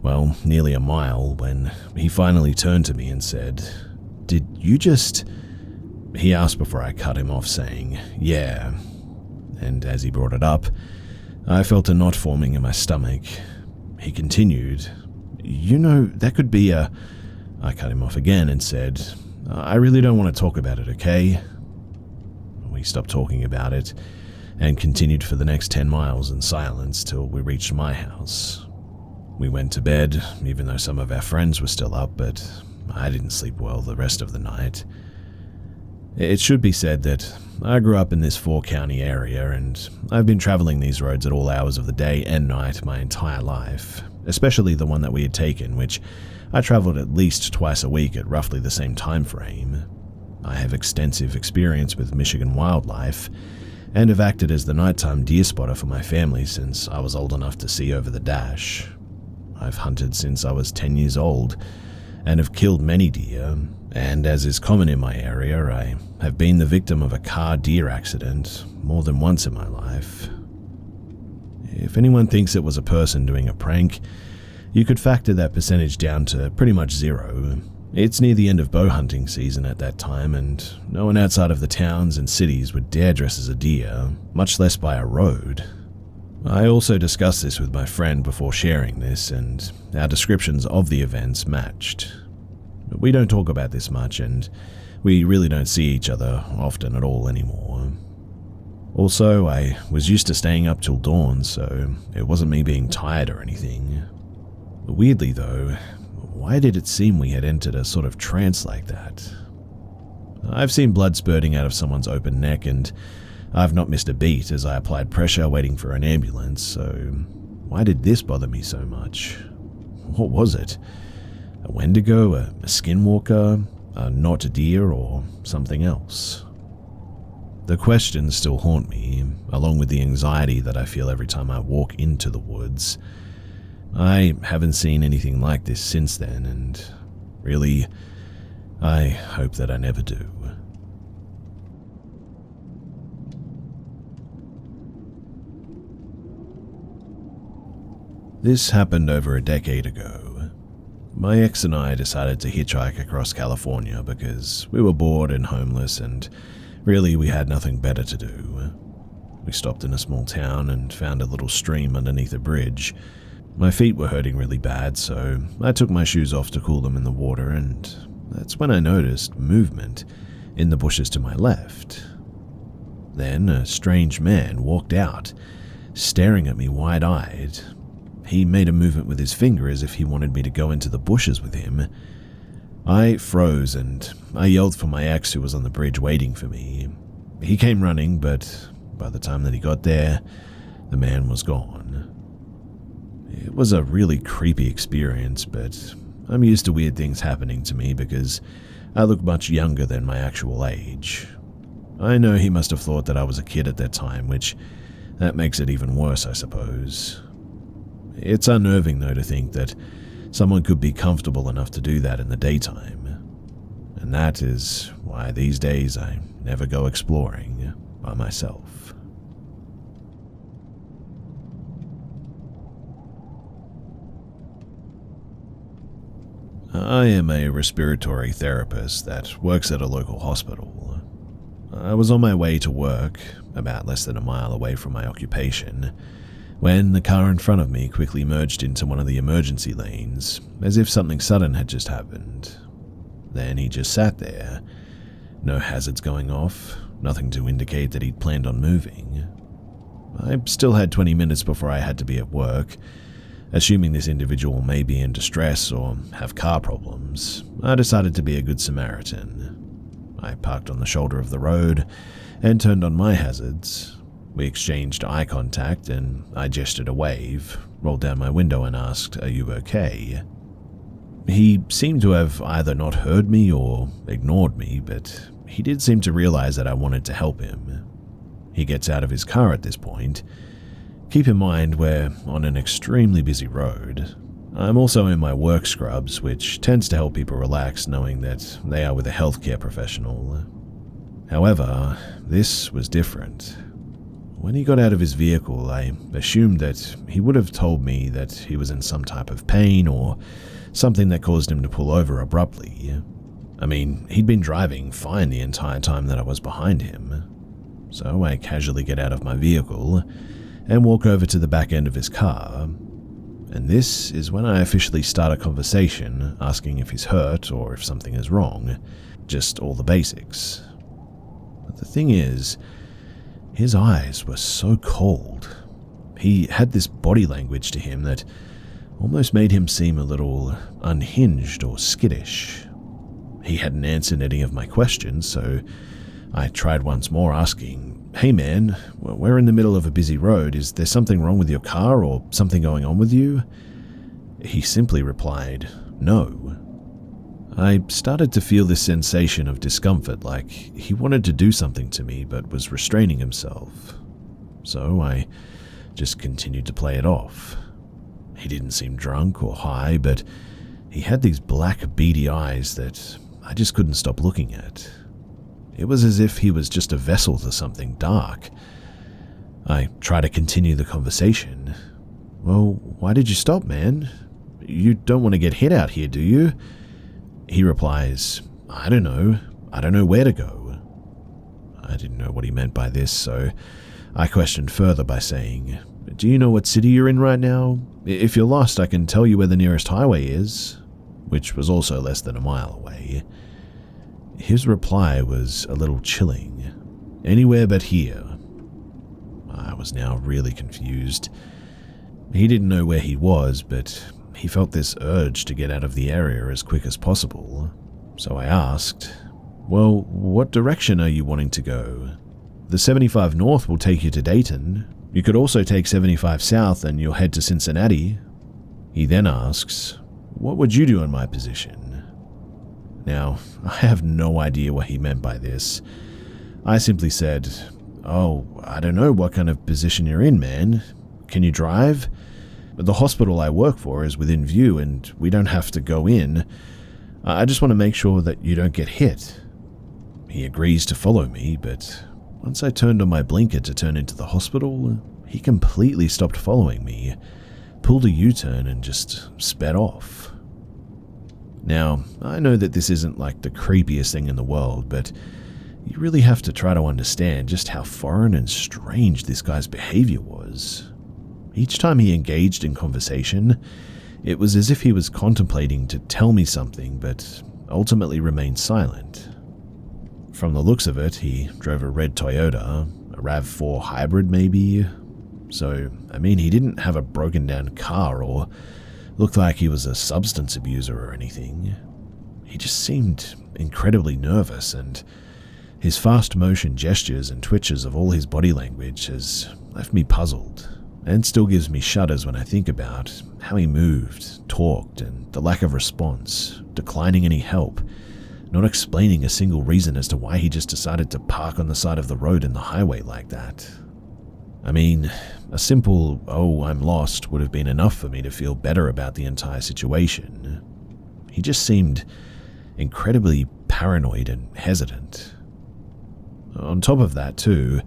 S1: well, nearly a mile when he finally turned to me and said, "Did you just..." He asked before I cut him off, saying, "Yeah." And as he brought it up, I felt a knot forming in my stomach. He continued, that could be a... I cut him off again and said, I really don't want to talk about it, okay? We stopped talking about it and continued for the next 10 miles in silence till we reached my house. We went to bed, even though some of our friends were still up, but I didn't sleep well the rest of the night. It should be said that I grew up in this 4-county area, and I've been traveling these roads at all hours of the day and night my entire life, especially the one that we had taken, which I traveled at least twice a week at roughly the same time frame. I have extensive experience with Michigan wildlife, and have acted as the nighttime deer spotter for my family since I was old enough to see over the dash. I've hunted since I was 10 years old, and have killed many deer, and as is common in my area, I have been the victim of a car deer accident more than once in my life. If anyone thinks it was a person doing a prank, you could factor that percentage down to pretty much 0. It's near the end of bow hunting season at that time, and no one outside of the towns and cities would dare dress as a deer, much less by a road. I also discussed this with my friend before sharing this, and our descriptions of the events matched. We don't talk about this much, and we really don't see each other often at all anymore. Also, I was used to staying up till dawn, so it wasn't me being tired or anything. Weirdly though, why did it seem we had entered a sort of trance like that? I've seen blood spurting out of someone's open neck, and I've not missed a beat as I applied pressure waiting for an ambulance, so why did this bother me so much? What was it? A Wendigo, a skinwalker, a not deer, or something else? The questions still haunt me, along with the anxiety that I feel every time I walk into the woods. I haven't seen anything like this since then, and really, I hope that I never do. This happened over a decade ago. My ex and I decided to hitchhike across California because we were bored and homeless, and really we had nothing better to do. We stopped in a small town and found a little stream underneath a bridge. My feet were hurting really bad, so I took my shoes off to cool them in the water, and that's when I noticed movement in the bushes to my left. Then a strange man walked out, staring at me wide-eyed. He made a movement with his finger as if he wanted me to go into the bushes with him. I froze, and I yelled for my ex who was on the bridge waiting for me. He came running, but by the time that he got there, the man was gone. It was a really creepy experience, but I'm used to weird things happening to me because I look much younger than my actual age. I know he must have thought that I was a kid at that time, which that makes it even worse, I suppose. It's unnerving, though, to think that someone could be comfortable enough to do that in the daytime. And that is why these days I never go exploring by myself. I am a respiratory therapist that works at a local hospital. I was on my way to work, about less than a mile away from my occupation, when the car in front of me quickly merged into one of the emergency lanes, as if something sudden had just happened. Then he just sat there. No hazards going off, nothing to indicate that he'd planned on moving. I still had 20 minutes before I had to be at work. Assuming this individual may be in distress or have car problems, I decided to be a good Samaritan. I parked on the shoulder of the road and turned on my hazards. We exchanged eye contact, and I gestured a wave, rolled down my window and asked, "Are you okay?" He seemed to have either not heard me or ignored me, but he did seem to realize that I wanted to help him. He gets out of his car at this point. Keep in mind we're on an extremely busy road. I'm also in my work scrubs, which tends to help people relax knowing that they are with a healthcare professional. However, this was different. When he got out of his vehicle, I assumed that he would have told me that he was in some type of pain or something that caused him to pull over abruptly. I mean, he'd been driving fine the entire time that I was behind him. So I casually get out of my vehicle and walk over to the back end of his car. And this is when I officially start a conversation, asking if he's hurt or if something is wrong. Just all the basics. But the thing is, his eyes were so cold. He had this body language to him that almost made him seem a little unhinged or skittish. He hadn't answered any of my questions, so I tried once more asking, "Hey man, we're in the middle of a busy road. Is there something wrong with your car or something going on with you?" He simply replied, "No." I started to feel this sensation of discomfort, like he wanted to do something to me but was restraining himself. So I just continued to play it off. He didn't seem drunk or high, but he had these black, beady eyes that I just couldn't stop looking at. It was as if he was just a vessel to something dark. I tried to continue the conversation. "Well, why did you stop, man? You don't want to get hit out here, do you?" He replies, I don't know where to go." I didn't know what he meant by this, so I questioned further by saying, "Do you know what city you're in right now? If you're lost, I can tell you where the nearest highway is," which was also less than a mile away. His reply was a little chilling. "Anywhere but here." I was now really confused. He didn't know where he was, but he felt this urge to get out of the area as quick as possible. So I asked, "Well, what direction are you wanting to go? The 75 north will take you to Dayton. You could also take 75 south and you'll head to Cincinnati." He then asks, "What would you do in my position?" Now, I have no idea what he meant by this. I simply said, "Oh, I don't know what kind of position you're in, man. Can you drive? The hospital I work for is within view and we don't have to go in. I just want to make sure that you don't get hit." He agrees to follow me, but once I turned on my blinker to turn into the hospital, he completely stopped following me, pulled a U-turn and just sped off. Now, I know that this isn't like the creepiest thing in the world, but you really have to try to understand just how foreign and strange this guy's behavior was. Each time he engaged in conversation, it was as if he was contemplating to tell me something, but ultimately remained silent. From the looks of it, he drove a red Toyota, a RAV4 hybrid maybe. So, he didn't have a broken down car or looked like he was a substance abuser or anything. He just seemed incredibly nervous, and his fast motion gestures and twitches of all his body language has left me puzzled, and still gives me shudders when I think about how he moved, talked, and the lack of response, declining any help, not explaining a single reason as to why he just decided to park on the side of the road in the highway like that. A simple, "Oh, I'm lost," would have been enough for me to feel better about the entire situation. He just seemed incredibly paranoid and hesitant. On top of that, too,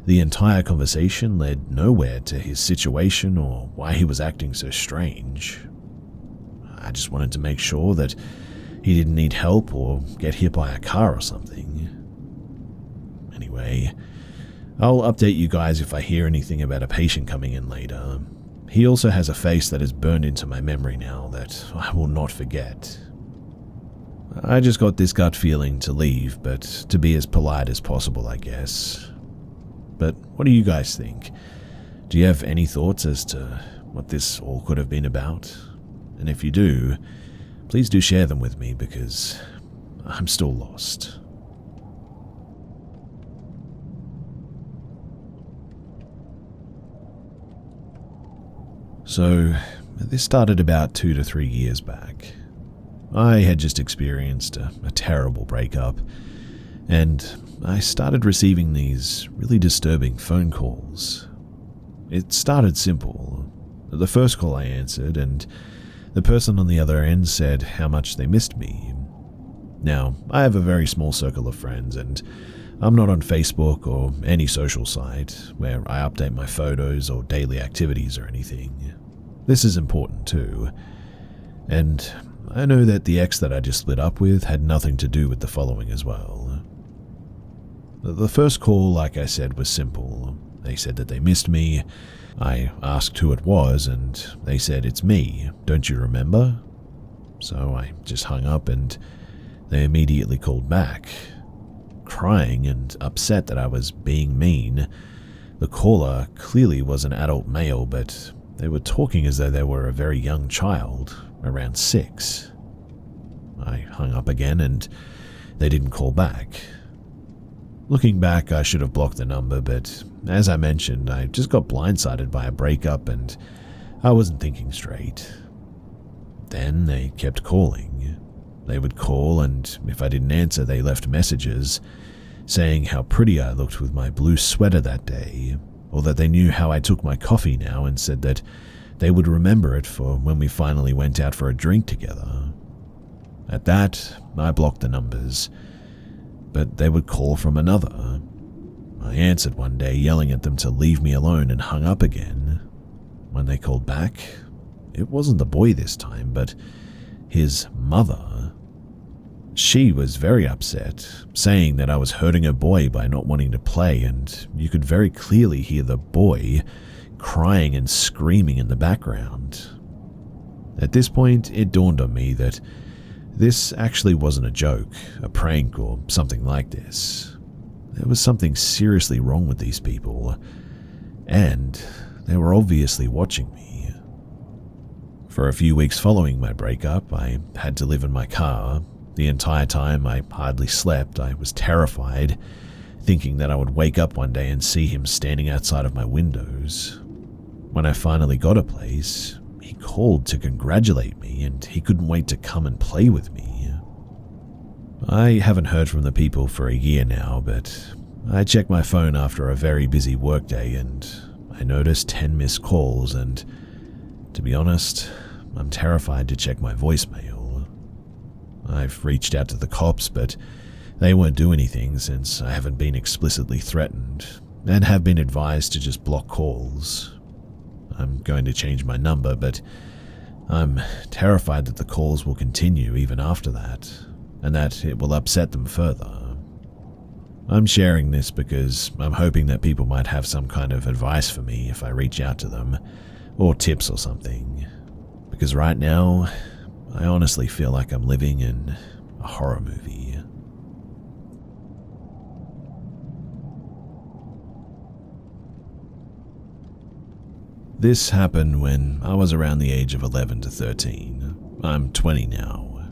S1: the entire conversation led nowhere to his situation or why he was acting so strange. I just wanted to make sure that he didn't need help or get hit by a car or something. Anyway, I'll update you guys if I hear anything about a patient coming in later. He also has a face that is burned into my memory now that I will not forget. I just got this gut feeling to leave, but to be as polite as possible, I guess. But what do you guys think? Do you have any thoughts as to what this all could have been about? And if you do, please do share them with me because I'm still lost. So, this started about 2 to 3 years back. I had just experienced a terrible breakup, and I started receiving these really disturbing phone calls. It started simple. The first call I answered, and the person on the other end said how much they missed me. Now, I have a very small circle of friends, and I'm not on Facebook or any social site where I update my photos or daily activities or anything. This is important too. And I know that the ex that I just split up with had nothing to do with the following as well. The first call, like I said, was simple, They said that they missed me. I asked who it was, and they said, "It's me, don't you remember?" So I just hung up, and they immediately called back, crying and upset that I was being mean. The caller clearly was an adult male, but they were talking as though they were a very young child, around 6. I hung up again, and they didn't call back. Looking back, I should have blocked the number, but as I mentioned, I just got blindsided by a breakup and I wasn't thinking straight. Then they kept calling. They would call, and if I didn't answer, they left messages saying how pretty I looked with my blue sweater that day, or that they knew how I took my coffee now and said that they would remember it for when we finally went out for a drink together. At that, I blocked the numbers, but they would call from another. I answered one day, yelling at them to leave me alone, and hung up again. When they called back, it wasn't the boy this time, but his mother. She was very upset, saying that I was hurting her boy by not wanting to play, and you could very clearly hear the boy crying and screaming in the background. At this point, it dawned on me that this actually wasn't a joke, a prank, or something like this. There was something seriously wrong with these people, and they were obviously watching me. For a few weeks following my breakup, I had to live in my car. The entire time, I hardly slept. I was terrified, thinking that I would wake up one day and see him standing outside of my windows. When I finally got a place, he called to congratulate me, and he couldn't wait to come and play with me. I haven't heard from the people for a year now, but I checked my phone after a very busy workday, and I noticed 10 missed calls, and to be honest, I'm terrified to check my voicemail. I've reached out to the cops, but they won't do anything since I haven't been explicitly threatened, and have been advised to just block calls. I'm going to change my number, but I'm terrified that the calls will continue even after that, and that it will upset them further. I'm sharing this because I'm hoping that people might have some kind of advice for me if I reach out to them, or tips or something, because right now, I honestly feel like I'm living in a horror movie. This happened when I was around the age of 11 to 13. I'm 20 now.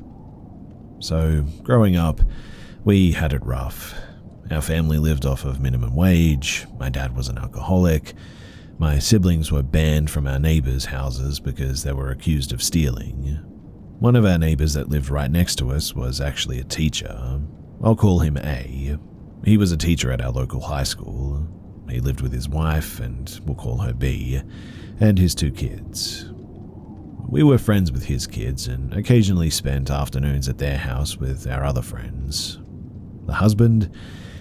S1: So, growing up, we had it rough. Our family lived off of minimum wage, my dad was an alcoholic, my siblings were banned from our neighbors' houses because they were accused of stealing. One of our neighbors that lived right next to us was actually a teacher. I'll call him A. He was a teacher at our local high school. He lived with his wife, and we'll call her B, and his 2 kids. We were friends with his kids and occasionally spent afternoons at their house with our other friends. The husband,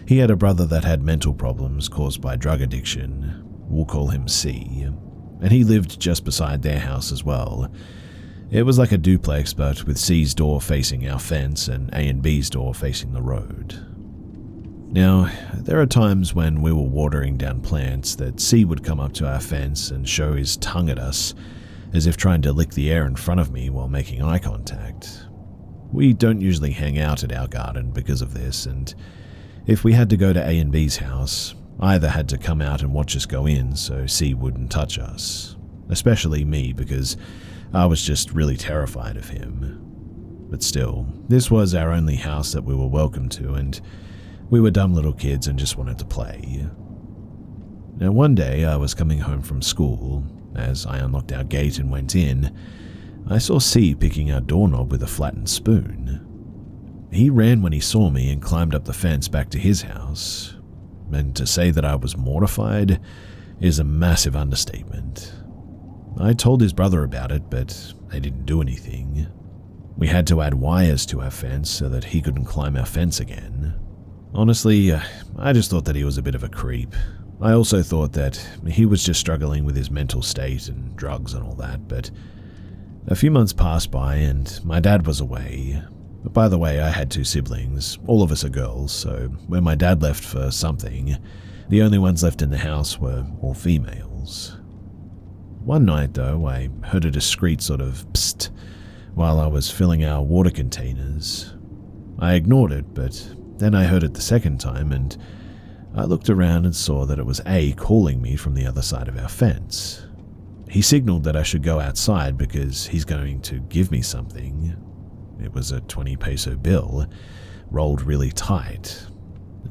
S1: he had a brother that had mental problems caused by drug addiction. We'll call him C, and he lived just beside their house as well. It was like a duplex, but with C's door facing our fence and A and B's door facing the road. Now, there are times when we were watering down plants that C would come up to our fence and show his tongue at us, as if trying to lick the air in front of me while making eye contact. We don't usually hang out at our garden because of this, and if we had to go to A and B's house, either had to come out and watch us go in so C wouldn't touch us, especially me because I was just really terrified of him. But still, this was our only house that we were welcome to, and we were dumb little kids and just wanted to play. Now one day I was coming home from school. As I unlocked our gate and went in, I saw C picking our doorknob with a flattened spoon. He ran when he saw me and climbed up the fence back to his house. And to say that I was mortified is a massive understatement. I told his brother about it, but they didn't do anything. We had to add wires to our fence so that he couldn't climb our fence again. Honestly, I just thought that he was a bit of a creep. I also thought that he was just struggling with his mental state and drugs and all that, but a few months passed by and my dad was away. But by the way, I had 2 siblings, all of us are girls, so when my dad left for something, The only ones left in the house were all females. One night, though, I heard a discreet sort of psst while I was filling our water containers. I ignored it, but then I heard it the second time, and I looked around and saw that it was A calling me from the other side of our fence. He signaled that I should go outside because he's going to give me something. It was a 20 peso bill, rolled really tight.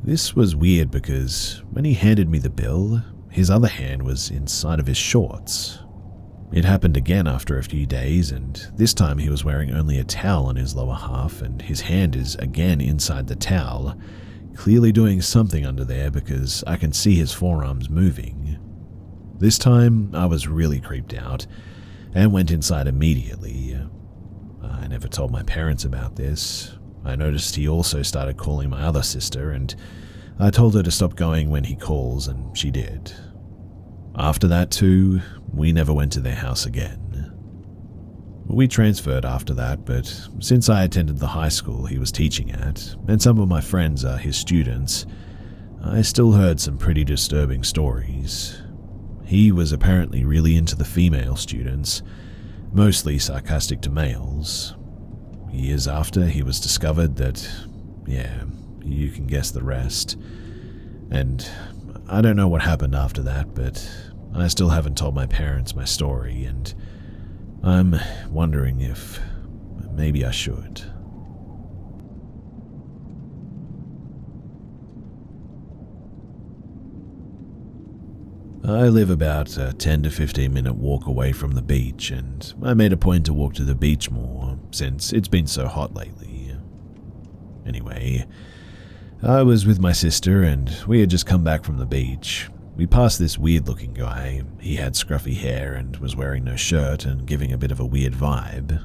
S1: This was weird because when he handed me the bill, his other hand was inside of his shorts. It happened again after a few days, and this time he was wearing only a towel on his lower half, and his hand is again inside the towel, clearly doing something under there because I can see his forearms moving. This time, I was really creeped out and went inside immediately. I never told my parents about this. I noticed he also started calling my other sister, and I told her to stop going when he calls, and she did. After that too, we never went to their house again. We transferred after that, but since I attended the high school he was teaching at, and some of my friends are his students, I still heard some pretty disturbing stories. He was apparently really into the female students, mostly sarcastic to males. Years after, he was discovered that, you can guess the rest. And I don't know what happened after that, but I still haven't told my parents my story, and I'm wondering if maybe I should. I live about a 10 to 15 minute walk away from the beach, and I made a point to walk to the beach more since it's been so hot lately. Anyway, I was with my sister and we had just come back from the beach. We passed this weird looking guy. He had scruffy hair and was wearing no shirt and giving a bit of a weird vibe.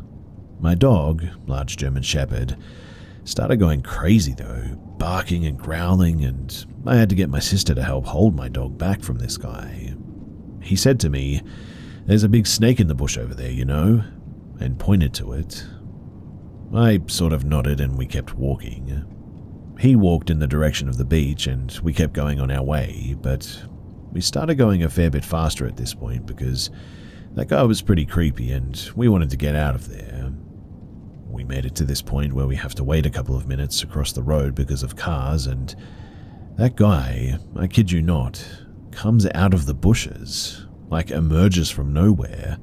S1: My dog, large German Shepherd, started going crazy though, barking and growling, and I had to get my sister to help hold my dog back from this guy. He said to me, "There's a big snake in the bush over there, you know," and pointed to it. I sort of nodded and we kept walking. He walked in the direction of the beach and we kept going on our way, but we started going a fair bit faster at this point because that guy was pretty creepy and we wanted to get out of there. We made it to this point where we have to wait a couple of minutes to cross the road because of cars, and that guy, I kid you not, comes out of the bushes, like emerges from nowhere.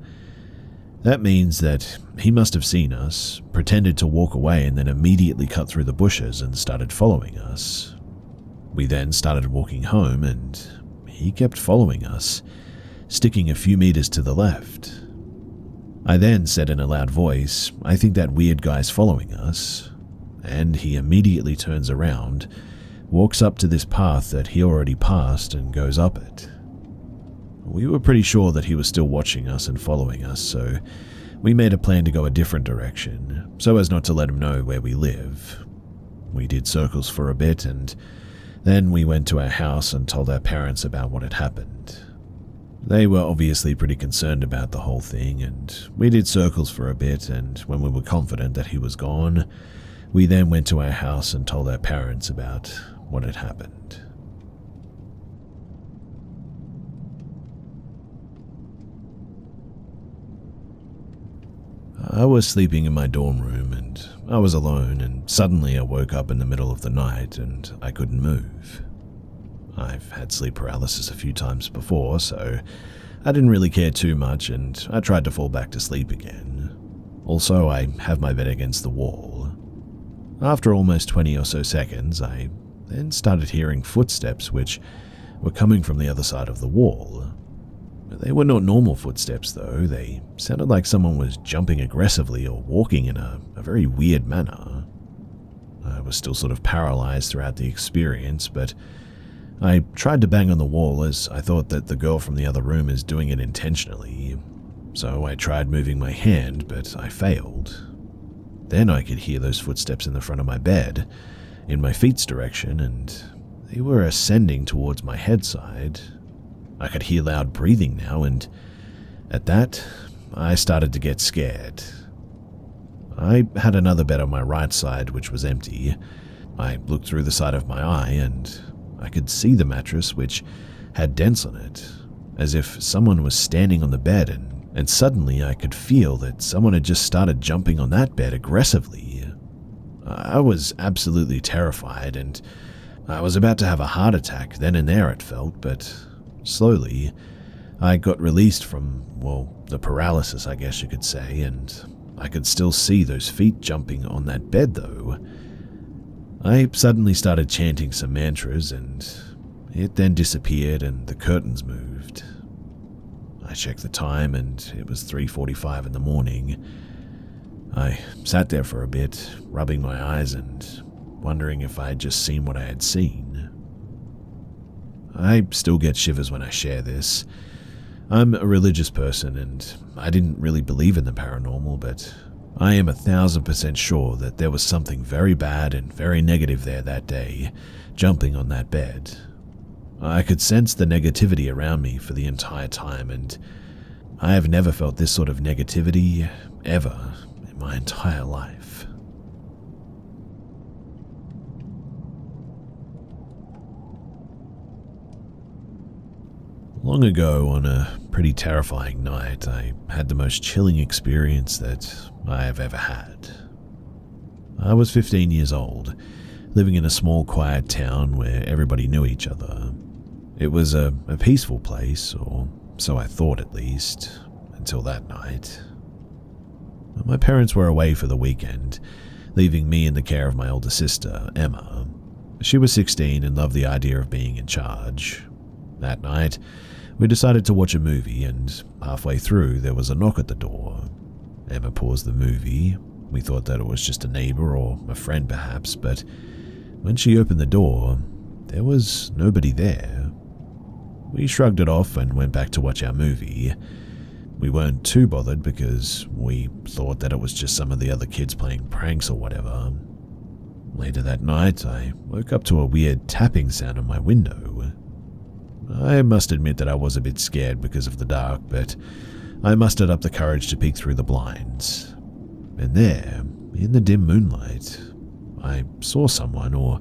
S1: That means that he must have seen us, pretended to walk away, and then immediately cut through the bushes and started following us. We then started walking home, and he kept following us, sticking a few meters to the left. I then said in a loud voice, "I think that weird guy's following us," and he immediately turns around, walks up to this path that he already passed and goes up it. We were pretty sure that he was still watching us and following us, so we made a plan to go a different direction, so as not to let him know where we live. We did circles for a bit, and then we went to our house and told our parents about what had happened. They were obviously pretty concerned about the whole thing, and we did circles for a bit, and when we were confident that he was gone, we then went to our house and told our parents about what had happened. I was sleeping in my dorm room and I was alone, and suddenly I woke up in the middle of the night and I couldn't move. I've had sleep paralysis a few times before, so I didn't really care too much, and I tried to fall back to sleep again. Also, I have my bed against the wall. After almost 20 or so seconds, I then started hearing footsteps which were coming from the other side of the wall. They were not normal footsteps though, they sounded like someone was jumping aggressively or walking in a very weird manner. I was still sort of paralyzed throughout the experience, but I tried to bang on the wall as I thought that the girl from the other room is doing it intentionally. So I tried moving my hand, but I failed. Then I could hear those footsteps in the front of my bed, in my feet's direction, and they were ascending towards my head side. I could hear loud breathing now, and at that, I started to get scared. I had another bed on my right side which was empty. I looked through the side of my eye and I could see the mattress, which had dents on it, as if someone was standing on the bed, and suddenly I could feel that someone had just started jumping on that bed aggressively. I was absolutely terrified, and I was about to have a heart attack then and there, it felt, but slowly I got released from, the paralysis, I guess you could say, and I could still see those feet jumping on that bed though. I suddenly started chanting some mantras, and it then disappeared and the curtains moved. I checked the time and it was 3:45 in the morning. I sat there for a bit, rubbing my eyes and wondering if I had just seen what I had seen. I still get shivers when I share this. I'm a religious person and I didn't really believe in the paranormal, but I am 1,000% sure that there was something very bad and very negative there that day, jumping on that bed. I could sense the negativity around me for the entire time, and I have never felt this sort of negativity ever in my entire life. Long ago, on a pretty terrifying night, I had the most chilling experience that I have ever had. I was 15 years old, living in a small, quiet town where everybody knew each other. It was a peaceful place, or so I thought at least, until that night. My parents were away for the weekend, leaving me in the care of my older sister, Emma. She was 16 and loved the idea of being in charge. That night, we decided to watch a movie, and halfway through, there was a knock at the door. Emma paused the movie. We thought that it was just a neighbor or a friend perhaps, but when she opened the door, there was nobody there. We shrugged it off and went back to watch our movie. We weren't too bothered because we thought that it was just some of the other kids playing pranks or whatever. Later that night, I woke up to a weird tapping sound on my window. I must admit that I was a bit scared because of the dark, but I mustered up the courage to peek through the blinds. And there, in the dim moonlight, I saw someone or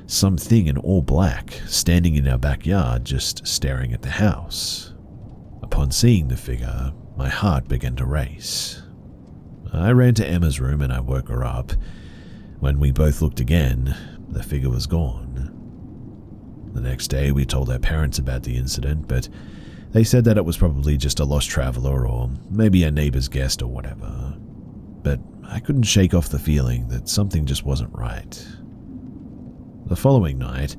S1: something in all black standing in our backyard just staring at the house. Upon seeing the figure, my heart began to race. I ran to Emma's room and I woke her up. When we both looked again, the figure was gone. The next day, we told our parents about the incident, but they said that it was probably just a lost traveler or maybe a neighbor's guest or whatever. But I couldn't shake off the feeling that something just wasn't right. The following night,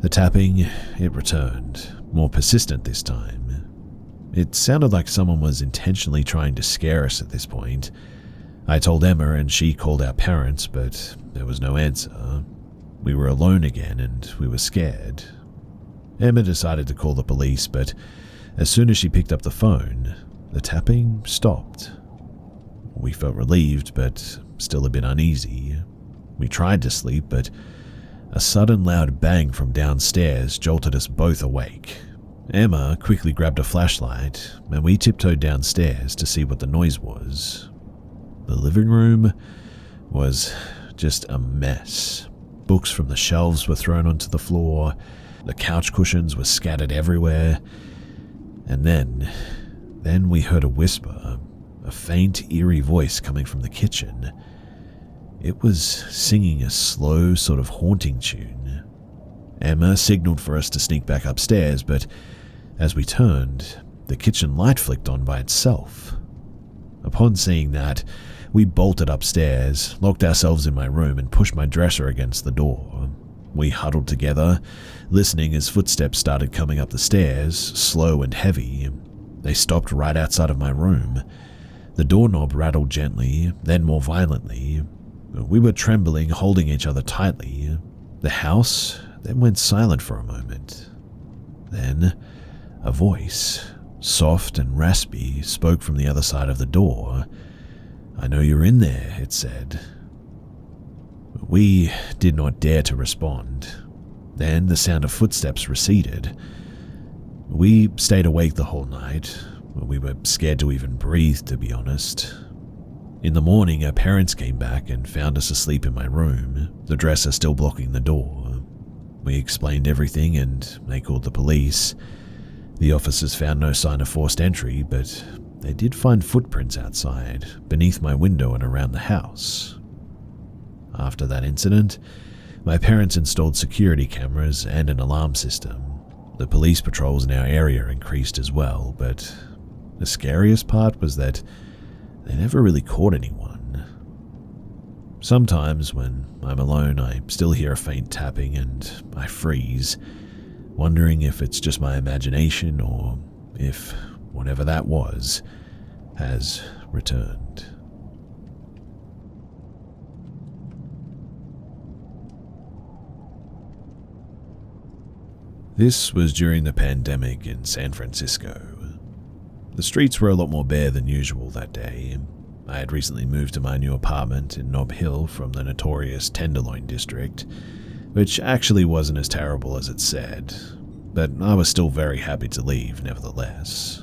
S1: the tapping, it returned, more persistent this time. It sounded like someone was intentionally trying to scare us at this point. I told Emma and she called our parents, but there was no answer. We were alone again and we were scared. Emma decided to call the police, but as soon as she picked up the phone, the tapping stopped. We felt relieved, but still a bit uneasy. We tried to sleep, but a sudden loud bang from downstairs jolted us both awake. Emma quickly grabbed a flashlight, and we tiptoed downstairs to see what the noise was. The living room was just a mess. Books from the shelves were thrown onto the floor, the couch cushions were scattered everywhere, and then we heard a whisper, a faint, eerie voice coming from the kitchen. It was singing a slow, sort of haunting tune. Emma signaled for us to sneak back upstairs, but as we turned, the kitchen light flicked on by itself. Upon seeing that, we bolted upstairs, locked ourselves in my room, and pushed my dresser against the door. We huddled together, listening as footsteps started coming up the stairs, slow and heavy. They stopped right outside of my room. The doorknob rattled gently, then more violently. We were trembling, holding each other tightly. The house then went silent for a moment. Then, a voice, soft and raspy, spoke from the other side of the door. "I know you're in there," it said. We did not dare to respond. Then the sound of footsteps receded. We stayed awake the whole night. We were scared to even breathe, to be honest. In the morning, our parents came back and found us asleep in my room, the dresser still blocking the door. We explained everything and they called the police. The officers found no sign of forced entry, but they did find footprints outside, beneath my window and around the house. After that incident, my parents installed security cameras and an alarm system. The police patrols in our area increased as well, but the scariest part was that they never really caught anyone. Sometimes when I'm alone, I still hear a faint tapping and I freeze, wondering if it's just my imagination or if whatever that was has returned. This was during the pandemic in San Francisco. The streets were a lot more bare than usual that day. I had recently moved to my new apartment in Nob Hill from the notorious Tenderloin district, which actually wasn't as terrible as it said, but I was still very happy to leave nevertheless.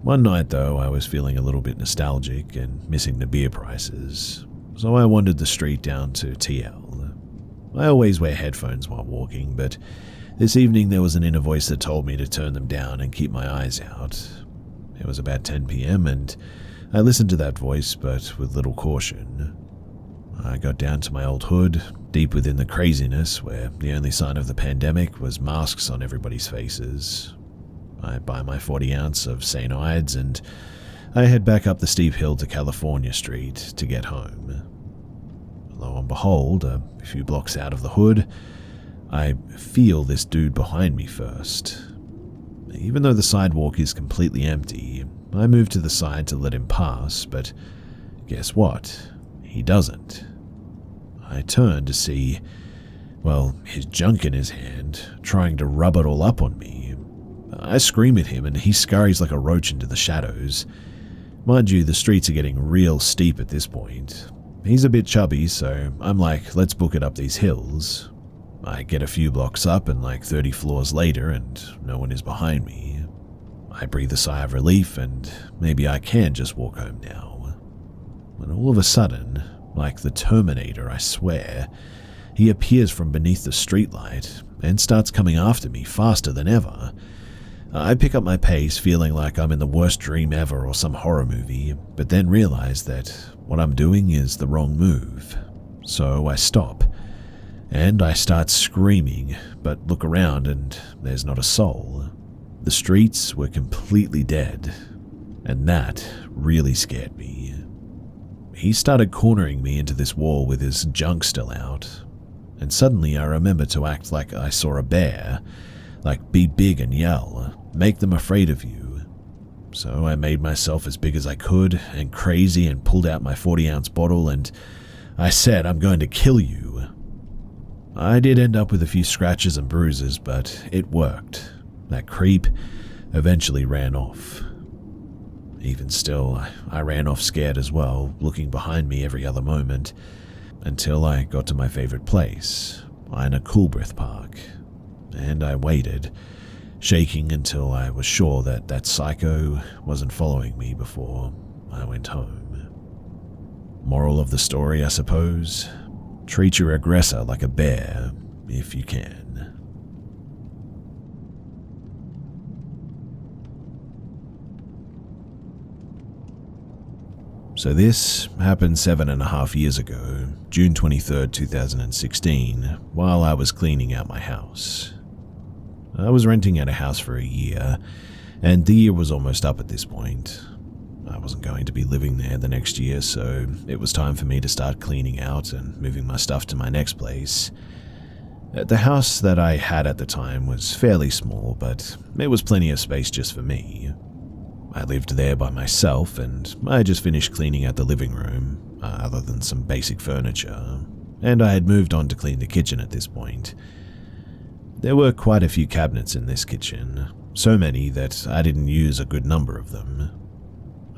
S1: One night though, I was feeling a little bit nostalgic and missing the beer prices, so I wandered the street down to TL. I always wear headphones while walking, but this evening there was an inner voice that told me to turn them down and keep my eyes out. It was about 10 p.m. and I listened to that voice, but with little caution. I got down to my old hood, deep within the craziness where the only sign of the pandemic was masks on everybody's faces. I buy my 40 ounce of St. Ides and I head back up the steep hill to California Street to get home. Lo and behold, a few blocks out of the hood, I feel this dude behind me first. Even though the sidewalk is completely empty, I move to the side to let him pass, but guess what? He doesn't. I turn to see, well, his junk in his hand, trying to rub it all up on me. I scream at him and he scurries like a roach into the shadows. Mind you, the streets are getting real steep at this point. He's a bit chubby, so I'm like, let's book it up these hills. I get a few blocks up and like 30 floors later and no one is behind me. I breathe a sigh of relief and maybe I can just walk home now. When all of a sudden, like the Terminator, I swear, he appears from beneath the streetlight and starts coming after me faster than ever. I pick up my pace, feeling like I'm in the worst dream ever or some horror movie, but then realize that what I'm doing is the wrong move. So I stop. And I start screaming, but look around and there's not a soul. The streets were completely dead, and that really scared me. He started cornering me into this wall with his junk still out, and suddenly I remember to act like I saw a bear, like be big and yell, make them afraid of you. So I made myself as big as I could and crazy and pulled out my 40-ounce bottle and I said, "I'm going to kill you." I did end up with a few scratches and bruises, but it worked. That creep eventually ran off. Even still, I ran off scared as well, looking behind me every other moment, until I got to my favorite place, Ina Coolbrith Park, and I waited, shaking until I was sure that that psycho wasn't following me before I went home. Moral of the story, I suppose? Treat your aggressor like a bear, if you can. So this happened 7.5 years ago, June 23rd, 2016, while I was cleaning out my house. I was renting out a house for a year, and the year was almost up at this point. I wasn't going to be living there the next year, so it was time for me to start cleaning out and moving my stuff to my next place. The house that I had at the time was fairly small, but there was plenty of space just for me. I lived there by myself, and I just finished cleaning out the living room, other than some basic furniture, and I had moved on to clean the kitchen at this point. There were quite a few cabinets in this kitchen, so many that I didn't use a good number of them.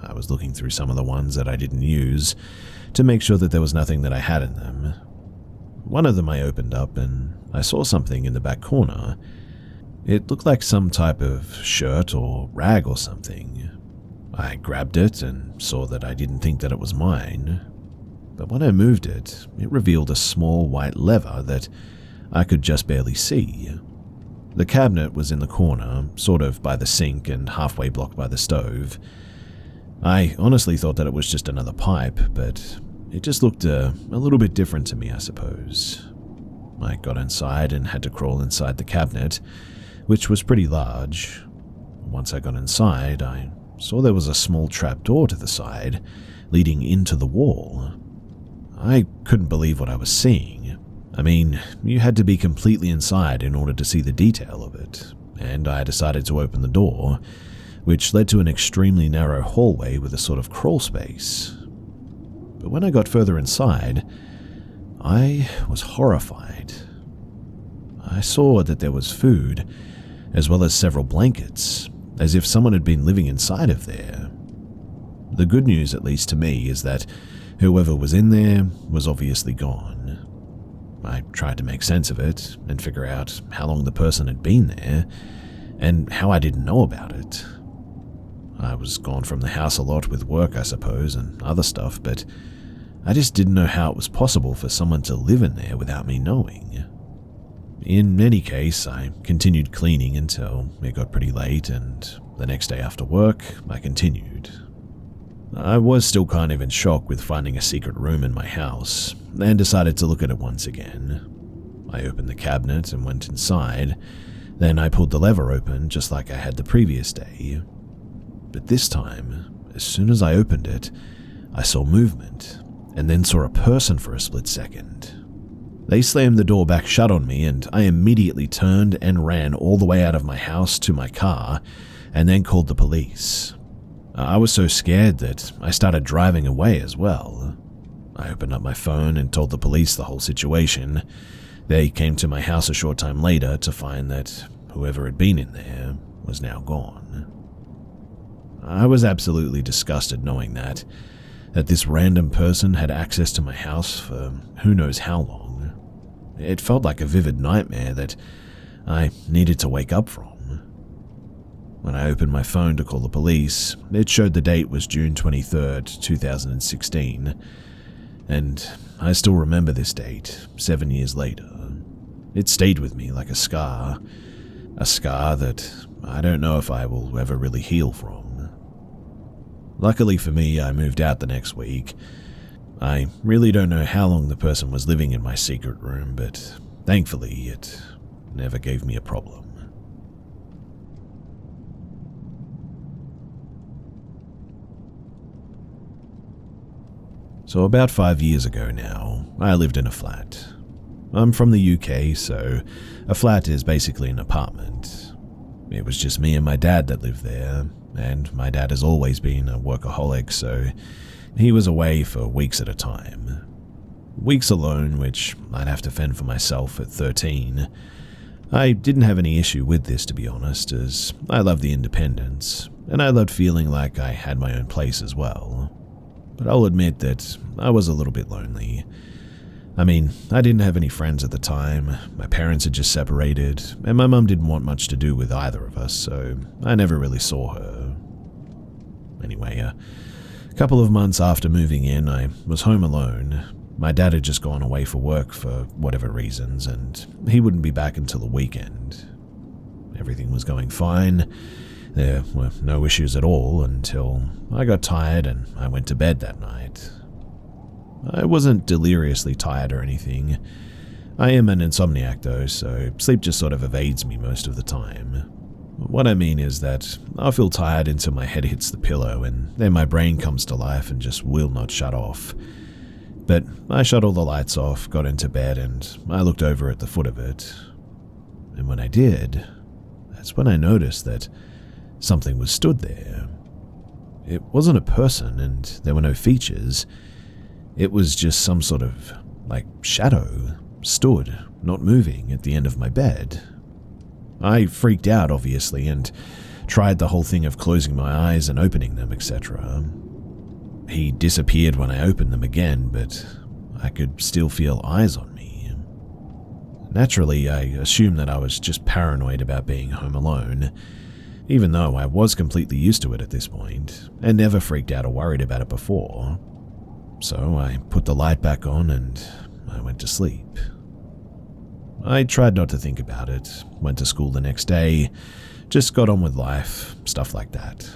S1: I was looking through some of the ones that I didn't use to make sure that there was nothing that I had in them. One of them I opened up and I saw something in the back corner. It looked like some type of shirt or rag or something. I grabbed it and saw that I didn't think that it was mine. But when I moved it, it revealed a small white lever that I could just barely see. The cabinet was in the corner, sort of by the sink and halfway blocked by the stove. I honestly thought that it was just another pipe, but it just looked a little bit different to me, I suppose. I got inside and had to crawl inside the cabinet, which was pretty large. Once I got inside, I saw there was a small trapdoor to the side, leading into the wall. I couldn't believe what I was seeing. I mean, you had to be completely inside in order to see the detail of it, and I decided to open the door, which led to an extremely narrow hallway with a sort of crawl space. But when I got further inside, I was horrified. I saw that there was food, as well as several blankets, as if someone had been living inside of there. The good news, at least to me, is that whoever was in there was obviously gone. I tried to make sense of it and figure out how long the person had been there, and how I didn't know about it. I was gone from the house a lot with work, I suppose, and other stuff, but I just didn't know how it was possible for someone to live in there without me knowing. In any case, I continued cleaning until it got pretty late, and the next day after work, I continued. I was still kind of in shock with finding a secret room in my house, and decided to look at it once again. I opened the cabinet and went inside, then I pulled the lever open just like I had the previous day. But this time, as soon as I opened it, I saw movement, and then saw a person for a split second. They slammed the door back shut on me, and I immediately turned and ran all the way out of my house to my car, and then called the police. I was so scared that I started driving away as well. I opened up my phone and told the police the whole situation. They came to my house a short time later to find that whoever had been in there was now gone. I was absolutely disgusted knowing that this random person had access to my house for who knows how long. It felt like a vivid nightmare that I needed to wake up from. When I opened my phone to call the police, it showed the date was June 23rd, 2016, and I still remember this date, 7 years later. It stayed with me like a scar that I don't know if I will ever really heal from. Luckily for me, I moved out the next week. I really don't know how long the person was living in my secret room, but thankfully it never gave me a problem. So about 5 years ago now, I lived in a flat. I'm from the UK, so a flat is basically an apartment. It was just me and my dad that lived there, and my dad has always been a workaholic, so he was away for weeks at a time. Weeks alone, which I'd have to fend for myself at 13. I didn't have any issue with this, to be honest, as I loved the independence, and I loved feeling like I had my own place as well. But I'll admit that I was a little bit lonely. I mean, I didn't have any friends at the time, my parents had just separated, and my mum didn't want much to do with either of us, so I never really saw her. Anyway, a couple of months after moving in, I was home alone. My dad had just gone away for work for whatever reasons, and he wouldn't be back until the weekend. Everything was going fine. There were no issues at all until I got tired and I went to bed that night. I wasn't deliriously tired or anything. I am an insomniac though, so sleep just sort of evades me most of the time. What I mean is that I'll feel tired until my head hits the pillow and then my brain comes to life and just will not shut off. But I shut all the lights off, got into bed, and I looked over at the foot of it. And when I did, that's when I noticed that something was stood there. It wasn't a person and there were no features. It was just some sort of, shadow, stood, not moving, at the end of my bed. I freaked out, obviously, and tried the whole thing of closing my eyes and opening them, etc. He disappeared when I opened them again, but I could still feel eyes on me. Naturally, I assumed that I was just paranoid about being home alone, even though I was completely used to it at this point, and never freaked out or worried about it before. So I put the light back on and I went to sleep. I tried not to think about it, went to school the next day, just got on with life, stuff like that.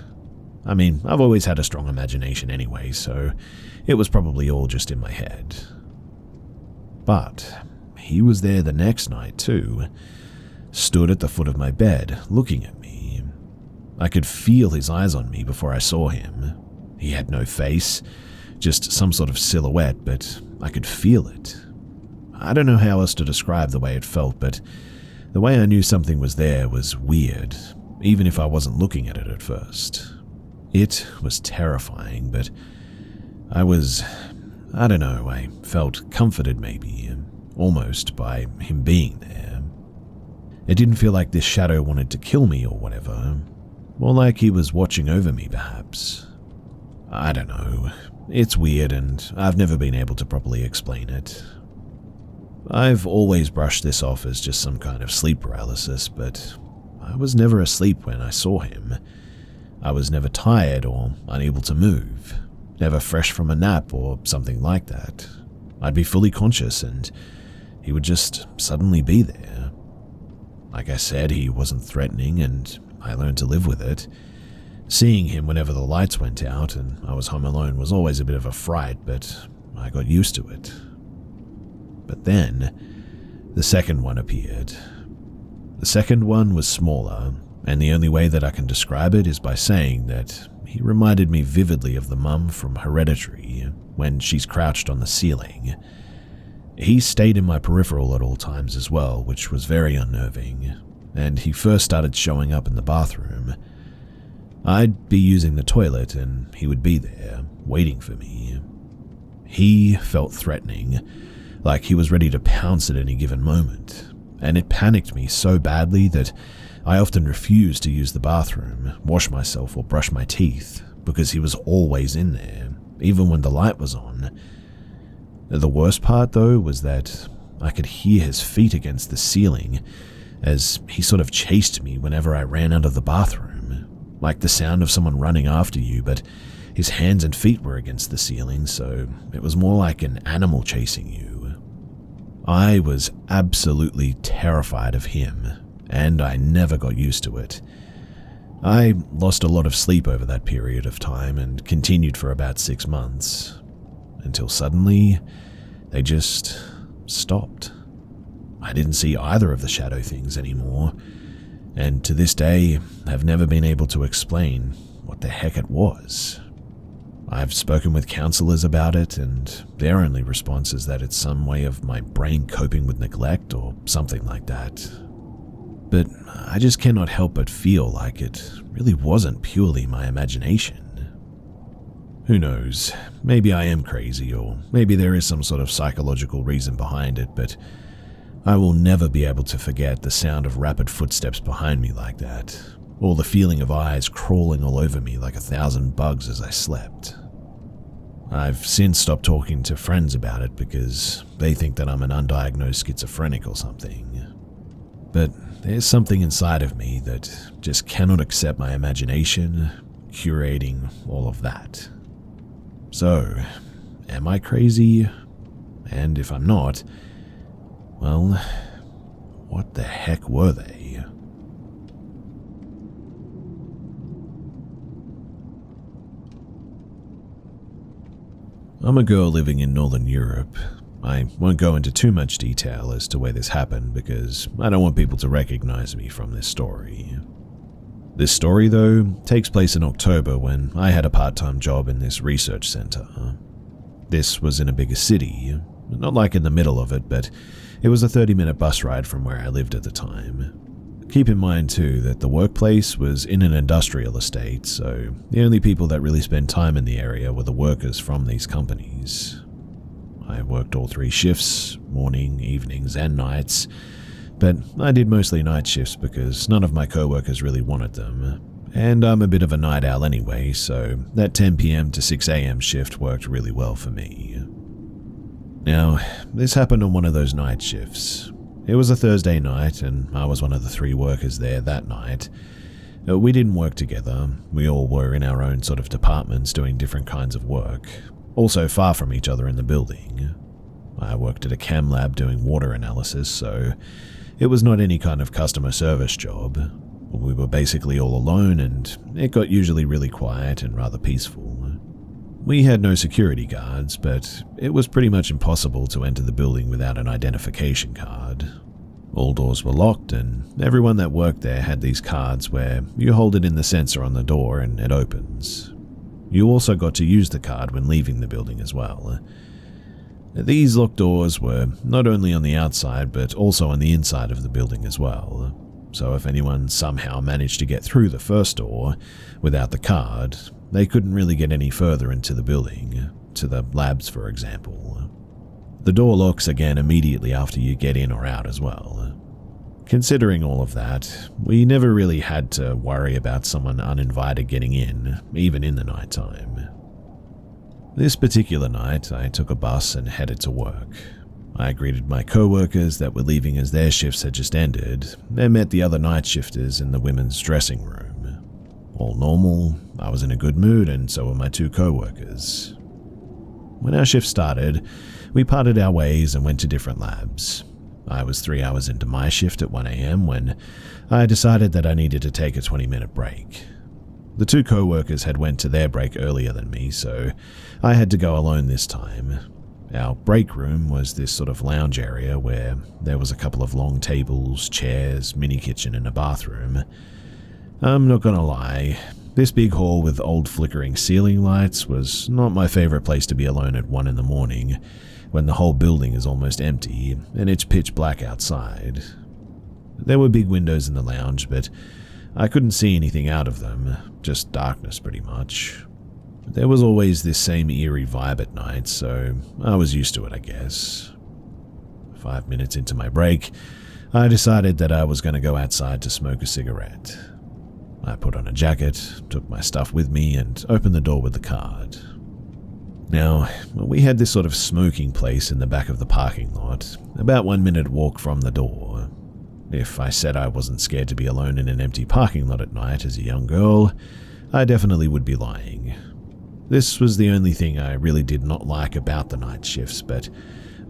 S1: I mean, I've always had a strong imagination anyway, so it was probably all just in my head. But he was there the next night too, stood at the foot of my bed, looking at me. I could feel his eyes on me before I saw him. He had no face, just some sort of silhouette, but I could feel it. I don't know how else to describe the way it felt, but the way I knew something was there was weird, even if I wasn't looking at it at first. It was terrifying, but I don't know, I felt comforted maybe, almost by him being there. It didn't feel like this shadow wanted to kill me or whatever, more like he was watching over me perhaps. I don't know, it's weird and I've never been able to properly explain it. I've always brushed this off as just some kind of sleep paralysis, but I was never asleep when I saw him. I was never tired or unable to move, never fresh from a nap or something like that. I'd be fully conscious and he would just suddenly be there. Like I said, he wasn't threatening and I learned to live with it. Seeing him whenever the lights went out and I was home alone was always a bit of a fright, but I got used to it. But then, the second one appeared. The second one was smaller, and the only way that I can describe it is by saying that he reminded me vividly of the mum from Hereditary when she's crouched on the ceiling. He stayed in my peripheral at all times as well, which was very unnerving, and he first started showing up in the bathroom. I'd be using the toilet and he would be there, waiting for me. He felt threatening, like he was ready to pounce at any given moment, and it panicked me so badly that I often refused to use the bathroom, wash myself or brush my teeth, because he was always in there, even when the light was on. The worst part though was that I could hear his feet against the ceiling as he sort of chased me whenever I ran out of the bathroom, like the sound of someone running after you, but his hands and feet were against the ceiling, so it was more like an animal chasing you. I was absolutely terrified of him, and I never got used to it. I lost a lot of sleep over that period of time and continued for about 6 months, until suddenly they just stopped. I didn't see either of the shadow things anymore, and to this day have never been able to explain what the heck it was. I've spoken with counselors about it, and their only response is that it's some way of my brain coping with neglect or something like that. But I just cannot help but feel like it really wasn't purely my imagination. Who knows, maybe I am crazy, or maybe there is some sort of psychological reason behind it, but I will never be able to forget the sound of rapid footsteps behind me like that, or the feeling of eyes crawling all over me like 1,000 bugs as I slept. I've since stopped talking to friends about it because they think that I'm an undiagnosed schizophrenic or something. But there's something inside of me that just cannot accept my imagination, curating all of that. So, am I crazy? And if I'm not, well, what the heck were they? I'm a girl living in Northern Europe. I won't go into too much detail as to where this happened because I don't want people to recognize me from this story. This story, though, takes place in October when I had a part-time job in this research center. This was in a bigger city, not like in the middle of it, but it was a 30-minute bus ride from where I lived at the time. Keep in mind too that the workplace was in an industrial estate, so the only people that really spent time in the area were the workers from these companies. I worked all 3 shifts, morning, evenings, and nights, but I did mostly night shifts because none of my co-workers really wanted them, and I'm a bit of a night owl anyway, so that 10 p.m. to 6 a.m. shift worked really well for me. Now, this happened on one of those night shifts. It was a Thursday night, and I was one of the 3 workers there that night. We didn't work together. We all were in our own sort of departments doing different kinds of work, also far from each other in the building. I worked at a chem lab doing water analysis, so it was not any kind of customer service job. We were basically all alone, and it got usually really quiet and rather peaceful. We had no security guards, but it was pretty much impossible to enter the building without an identification card. All doors were locked, and everyone that worked there had these cards where you hold it in the sensor on the door and it opens. You also got to use the card when leaving the building as well. These locked doors were not only on the outside, but also on the inside of the building as well. So if anyone somehow managed to get through the first door without the card, they couldn't really get any further into the building, to the labs for example. The door locks again immediately after you get in or out as well. Considering all of that, we never really had to worry about someone uninvited getting in, even in the nighttime. This particular night, I took a bus and headed to work. I greeted my co-workers that were leaving as their shifts had just ended, and met the other night shifters in the women's dressing room. All normal, I was in a good mood, and so were my two co-workers. When our shift started, we parted our ways and went to different labs. I was 3 hours into my shift at 1 a.m. when I decided that I needed to take a 20-minute break. The two co-workers had went to their break earlier than me, so I had to go alone this time. Our break room was this sort of lounge area where there was a couple of long tables, chairs, mini kitchen, and a bathroom. I'm not gonna lie, this big hall with old flickering ceiling lights was not my favorite place to be alone at 1 in the morning, when the whole building is almost empty and it's pitch black outside. There were big windows in the lounge, but I couldn't see anything out of them, just darkness pretty much. There was always this same eerie vibe at night, so I was used to it, I guess. 5 minutes into my break, I decided that I was going to go outside to smoke a cigarette. I put on a jacket, took my stuff with me, and opened the door with the card. Now, we had this sort of smoking place in the back of the parking lot, about 1 minute walk from the door. If I said I wasn't scared to be alone in an empty parking lot at night as a young girl, I definitely would be lying. This was the only thing I really did not like about the night shifts, but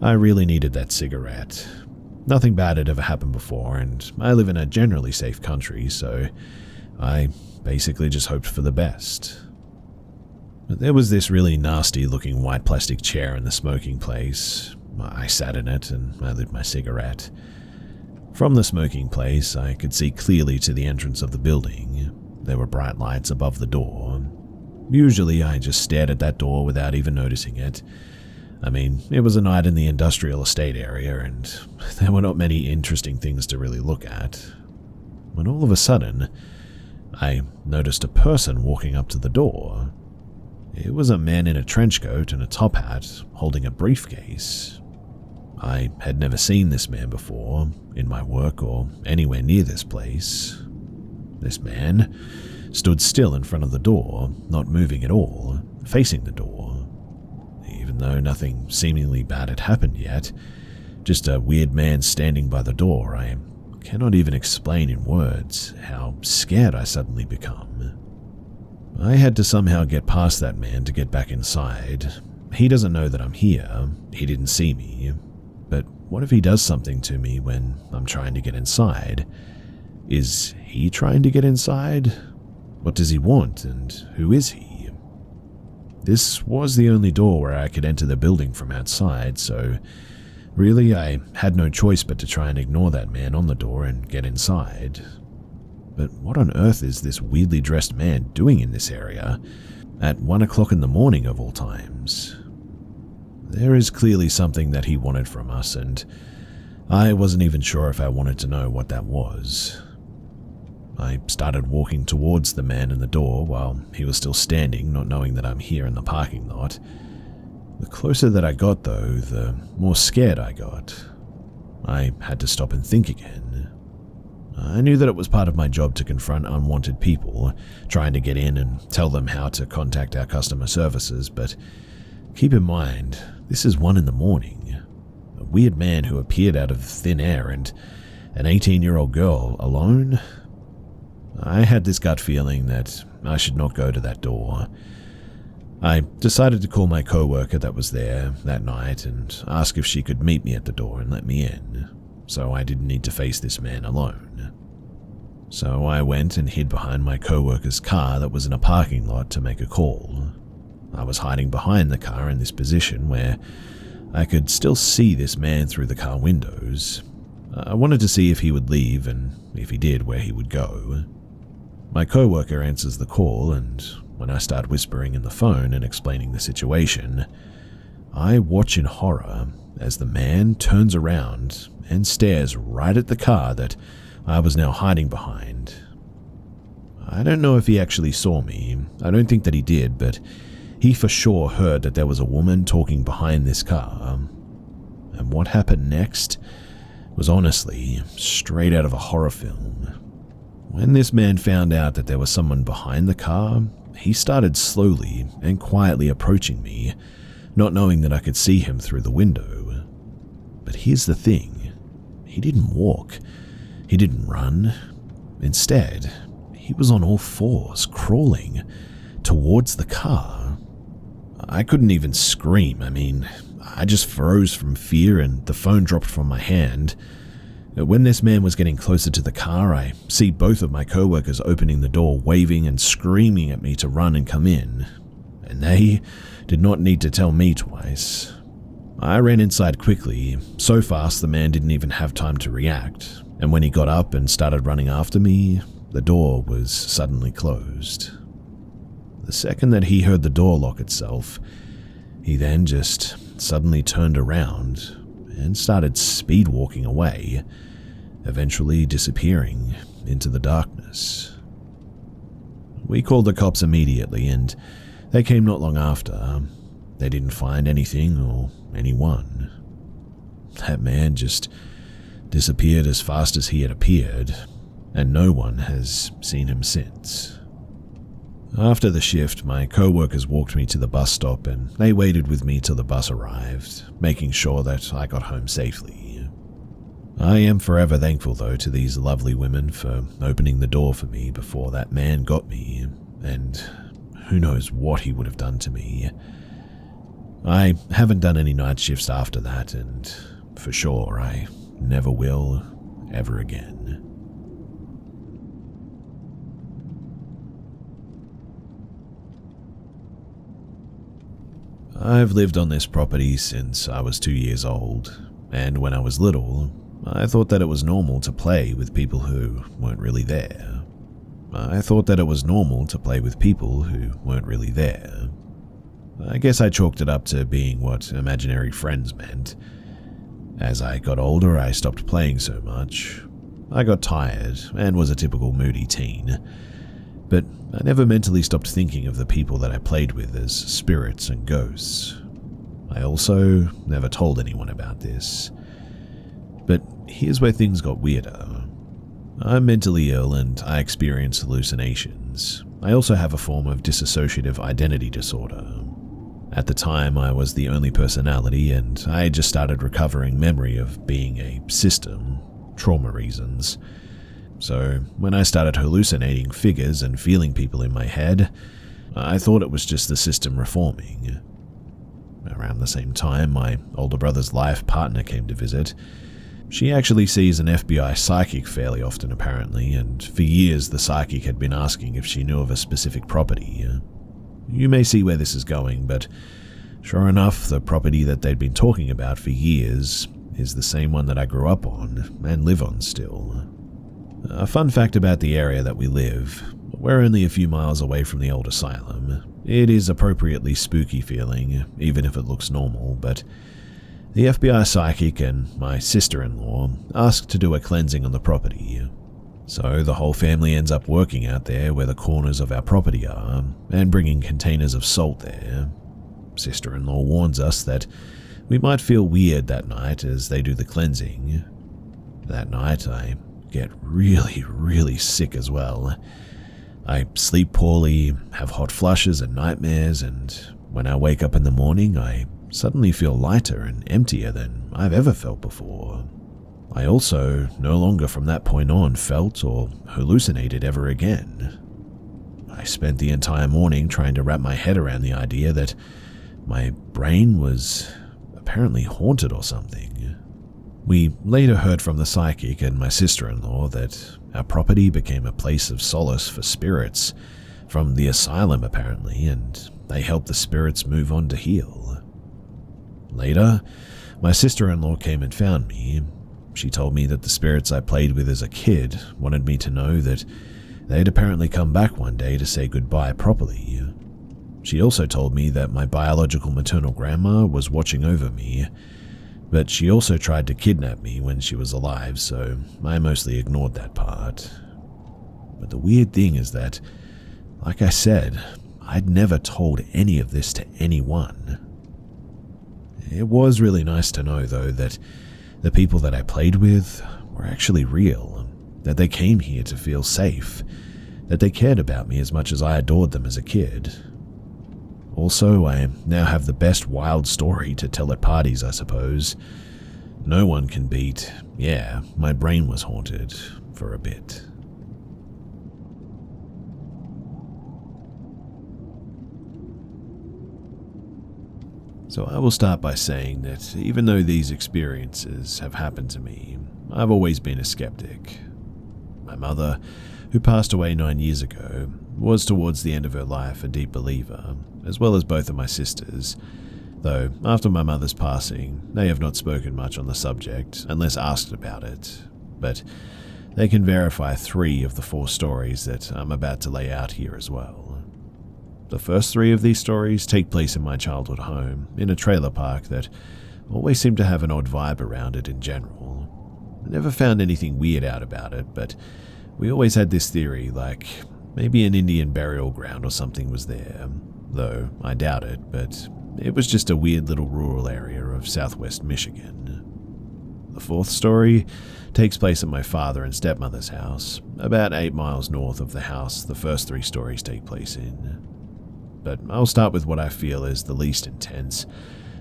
S1: I really needed that cigarette. Nothing bad had ever happened before, and I live in a generally safe country, so I basically just hoped for the best. But there was this really nasty looking white plastic chair in the smoking place. I sat in it and I lit my cigarette. From the smoking place, I could see clearly to the entrance of the building. There were bright lights above the door. Usually I just stared at that door without even noticing it. I mean, it was a night in the industrial estate area and there were not many interesting things to really look at. When all of a sudden, I noticed a person walking up to the door. It was a man in a trench coat and a top hat, holding a briefcase. I had never seen this man before, in my work or anywhere near this place. This man stood still in front of the door, not moving at all, facing the door. Even though nothing seemingly bad had happened yet, just a weird man standing by the door, I cannot even explain in words how scared I suddenly become. I had to somehow get past that man to get back inside. He doesn't know that I'm here, he didn't see me, but what if he does something to me when I'm trying to get inside? Is he trying to get inside? What does he want, and who is he? This was the only door where I could enter the building from outside, so really, I had no choice but to try and ignore that man on the door and get inside. But what on earth is this weirdly dressed man doing in this area at 1 o'clock in the morning of all times? There is clearly something that he wanted from us, and I wasn't even sure if I wanted to know what that was. I started walking towards the man in the door while he was still standing, not knowing that I'm here in the parking lot. The closer that I got, though, the more scared I got. I had to stop and think again. I knew that it was part of my job to confront unwanted people, trying to get in and tell them how to contact our customer services, but keep in mind, this is 1 in the morning. A weird man who appeared out of thin air and an 18-year-old girl alone? I had this gut feeling that I should not go to that door. I decided to call my coworker that was there that night and ask if she could meet me at the door and let me in, so I didn't need to face this man alone. So I went and hid behind my coworker's car that was in a parking lot to make a call. I was hiding behind the car in this position where I could still see this man through the car windows. I wanted to see if he would leave, and if he did, where he would go. My coworker answers the call, and when I start whispering in the phone and explaining the situation, I watch in horror as the man turns around and stares right at the car that I was now hiding behind. I don't know if he actually saw me. I don't think that he did, but he for sure heard that there was a woman talking behind this car. And what happened next was honestly straight out of a horror film. When this man found out that there was someone behind the car, he started slowly and quietly approaching me, not knowing that I could see him through the window. But here's the thing, he didn't walk, he didn't run. Instead, he was on all fours, crawling towards the car. I couldn't even scream. I just froze from fear and the phone dropped from my hand. When this man was getting closer to the car, I see both of my coworkers opening the door, waving and screaming at me to run and come in. And they did not need to tell me twice. I ran inside quickly, so fast the man didn't even have time to react. And when he got up and started running after me, the door was suddenly closed. The second that he heard the door lock itself, he then just suddenly turned around and started speed walking away, eventually disappearing into the darkness. We called the cops immediately, and they came not long after. They didn't find anything or anyone. That man just disappeared as fast as he had appeared, and no one has seen him since. After the shift, my co-workers walked me to the bus stop and they waited with me till the bus arrived, making sure that I got home safely. I am forever thankful though to these lovely women for opening the door for me before that man got me, and who knows what he would have done to me. I haven't done any night shifts after that, and for sure I never will ever again. I've lived on this property since I was 2 years old, and when I was little, I thought that it was normal to play with people who weren't really there. I thought that it was normal to play with people who weren't really there. I guess I chalked it up to being what imaginary friends meant. As I got older, I stopped playing so much. I got tired and was a typical moody teen. But I never mentally stopped thinking of the people that I played with as spirits and ghosts. I also never told anyone about this. But here's where things got weirder. I'm mentally ill and I experience hallucinations. I also have a form of dissociative identity disorder. At the time, I was the only personality and I had just started recovering memory of being a system, trauma reasons. So when I started hallucinating figures and feeling people in my head, I thought it was just the system reforming. Around the same time, my older brother's life partner came to visit. She actually sees an FBI psychic fairly often apparently, and for years the psychic had been asking if she knew of a specific property. You may see where this is going, but sure enough, the property that they'd been talking about for years is the same one that I grew up on and live on still. A fun fact about the area that we live, we're only a few miles away from the old asylum. It is appropriately spooky feeling, even if it looks normal, but the FBI psychic and my sister-in-law asked to do a cleansing on the property. So the whole family ends up working out there where the corners of our property are and bringing containers of salt there. Sister-in-law warns us that we might feel weird that night as they do the cleansing. That night I get really sick as well. I sleep poorly, have hot flushes and nightmares, and when I wake up in the morning, I suddenly feel lighter and emptier than I've ever felt before. I also no longer from that point on felt or hallucinated ever again. I spent the entire morning trying to wrap my head around the idea that my brain was apparently haunted or something. We later heard from the psychic and my sister-in-law that our property became a place of solace for spirits from the asylum apparently, and they helped the spirits move on to heal. Later, my sister-in-law came and found me. She told me that the spirits I played with as a kid wanted me to know that they'd apparently come back one day to say goodbye properly. She also told me that my biological maternal grandma was watching over me, but she also tried to kidnap me when she was alive, so I mostly ignored that part. But the weird thing is that, like I said, I'd never told any of this to anyone. It was really nice to know, though, that the people that I played with were actually real, that they came here to feel safe, that they cared about me as much as I adored them as a kid. Also, I now have the best wild story to tell at parties, I suppose. No one can beat, yeah, my brain was haunted for a bit. So I will start by saying that even though these experiences have happened to me, I've always been a skeptic. My mother, who passed away 9 years ago, was towards the end of her life a deep believer, as well as both of my sisters, though after my mother's passing, they have not spoken much on the subject unless asked about it, but they can verify 3 of the 4 stories that I'm about to lay out here as well. The first 3 of these stories take place in my childhood home, in a trailer park that always seemed to have an odd vibe around it in general. I never found anything weird out about it, but we always had this theory, like maybe an Indian burial ground or something was there, though I doubt it, but it was just a weird little rural area of southwest Michigan. The 4th story takes place at my father and stepmother's house, about 8 miles north of the house the first 3 stories take place in. But I'll start with what I feel is the least intense,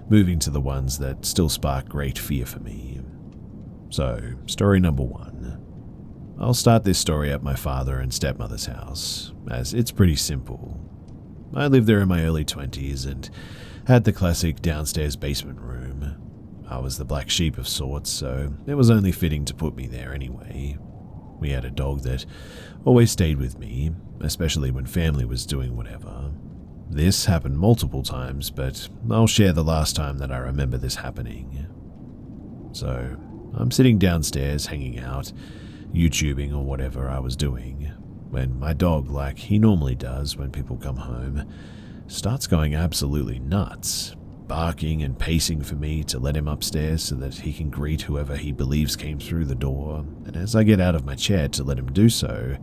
S1: moving to the ones that still spark great fear for me. So, story number 1. I'll start this story at my father and stepmother's house, as it's pretty simple. I lived there in my early 20s and had the classic downstairs basement room. I was the black sheep of sorts, so it was only fitting to put me there anyway. We had a dog that always stayed with me, especially when family was doing whatever. This happened multiple times, but I'll share the last time that I remember this happening. So, I'm sitting downstairs hanging out, YouTubing or whatever I was doing, when my dog, like he normally does when people come home, starts going absolutely nuts, barking and pacing for me to let him upstairs so that he can greet whoever he believes came through the door, and as I get out of my chair to let him do so,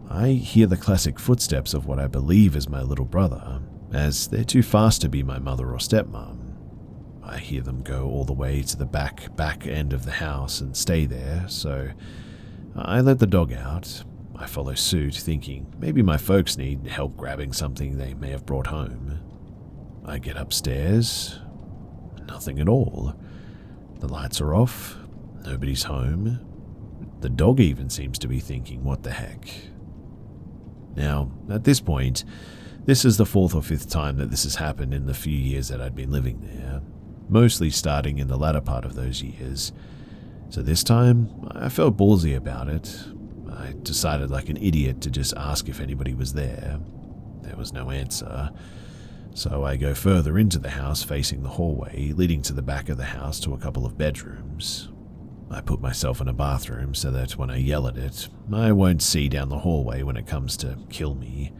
S1: I hear the classic footsteps of what I believe is my little brother, as they're too fast to be my mother or stepmom. I hear them go all the way to the back end of the house and stay there, so I let the dog out. I follow suit, thinking maybe my folks need help grabbing something they may have brought home. I get upstairs. Nothing at all. The lights are off. Nobody's home. The dog even seems to be thinking, what the heck? Now, at this point, this is the 4th or 5th time that this has happened in the few years that I'd been living there, mostly starting in the latter part of those years. So this time, I felt ballsy about it. I decided like an idiot to just ask if anybody was there. There was no answer. So I go further into the house facing the hallway, leading to the back of the house to a couple of bedrooms. I put myself in a bathroom so that when I yell at it, I won't see down the hallway when it comes to kill me.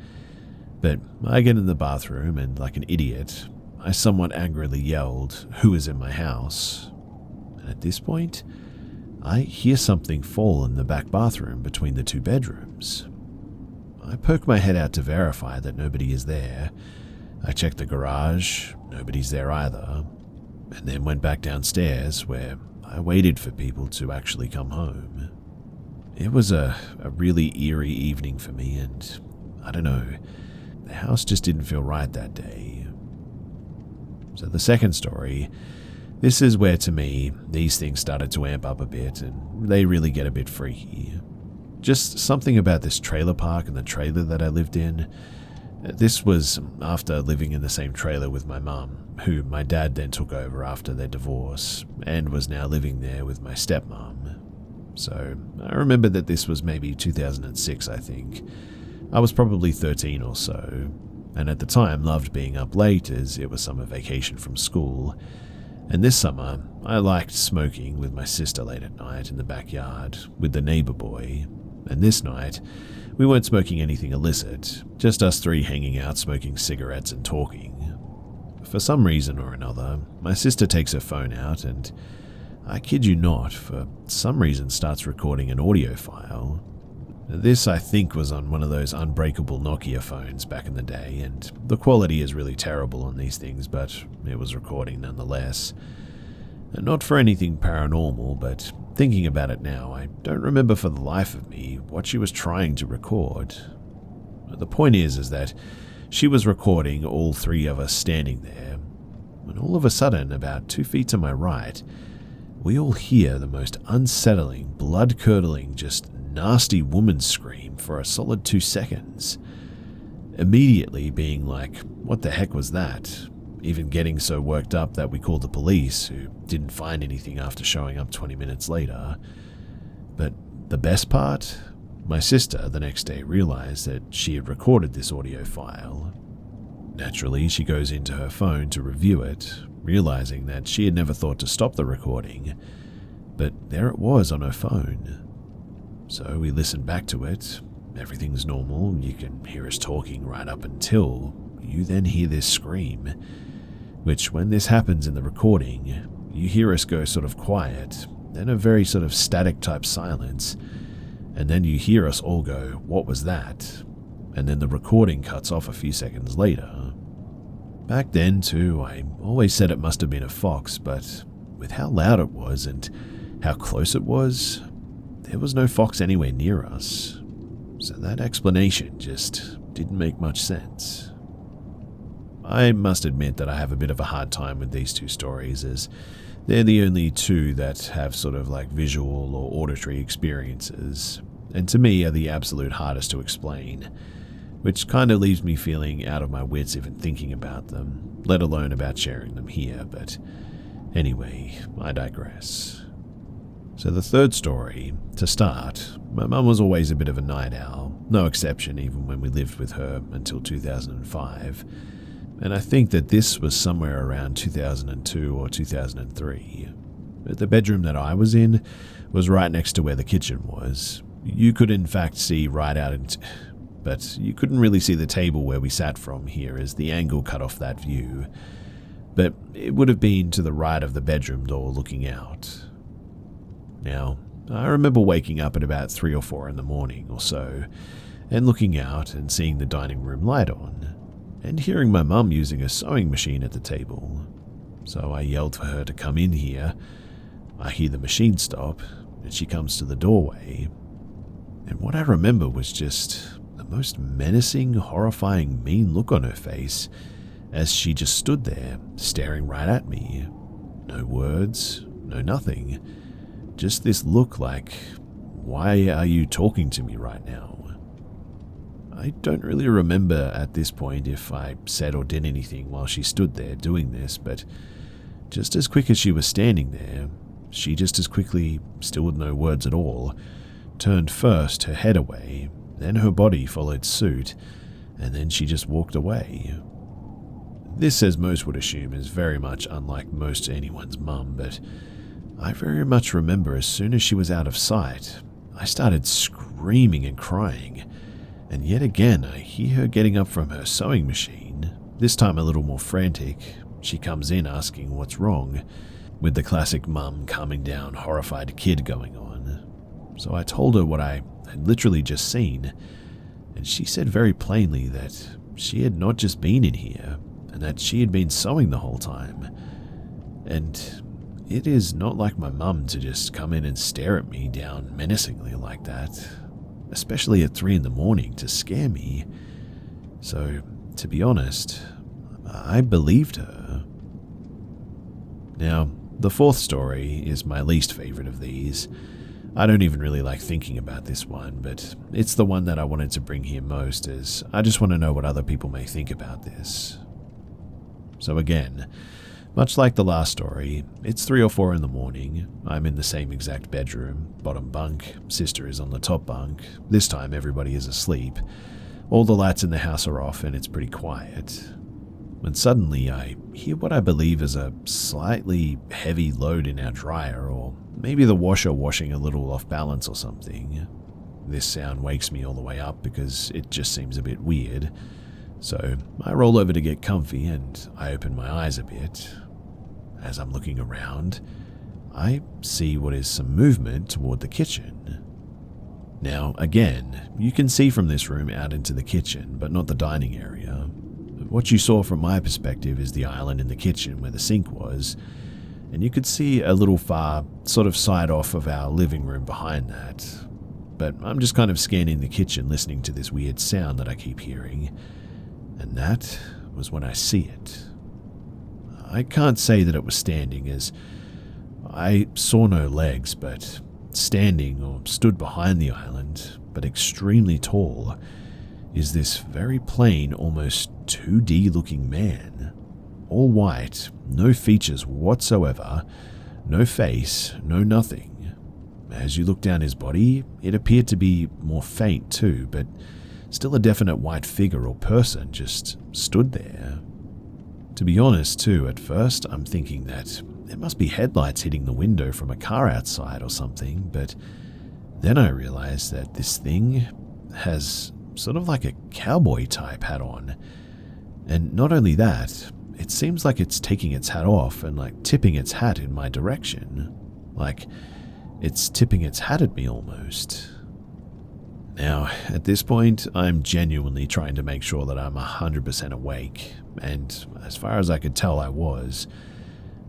S1: But I get in the bathroom and, like an idiot, I somewhat angrily yelled, "Who is in my house?" And at this point, I hear something fall in the back bathroom between the 2 bedrooms. I poke my head out to verify that nobody is there. I check the garage, nobody's there either, and then went back downstairs where I waited for people to actually come home. It was a really eerie evening for me, and I don't know, the house just didn't feel right that day. So the second story, this is where to me, these things started to amp up a bit and they really get a bit freaky. Just something about this trailer park and the trailer that I lived in. This was after living in the same trailer with my mum, who my dad then took over after their divorce, and was now living there with my stepmom. So I remember that this was maybe 2006, I think. I was probably 13 or so, and at the time loved being up late as it was summer vacation from school. And this summer, I liked smoking with my sister late at night in the backyard with the neighbor boy. And this night, we weren't smoking anything illicit, just us three hanging out smoking cigarettes and talking. For some reason or another, my sister takes her phone out and, I kid you not, for some reason starts recording an audio file. This, I think, was on one of those unbreakable Nokia phones back in the day, and the quality is really terrible on these things, but it was recording nonetheless. Not for anything paranormal, but thinking about it now, I don't remember for the life of me what she was trying to record. The point is that she was recording all three of us standing there, when all of a sudden, about 2 feet to my right, we all hear the most unsettling, blood-curdling, just nasty woman scream for a solid 2 seconds. Immediately being like, what the heck was that? Even getting so worked up that we called the police, who didn't find anything after showing up 20 minutes later. But the best part? My sister the next day realized that she had recorded this audio file. Naturally, she goes into her phone to review it, realizing that she had never thought to stop the recording, but there it was on her phone. So we listened back to it. Everything's normal, you can hear us talking right up until you then hear this scream, which when this happens in the recording, you hear us go sort of quiet, then a very sort of static type silence, and then you hear us all go, what was that? And then the recording cuts off a few seconds later. Back then too, I always said it must have been a fox, but with how loud it was and how close it was, there was no fox anywhere near us. So that explanation just didn't make much sense. I must admit that I have a bit of a hard time with these two stories, as they're the only two that have sort of like visual or auditory experiences, and to me are the absolute hardest to explain, which kind of leaves me feeling out of my wits even thinking about them, let alone about sharing them here, but anyway, I digress. So the third story, to start, my mum was always a bit of a night owl, no exception even when we lived with her until 2005, and I think that this was somewhere around 2002 or 2003. The bedroom that I was in was right next to where the kitchen was. You could in fact see right out but you couldn't really see the table where we sat from here as the angle cut off that view, but it would have been to the right of the bedroom door looking out. Now, I remember waking up at about 3 or 4 in the morning or so, and looking out and seeing the dining room light on, and hearing my mum using a sewing machine at the table. So I yelled for her to come in here. I hear the machine stop, and she comes to the doorway. And what I remember was just the most menacing, horrifying, mean look on her face as she just stood there, staring right at me. No words, no nothing. Just this look like, why are you talking to me right now? I don't really remember at this point if I said or did anything while she stood there doing this, but just as quick as she was standing there, she just as quickly, still with no words at all, turned first her head away, then her body followed suit, and then she just walked away. This, as most would assume, is very much unlike most anyone's mum, but I very much remember as soon as she was out of sight, I started screaming and crying, and yet again I hear her getting up from her sewing machine, this time a little more frantic. She comes in asking what's wrong, with the classic mum calming down horrified kid going on. So I told her what I had literally just seen, and she said very plainly that she had not just been in here, and that she had been sewing the whole time. And it is not like my mum to just come in and stare at me down menacingly like that, especially at 3 in the morning to scare me. So, to be honest, I believed her. Now, the fourth story is my least favorite of these. I don't even really like thinking about this one, but it's the one that I wanted to bring here most, as I just want to know what other people may think about this. So again, much like the last story, it's 3 or 4 in the morning. I'm in the same exact bedroom, bottom bunk, sister is on the top bunk. This time everybody is asleep. All the lights in the house are off and it's pretty quiet. When suddenly I hear what I believe is a slightly heavy load in our dryer, or maybe the washer washing a little off balance or something. This sound wakes me all the way up because it just seems a bit weird. So I roll over to get comfy and I open my eyes a bit. As I'm looking around, I see what is some movement toward the kitchen. Now, again, you can see from this room out into the kitchen, but not the dining area. What you saw from my perspective is the island in the kitchen where the sink was, and you could see a little far, sort of side off of our living room behind that. But I'm just kind of scanning the kitchen, listening to this weird sound that I keep hearing, and that was when I see it. I can't say that it was standing, as I saw no legs, but standing or stood behind the island, but extremely tall, is this very plain, almost 2D looking man. All white, no features whatsoever, no face, no nothing. As you look down his body, it appeared to be more faint too, but still a definite white figure or person just stood there. To be honest too, at first I'm thinking that there must be headlights hitting the window from a car outside or something, but then I realized that this thing has sort of like a cowboy type hat on. And not only that, it seems like it's taking its hat off and like tipping its hat in my direction. Like it's tipping its hat at me almost. Now, at this point, I'm genuinely trying to make sure that I'm 100% awake, and as far as I could tell, I was.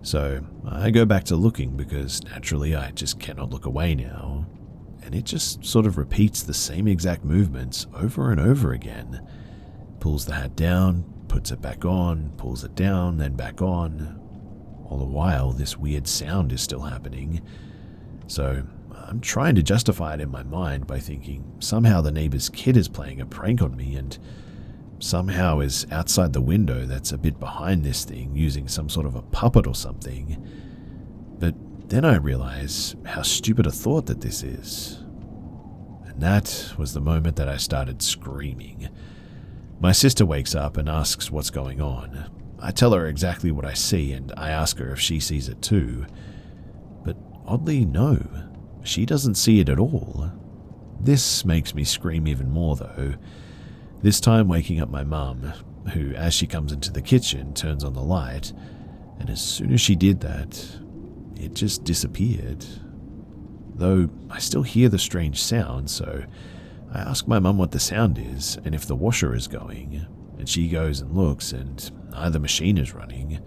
S1: So I go back to looking because naturally I just cannot look away now. And it just sort of repeats the same exact movements over and over again. Pulls the hat down, puts it back on, pulls it down, then back on. All the while, this weird sound is still happening. So I'm trying to justify it in my mind by thinking somehow the neighbor's kid is playing a prank on me and somehow is outside the window that's a bit behind this thing using some sort of a puppet or something. But then I realize how stupid a thought that this is. And that was the moment that I started screaming. My sister wakes up and asks what's going on. I tell her exactly what I see and I ask her if she sees it too. But oddly, no, she doesn't see it at all. This makes me scream even more though, this time waking up my mum, who as she comes into the kitchen turns on the light, and as soon as she did that, it just disappeared. Though I still hear the strange sound, so I ask my mum what the sound is and if the washer is going, and she goes and looks and neither machine is running.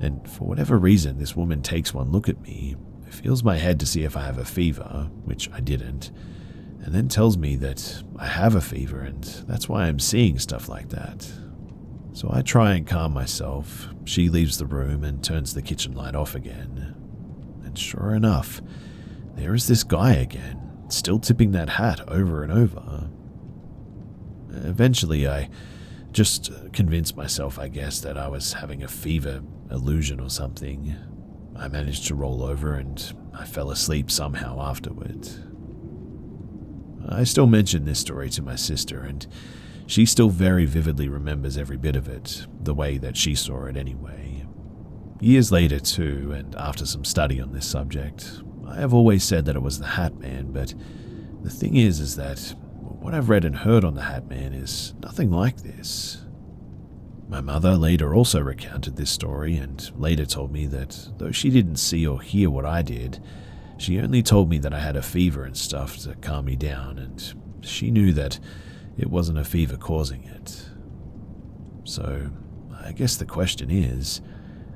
S1: And for whatever reason, this woman takes one look at me, feels my head to see if I have a fever, which I didn't, and then tells me that I have a fever and that's why I'm seeing stuff like that. So I try and calm myself. She leaves the room and turns the kitchen light off again. And sure enough, there is this guy again, still tipping that hat over and over. Eventually, I just convinced myself, I guess, that I was having a fever illusion or something. I managed to roll over and I fell asleep somehow afterward. I still mention this story to my sister, and she still very vividly remembers every bit of it, the way that she saw it anyway. Years later too, and after some study on this subject, I have always said that it was the Hatman, but the thing is that what I've read and heard on the Hatman is nothing like this. My mother later also recounted this story and later told me that though she didn't see or hear what I did, she only told me that I had a fever and stuff to calm me down, and she knew that it wasn't a fever causing it. So I guess the question is,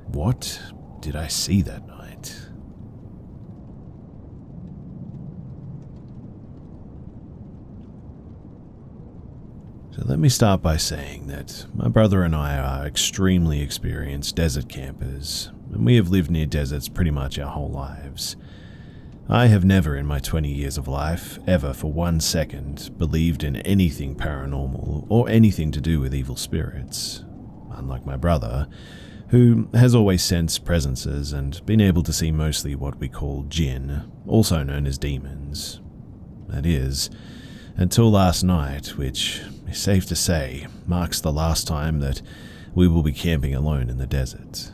S1: what did I see that night? So let me start by saying that my brother and I are extremely experienced desert campers, and we have lived near deserts pretty much our whole lives. I have never in my 20 years of life, ever for 1 second, believed in anything paranormal or anything to do with evil spirits. Unlike my brother, who has always sensed presences and been able to see mostly what we call jinn, also known as demons. That is, until last night, which is safe to say marks the last time that we will be camping alone in the desert.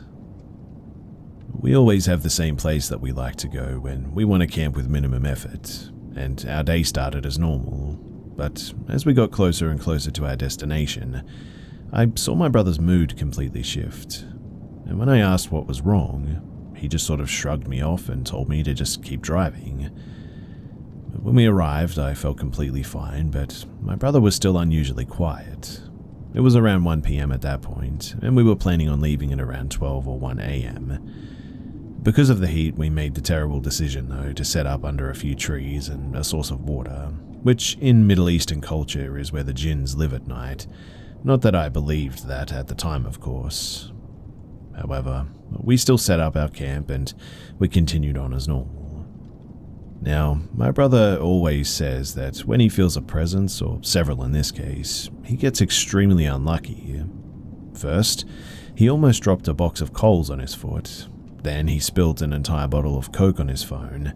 S1: We always have the same place that we like to go when we want to camp with minimum effort, and our day started as normal. But as we got closer and closer to our destination, I saw my brother's mood completely shift. And when I asked what was wrong, he just sort of shrugged me off and told me to just keep driving. When we arrived, I felt completely fine, but my brother was still unusually quiet. It was around 1 p.m. at that point, and we were planning on leaving at around 12 or 1 a.m. Because of the heat, we made the terrible decision, though, to set up under a few trees and a source of water, which in Middle Eastern culture is where the jinns live at night. Not that I believed that at the time, of course. However, we still set up our camp and we continued on as normal. Now, my brother always says that when he feels a presence, or several in this case, he gets extremely unlucky. First, he almost dropped a box of coals on his foot. Then he spilled an entire bottle of Coke on his phone.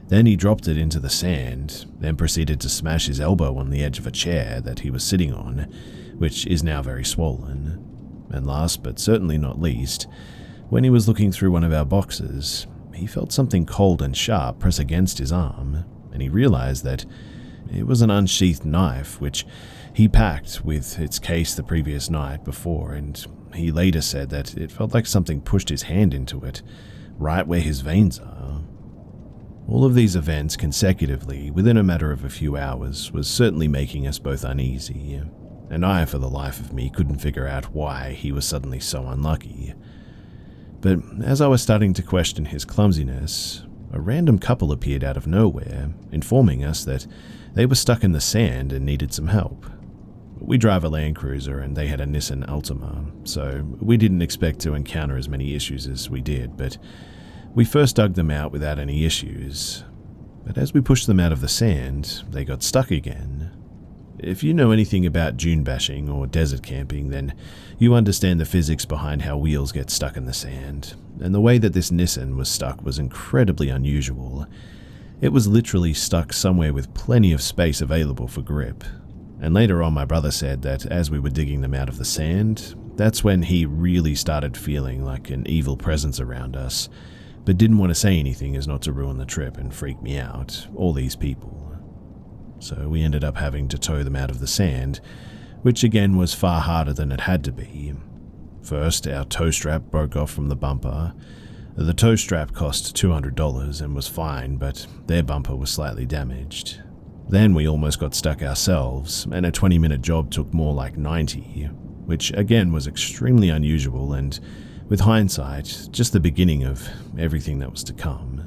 S1: Then he dropped it into the sand, then proceeded to smash his elbow on the edge of a chair that he was sitting on, which is now very swollen. And last but certainly not least, when he was looking through one of our boxes, he felt something cold and sharp press against his arm, and he realized that it was an unsheathed knife, which he packed with its case the previous night before, and he later said that it felt like something pushed his hand into it, right where his veins are. All of these events consecutively, within a matter of a few hours, was certainly making us both uneasy, and I, for the life of me, couldn't figure out why he was suddenly so unlucky. But as I was starting to question his clumsiness, a random couple appeared out of nowhere, informing us that they were stuck in the sand and needed some help. We drive a Land Cruiser and they had a Nissan Altima, so we didn't expect to encounter as many issues as we did, but we first dug them out without any issues. But as we pushed them out of the sand, they got stuck again. If you know anything about dune bashing or desert camping, then you understand the physics behind how wheels get stuck in the sand, and the way that this Nissan was stuck was incredibly unusual. It was literally stuck somewhere with plenty of space available for grip. And later on, my brother said that as we were digging them out of the sand, that's when he really started feeling like an evil presence around us, but didn't want to say anything as not to ruin the trip and freak me out, all these people. So we ended up having to tow them out of the sand, which again was far harder than it had to be. First, our tow strap broke off from the bumper. The tow strap cost $200 and was fine, but their bumper was slightly damaged. Then we almost got stuck ourselves, and a 20-minute job took more like 90, which again was extremely unusual and, with hindsight, just the beginning of everything that was to come.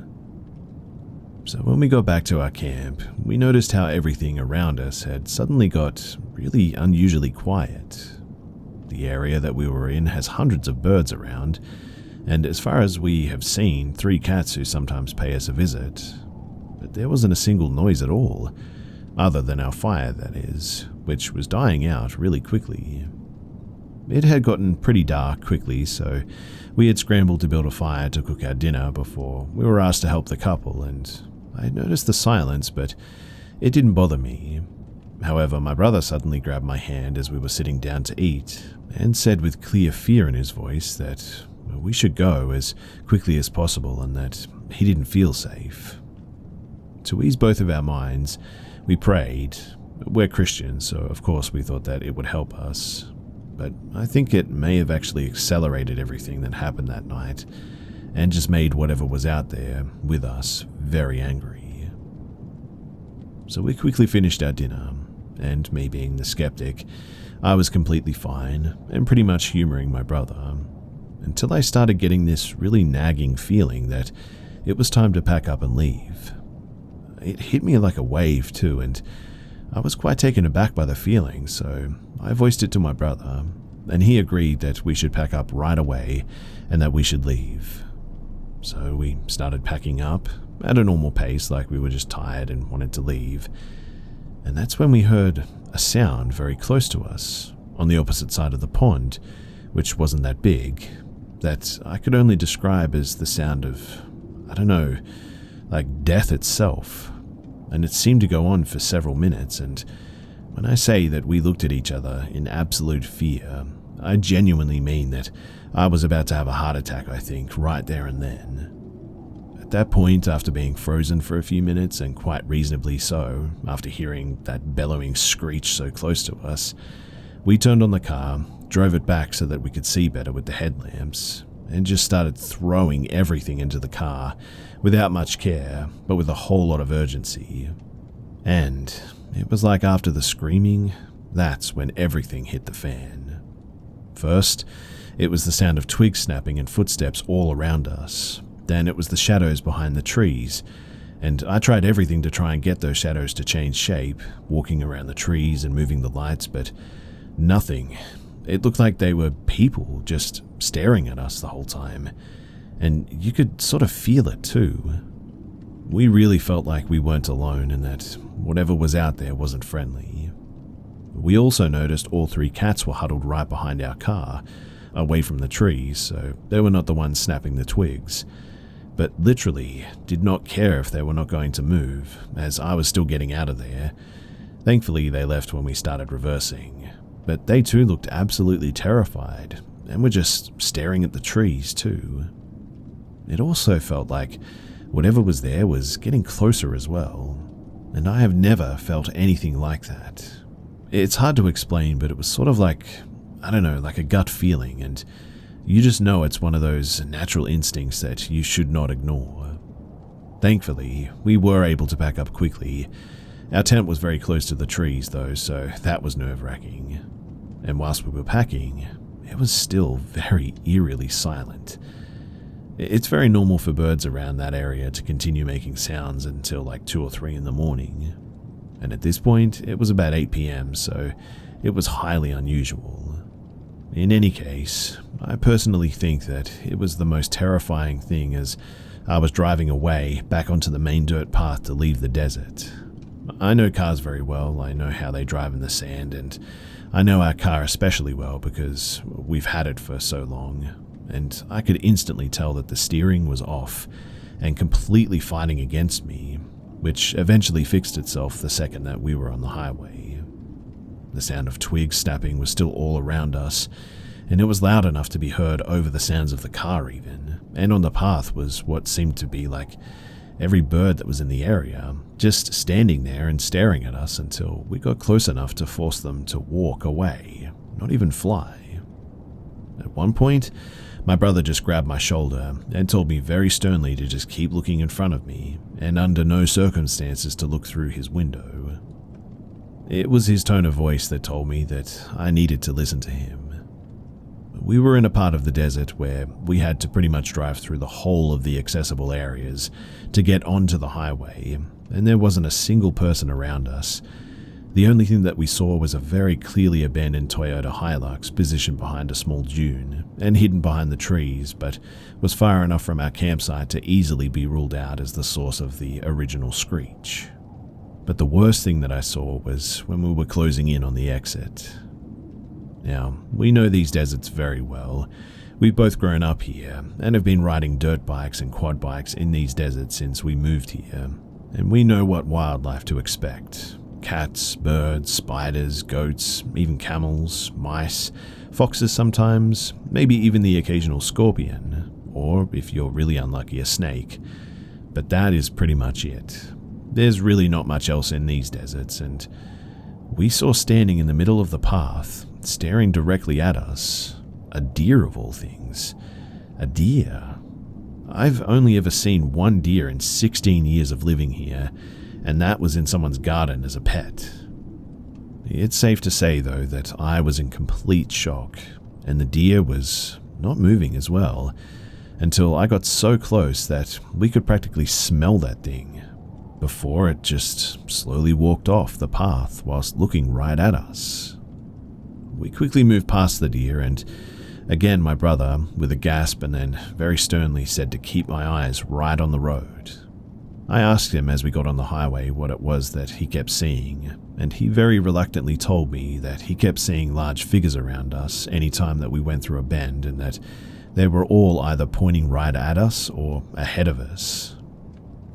S1: So when we got back to our camp, we noticed how everything around us had suddenly got really unusually quiet. The area that we were in has hundreds of birds around, and as far as we have seen, 3 cats who sometimes pay us a visit. But there wasn't a single noise at all, other than our fire, that is, which was dying out really quickly. It had gotten pretty dark quickly, so we had scrambled to build a fire to cook our dinner before we were asked to help the couple, and I noticed the silence, but it didn't bother me. However, my brother suddenly grabbed my hand as we were sitting down to eat, and said with clear fear in his voice that we should go as quickly as possible and that he didn't feel safe. To ease both of our minds, we prayed. We're Christians, so of course we thought that it would help us. But I think it may have actually accelerated everything that happened that night, and just made whatever was out there with us very angry. So we quickly finished our dinner, and me being the skeptic, I was completely fine, and pretty much humoring my brother, until I started getting this really nagging feeling that it was time to pack up and leave. It hit me like a wave too, and I was quite taken aback by the feeling, so I voiced it to my brother, and he agreed that we should pack up right away and that we should leave. So we started packing up at a normal pace, like we were just tired and wanted to leave. And that's when we heard a sound very close to us, on the opposite side of the pond, which wasn't that big, that I could only describe as the sound of, I don't know, like death itself. And it seemed to go on for several minutes, and when I say that we looked at each other in absolute fear, I genuinely mean that I was about to have a heart attack, I think, right there and then. At that point, after being frozen for a few minutes, and quite reasonably so, after hearing that bellowing screech so close to us, we turned on the car, drove it back so that we could see better with the headlamps, and just started throwing everything into the car without much care, but with a whole lot of urgency. And it was like after the screaming, that's when everything hit the fan. First, it was the sound of twigs snapping and footsteps all around us. Then it was the shadows behind the trees, and I tried everything to try and get those shadows to change shape, walking around the trees and moving the lights, but nothing. It looked like they were people just staring at us the whole time, and you could sort of feel it too. We really felt like we weren't alone and that whatever was out there wasn't friendly. We also noticed all 3 cats were huddled right behind our car, away from the trees, so they were not the ones snapping the twigs, but literally did not care if they were not going to move, as I was still getting out of there. Thankfully, they left when we started reversing, but they too looked absolutely terrified, and were just staring at the trees too. It also felt like whatever was there was getting closer as well, and I have never felt anything like that. It's hard to explain, but it was sort of like, I don't know, like a gut feeling, and you just know it's one of those natural instincts that you should not ignore. Thankfully, we were able to pack up quickly. Our tent was very close to the trees though, so that was nerve-wracking. And whilst we were packing, it was still very eerily silent. It's very normal for birds around that area to continue making sounds until like 2 or 3 in the morning. And at this point, it was about 8 p.m, so it was highly unusual. In any case, I personally think that it was the most terrifying thing as I was driving away back onto the main dirt path to leave the desert. I know cars very well, I know how they drive in the sand, and I know our car especially well because we've had it for so long, and I could instantly tell that the steering was off and completely fighting against me, which eventually fixed itself the second that we were on the highway. The sound of twigs snapping was still all around us, and it was loud enough to be heard over the sounds of the car even, and on the path was what seemed to be like every bird that was in the area, just standing there and staring at us until we got close enough to force them to walk away, not even fly. At one point, my brother just grabbed my shoulder and told me very sternly to just keep looking in front of me, and under no circumstances to look through his window. It was his tone of voice that told me that I needed to listen to him. We were in a part of the desert where we had to pretty much drive through the whole of the accessible areas to get onto the highway, and there wasn't a single person around us. The only thing that we saw was a very clearly abandoned Toyota Hilux positioned behind a small dune and hidden behind the trees, but was far enough from our campsite to easily be ruled out as the source of the original screech. But the worst thing that I saw was when we were closing in on the exit. Now, we know these deserts very well. We've both grown up here and have been riding dirt bikes and quad bikes in these deserts since we moved here, and we know what wildlife to expect. Cats, birds, spiders, goats, even camels, mice, foxes sometimes, maybe even the occasional scorpion, or if you're really unlucky, a snake. But that is pretty much it. There's really not much else in these deserts, and we saw standing in the middle of the path, staring directly at us, a deer of all things. A deer. I've only ever seen one deer in 16 years of living here, and that was in someone's garden as a pet. It's safe to say, though, that I was in complete shock, and the deer was not moving as well, until I got so close that we could practically smell that thing, before it just slowly walked off the path whilst looking right at us. We quickly moved past the deer, and Again, my brother, with a gasp and then very sternly said to keep my eyes right on the road. I asked him as we got on the highway what it was that he kept seeing, and he very reluctantly told me that he kept seeing large figures around us any time that we went through a bend, and that they were all either pointing right at us or ahead of us.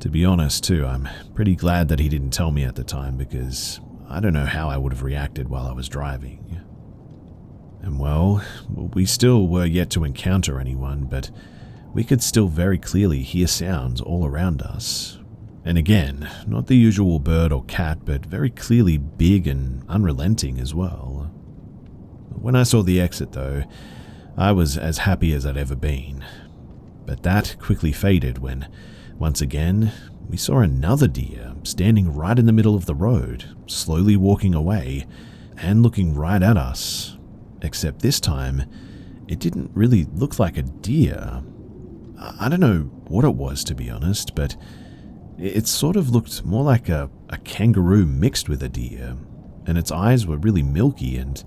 S1: To be honest too, I'm pretty glad that he didn't tell me at the time, because I don't know how I would have reacted while I was driving. And well, we still were yet to encounter anyone, but we could still very clearly hear sounds all around us. And again, not the usual bird or cat, but very clearly big and unrelenting as well. When I saw the exit though, I was as happy as I'd ever been. But that quickly faded when, once again, we saw another deer standing right in the middle of the road, slowly walking away and looking right at us. Except this time, it didn't really look like a deer. I don't know what it was, to be honest, but it sort of looked more like a kangaroo mixed with a deer, and its eyes were really milky, and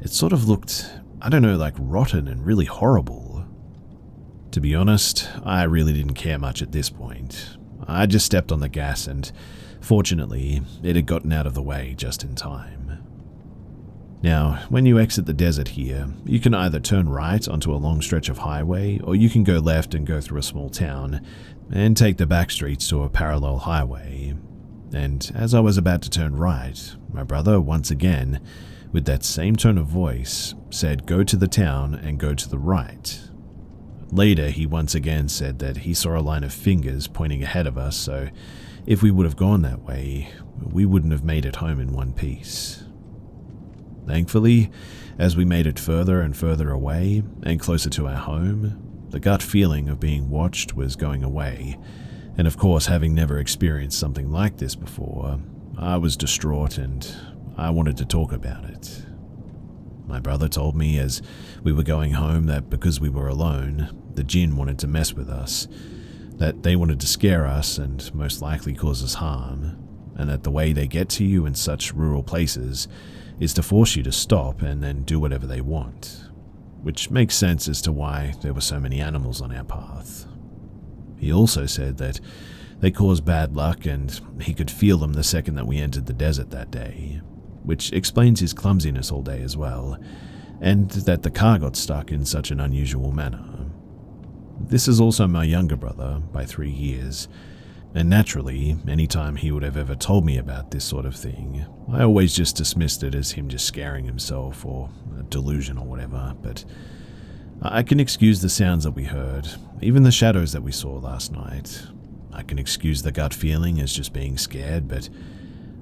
S1: it sort of looked, I don't know, like rotten and really horrible. To be honest, I really didn't care much at this point. I just stepped on the gas, and fortunately, it had gotten out of the way just in time. Now, when you exit the desert here, you can either turn right onto a long stretch of highway, or you can go left and go through a small town, and take the back streets to a parallel highway. And as I was about to turn right, my brother once again, with that same tone of voice, said go to the town and go to the right. Later, he once again said that he saw a line of fingers pointing ahead of us, so if we would have gone that way, we wouldn't have made it home in one piece. Thankfully, as we made it further and further away and closer to our home, the gut feeling of being watched was going away, and of course, having never experienced something like this before, I was distraught and I wanted to talk about it. My brother told me as we were going home that because we were alone, the jinn wanted to mess with us, that they wanted to scare us and most likely cause us harm, and that the way they get to you in such rural places is to force you to stop and then do whatever they want, which makes sense as to why there were so many animals on our path. He also said that they caused bad luck and he could feel them the second that we entered the desert that day, which explains his clumsiness all day as well, and that the car got stuck in such an unusual manner. This is also my younger brother by 3 years, and naturally, anytime he would have ever told me about this sort of thing, I always just dismissed it as him just scaring himself or a delusion or whatever, but I can excuse the sounds that we heard, even the shadows that we saw last night. I can excuse the gut feeling as just being scared, but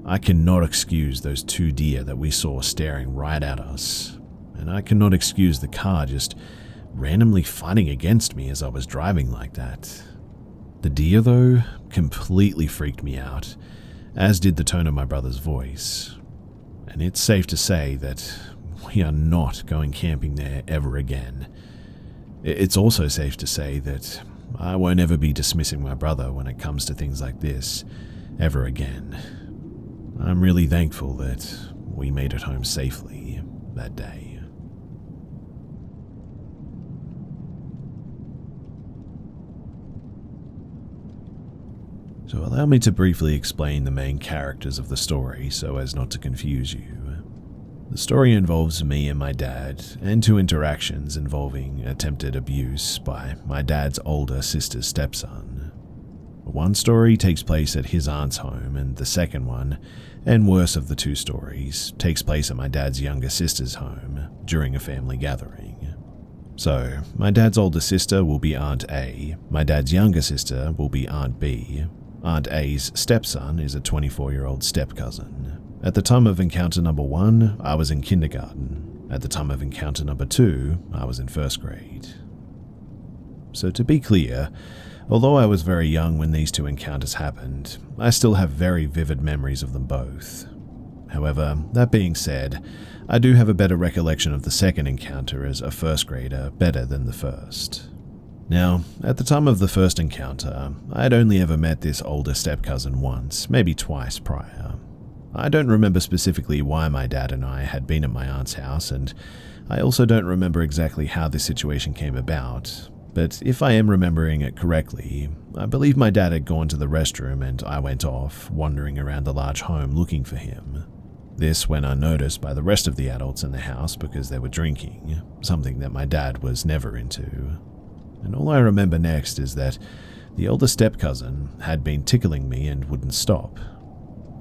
S1: I cannot excuse those 2 deer that we saw staring right at us, and I cannot excuse the car just randomly fighting against me as I was driving like that. The deer, though, completely freaked me out, as did the tone of my brother's voice, and it's safe to say that we are not going camping there ever again. It's also safe to say that I won't ever be dismissing my brother when it comes to things like this ever again. I'm really thankful that we made it home safely that day. So allow me to briefly explain the main characters of the story so as not to confuse you. The story involves me and my dad, and 2 interactions involving attempted abuse by my dad's older sister's stepson. One story takes place at his aunt's home, and the second one, and worse of the 2 stories, takes place at my dad's younger sister's home during a family gathering. So, my dad's older sister will be Aunt A, my dad's younger sister will be Aunt B. Aunt A's stepson is a 24-year-old step-cousin. At the time of encounter number 1, I was in kindergarten. At the time of encounter number 2, I was in 1st grade. So to be clear, although I was very young when these 2 encounters happened, I still have very vivid memories of them both. However, that being said, I do have a better recollection of the second encounter as a 1st grader better than the first. Now, at the time of the first encounter, I had only ever met this older step-cousin once, maybe twice prior. I don't remember specifically why my dad and I had been at my aunt's house, and I also don't remember exactly how this situation came about. But if I am remembering it correctly, I believe my dad had gone to the restroom and I went off, wandering around the large home looking for him. This went unnoticed by the rest of the adults in the house because they were drinking, something that my dad was never into. And all I remember next is that the older step-cousin had been tickling me and wouldn't stop.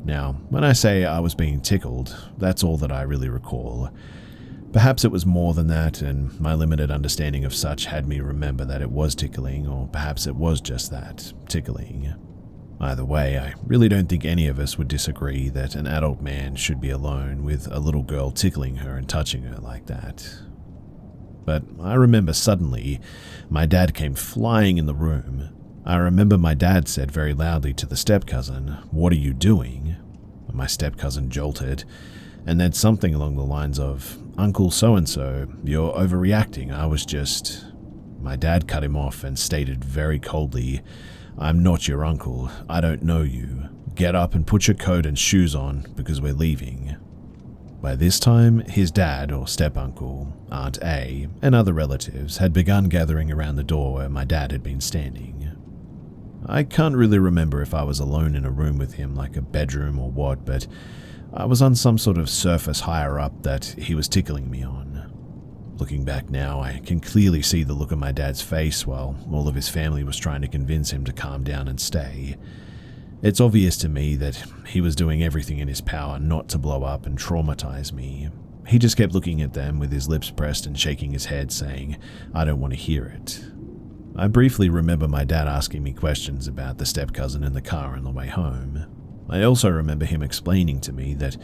S1: Now, when I say I was being tickled, that's all that I really recall. Perhaps it was more than that, and my limited understanding of such had me remember that it was tickling, or perhaps it was just that, tickling. Either way, I really don't think any of us would disagree that an adult man should be alone with a little girl tickling her and touching her like that. But I remember suddenly, my dad came flying in the room. I remember my dad said very loudly to the step-cousin, "What are you doing?" My step-cousin jolted, and then something along the lines of, "Uncle so-and-so, you're overreacting, I was just..." My dad cut him off and stated very coldly, "I'm not your uncle, I don't know you. Get up and put your coat and shoes on, because we're leaving." By this time, his dad, or step-uncle, Aunt A, and other relatives had begun gathering around the door where my dad had been standing. I can't really remember if I was alone in a room with him, like a bedroom or what, but I was on some sort of surface higher up that he was tickling me on. Looking back now, I can clearly see the look on my dad's face while all of his family was trying to convince him to calm down and stay. It's obvious to me that he was doing everything in his power not to blow up and traumatize me. He just kept looking at them with his lips pressed and shaking his head, saying, "I don't want to hear it." I briefly remember my dad asking me questions about the step-cousin in the car on the way home. I also remember him explaining to me that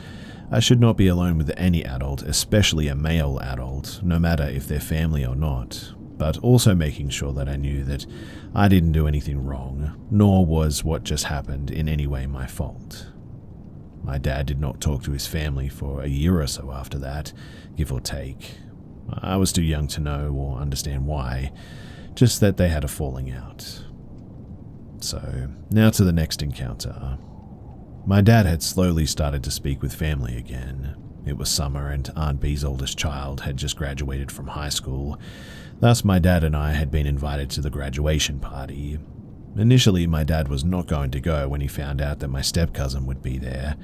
S1: I should not be alone with any adult, especially a male adult, no matter if they're family or not, but also making sure that I knew that I didn't do anything wrong, nor was what just happened in any way my fault. My dad did not talk to his family for a year or so after that, give or take. I was too young to know or understand why, just that they had a falling out. So, now to the next encounter. My dad had slowly started to speak with family again. It was summer and Aunt B's oldest child had just graduated from high school. Thus, my dad and I had been invited to the graduation party. Initially, my dad was not going to go when he found out that my step-cousin would be there,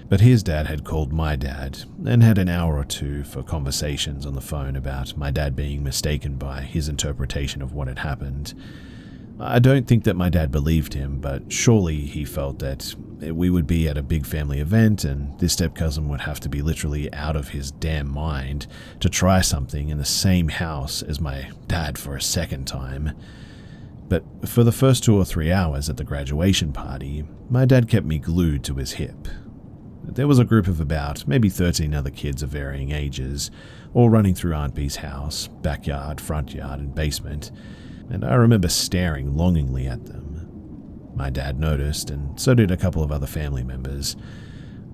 S1: but his dad had called my dad and had an hour or two for conversations on the phone about my dad being mistaken by his interpretation of what had happened. I don't think that my dad believed him, but surely he felt that we would be at a big family event and this step-cousin would have to be literally out of his damn mind to try something in the same house as my dad for a second time. But for the first 2 or 3 hours at the graduation party, my dad kept me glued to his hip. There was a group of about maybe 13 other kids of varying ages, all running through Aunt B's house, backyard, front yard, and basement, and I remember staring longingly at them. My dad noticed, and so did a couple of other family members.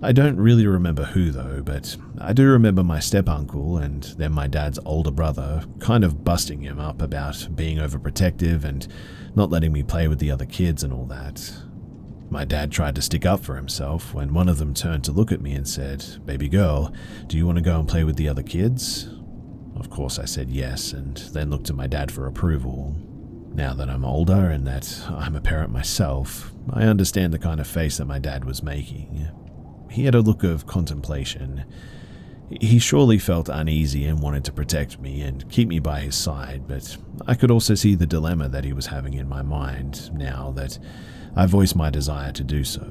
S1: I don't really remember who though, but I do remember my step-uncle and then my dad's older brother kind of busting him up about being overprotective and not letting me play with the other kids and all that. My dad tried to stick up for himself when one of them turned to look at me and said, "Baby girl, do you want to go and play with the other kids?" Of course I said yes, and then looked to my dad for approval. Now that I'm older and that I'm a parent myself, I understand the kind of face that my dad was making. He had a look of contemplation. He surely felt uneasy and wanted to protect me and keep me by his side, but I could also see the dilemma that he was having in my mind now that I voiced my desire to do so.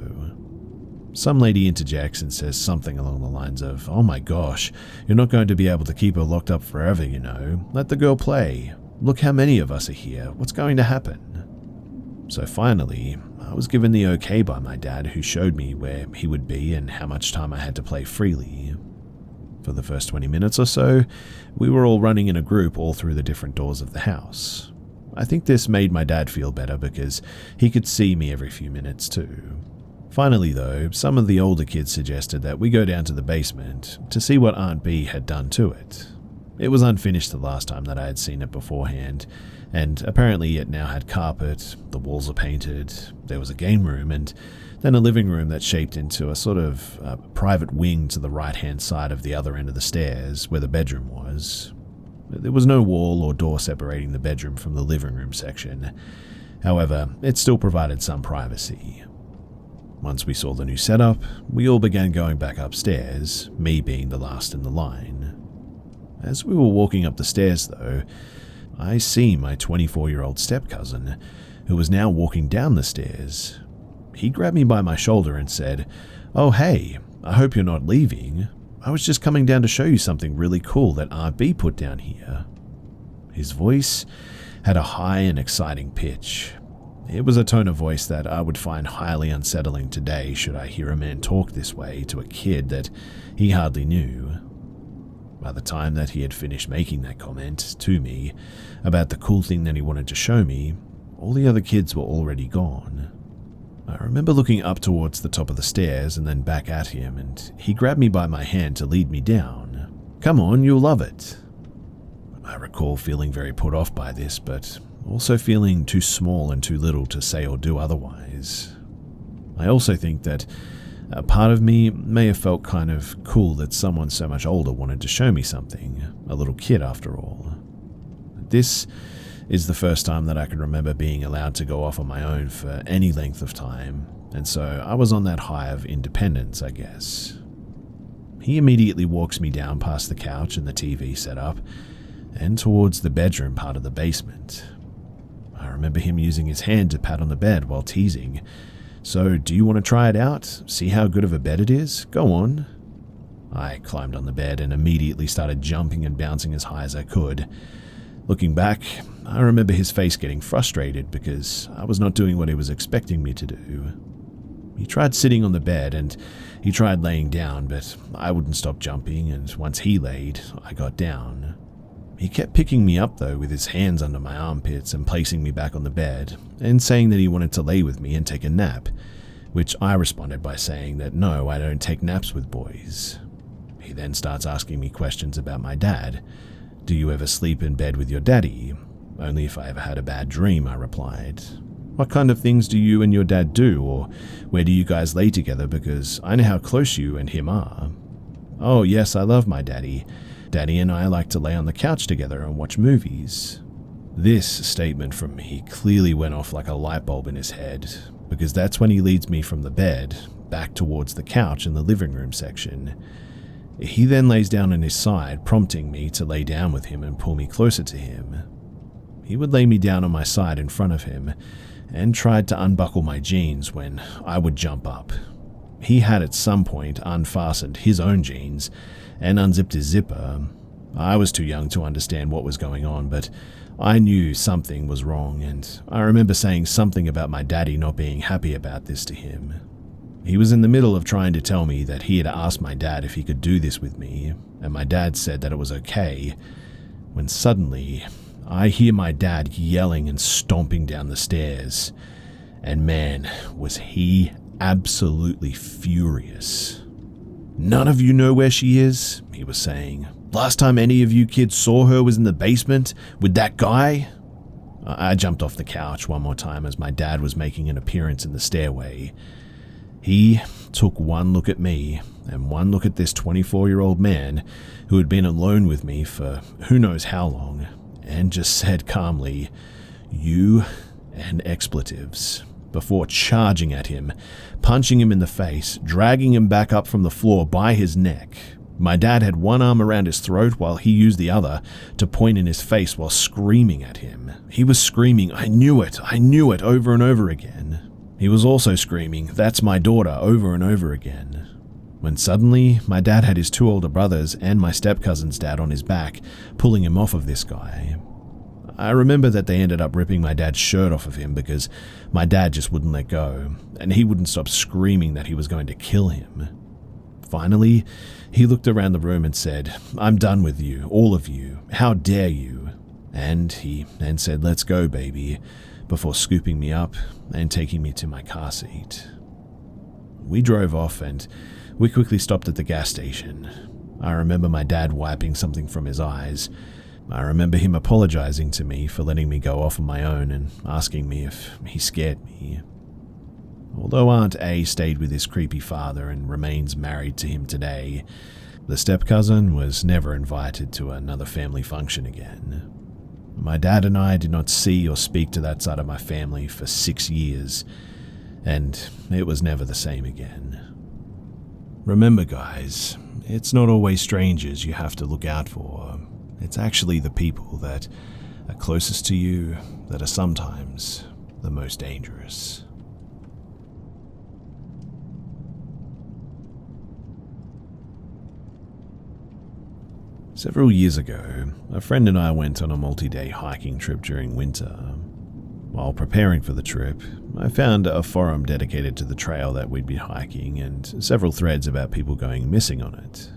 S1: Some lady interjects and says something along the lines of, "Oh my gosh, you're not going to be able to keep her locked up forever, you know. Let the girl play. Look how many of us are here. What's going to happen?" So finally, I was given the okay by my dad, who showed me where he would be and how much time I had to play freely. For the first 20 minutes or so, we were all running in a group all through the different doors of the house. I think this made my dad feel better because he could see me every few minutes too. Finally though, some of the older kids suggested that we go down to the basement to see what Aunt B had done to it. It was unfinished the last time that I had seen it beforehand, and apparently it now had carpet, the walls are painted, there was a game room, and then a living room that shaped into a sort of private wing to the right-hand side of the other end of the stairs where the bedroom was. There was no wall or door separating the bedroom from the living room section. However, it still provided some privacy. Once we saw the new setup, we all began going back upstairs, me being the last in the line. As we were walking up the stairs, though, I see my 24-year-old step-cousin, who was now walking down the stairs. He grabbed me by my shoulder and said, "Oh hey, I hope you're not leaving. I was just coming down to show you something really cool that RB put down here." His voice had a high and exciting pitch. It was a tone of voice that I would find highly unsettling today should I hear a man talk this way to a kid that he hardly knew. By the time that he had finished making that comment to me about the cool thing that he wanted to show me, all the other kids were already gone. I remember looking up towards the top of the stairs and then back at him, and he grabbed me by my hand to lead me down. "Come on, you'll love it." I recall feeling very put off by this, but also feeling too small and too little to say or do otherwise. I also think that a part of me may have felt kind of cool that someone so much older wanted to show me something, a little kid after all. This is the first time that I can remember being allowed to go off on my own for any length of time, and so I was on that high of independence, I guess. He immediately walks me down past the couch and the TV setup, and towards the bedroom part of the basement. I remember him using his hand to pat on the bed while teasing, "So, do you want to try it out? See how good of a bed it is? Go on." I climbed on the bed and immediately started jumping and bouncing as high as I could. Looking back, I remember his face getting frustrated because I was not doing what he was expecting me to do. He tried sitting on the bed and he tried laying down, but I wouldn't stop jumping, and once he laid, I got down. He kept picking me up though with his hands under my armpits and placing me back on the bed, and saying that he wanted to lay with me and take a nap, which I responded by saying that no, I don't take naps with boys. He then starts asking me questions about my dad. "Do you ever sleep in bed with your daddy?" "Only if I ever had a bad dream," I replied. "What kind of things do you and your dad do, or where do you guys lay together, because I know how close you and him are?" "Oh yes, I love my daddy. Daddy and I like to lay on the couch together and watch movies." This statement from me clearly went off like a light bulb in his head, because that's when he leads me from the bed back towards the couch in the living room section. He then lays down on his side, prompting me to lay down with him and pull me closer to him. He would lay me down on my side in front of him and tried to unbuckle my jeans when I would jump up. He had at some point unfastened his own jeans and unzipped his zipper. I was too young to understand what was going on, but I knew something was wrong, and I remember saying something about my daddy not being happy about this to him. He was in the middle of trying to tell me that he had asked my dad if he could do this with me, and my dad said that it was okay, when suddenly I hear my dad yelling and stomping down the stairs, and man, was he absolutely furious. "None of you know where she is," he was saying. "Last time any of you kids saw her was in the basement with that guy." I jumped off the couch one more time as my dad was making an appearance in the stairway. He took one look at me and one look at this 24-year-old man who had been alone with me for who knows how long, and just said calmly, "You and expletives," before charging at him, punching him in the face, dragging him back up from the floor by his neck. My dad had one arm around his throat while he used the other to point in his face while screaming at him. He was screaming, I knew it, over and over again. He was also screaming, "That's my daughter," over and over again. When suddenly, my dad had his two older brothers and my step-cousin's dad on his back, pulling him off of this guy. I remember that they ended up ripping my dad's shirt off of him because my dad just wouldn't let go, and he wouldn't stop screaming that he was going to kill him. Finally, he looked around the room and said, "I'm done with you, all of you. How dare you?" And he then said, "Let's go, baby," before scooping me up and taking me to my car seat. We drove off and we quickly stopped at the gas station. I remember my dad wiping something from his eyes. I remember him apologizing to me for letting me go off on my own and asking me if he scared me. Although Aunt A stayed with his creepy father and remains married to him today, the step-cousin was never invited to another family function again. My dad and I did not see or speak to that side of my family for 6 years, and it was never the same again. Remember, guys, it's not always strangers you have to look out for. It's actually the people that are closest to you that are sometimes the most dangerous. Several years ago, a friend and I went on a multi-day hiking trip during winter. While preparing for the trip, I found a forum dedicated to the trail that we'd be hiking and several threads about people going missing on it.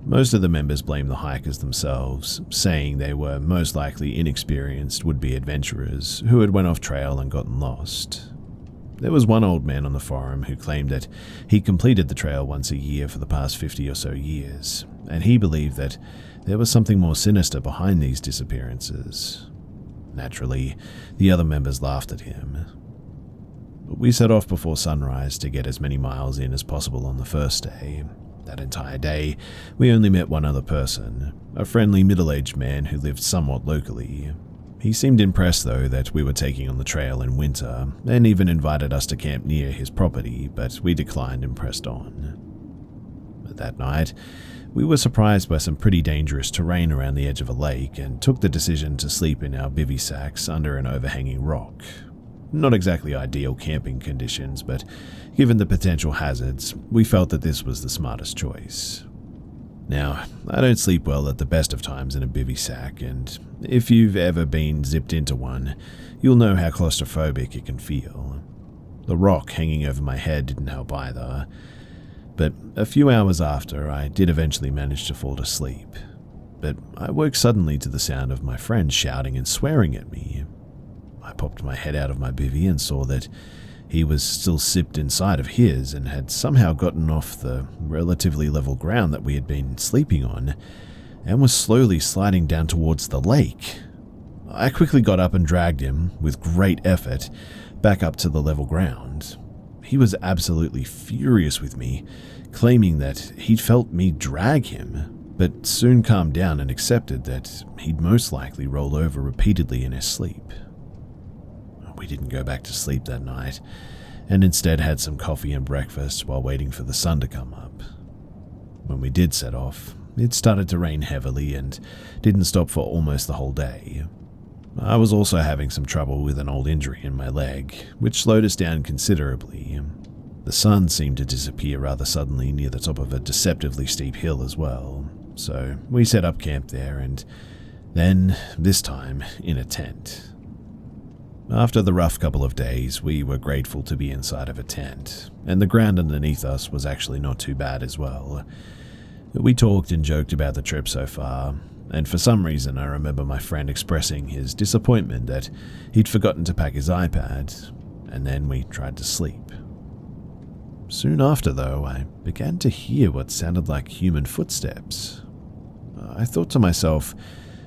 S1: Most of the members blamed the hikers themselves, saying they were most likely inexperienced would-be adventurers who had went off trail and gotten lost. There was one old man on the forum who claimed that he completed the trail once a year for the past 50 or so years, and he believed that there was something more sinister behind these disappearances. Naturally, the other members laughed at him. We set off before sunrise to get as many miles in as possible on the first day. That entire day, we only met one other person, a friendly middle-aged man who lived somewhat locally. He seemed impressed, though, that we were taking on the trail in winter, and even invited us to camp near his property, but we declined and pressed on. But that night, we were surprised by some pretty dangerous terrain around the edge of a lake and took the decision to sleep in our bivvy sacks under an overhanging rock. Not exactly ideal camping conditions, but given the potential hazards, we felt that this was the smartest choice. Now, I don't sleep well at the best of times in a bivvy sack, and if you've ever been zipped into one, you'll know how claustrophobic it can feel. The rock hanging over my head didn't help either, but a few hours after, I did eventually manage to fall asleep. But I woke suddenly to the sound of my friend shouting and swearing at me. I popped my head out of my bivvy and saw that he was still sipped inside of his and had somehow gotten off the relatively level ground that we had been sleeping on and was slowly sliding down towards the lake. I quickly got up and dragged him, with great effort, back up to the level ground. He was absolutely furious with me, claiming that he'd felt me drag him, but soon calmed down and accepted that he'd most likely roll over repeatedly in his sleep. We didn't go back to sleep that night, and instead had some coffee and breakfast while waiting for the sun to come up. When we did set off, it started to rain heavily and didn't stop for almost the whole day. I was also having some trouble with an old injury in my leg, which slowed us down considerably. The sun seemed to disappear rather suddenly near the top of a deceptively steep hill as well, so we set up camp there, and then, this time, in a tent. After the rough couple of days, we were grateful to be inside of a tent, and the ground underneath us was actually not too bad as well. We talked and joked about the trip so far, and for some reason I remember my friend expressing his disappointment that he'd forgotten to pack his iPad, and then we tried to sleep. Soon after, though, I began to hear what sounded like human footsteps. I thought to myself,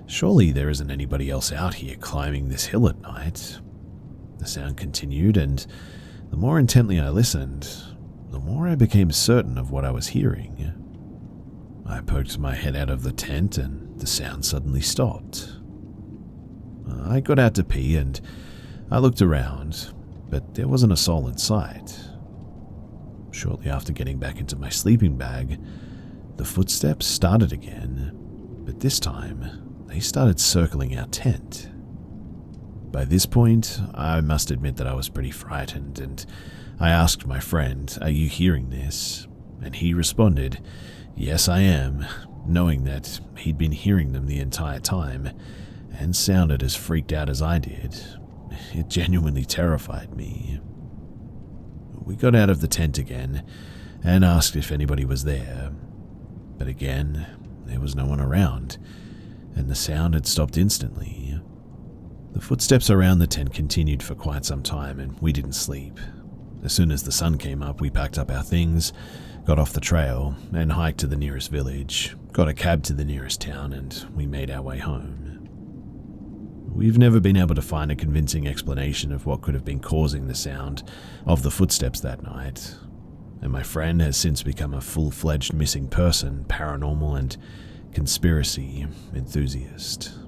S1: surely there isn't anybody else out here climbing this hill at night. The sound continued, and the more intently I listened, the more I became certain of what I was hearing. I poked my head out of the tent, and the sound suddenly stopped. I got out to pee, and I looked around, but there wasn't a soul in sight. Shortly after getting back into my sleeping bag, the footsteps started again, but this time they started circling our tent. By this point, I must admit that I was pretty frightened, and I asked my friend, "Are you hearing this?" And he responded, "Yes, I am," knowing that he'd been hearing them the entire time, and sounded as freaked out as I did. It genuinely terrified me. We got out of the tent again, and asked if anybody was there, but again, there was no one around, and the sound had stopped instantly. The footsteps around the tent continued for quite some time, and we didn't sleep. As soon as the sun came up, we packed up our things, got off the trail, and hiked to the nearest village, got a cab to the nearest town, and we made our way home. we've never been able to find a convincing explanation of what could have been causing the sound of the footsteps that night, and my friend has since become a full-fledged missing person, paranormal, and conspiracy enthusiast.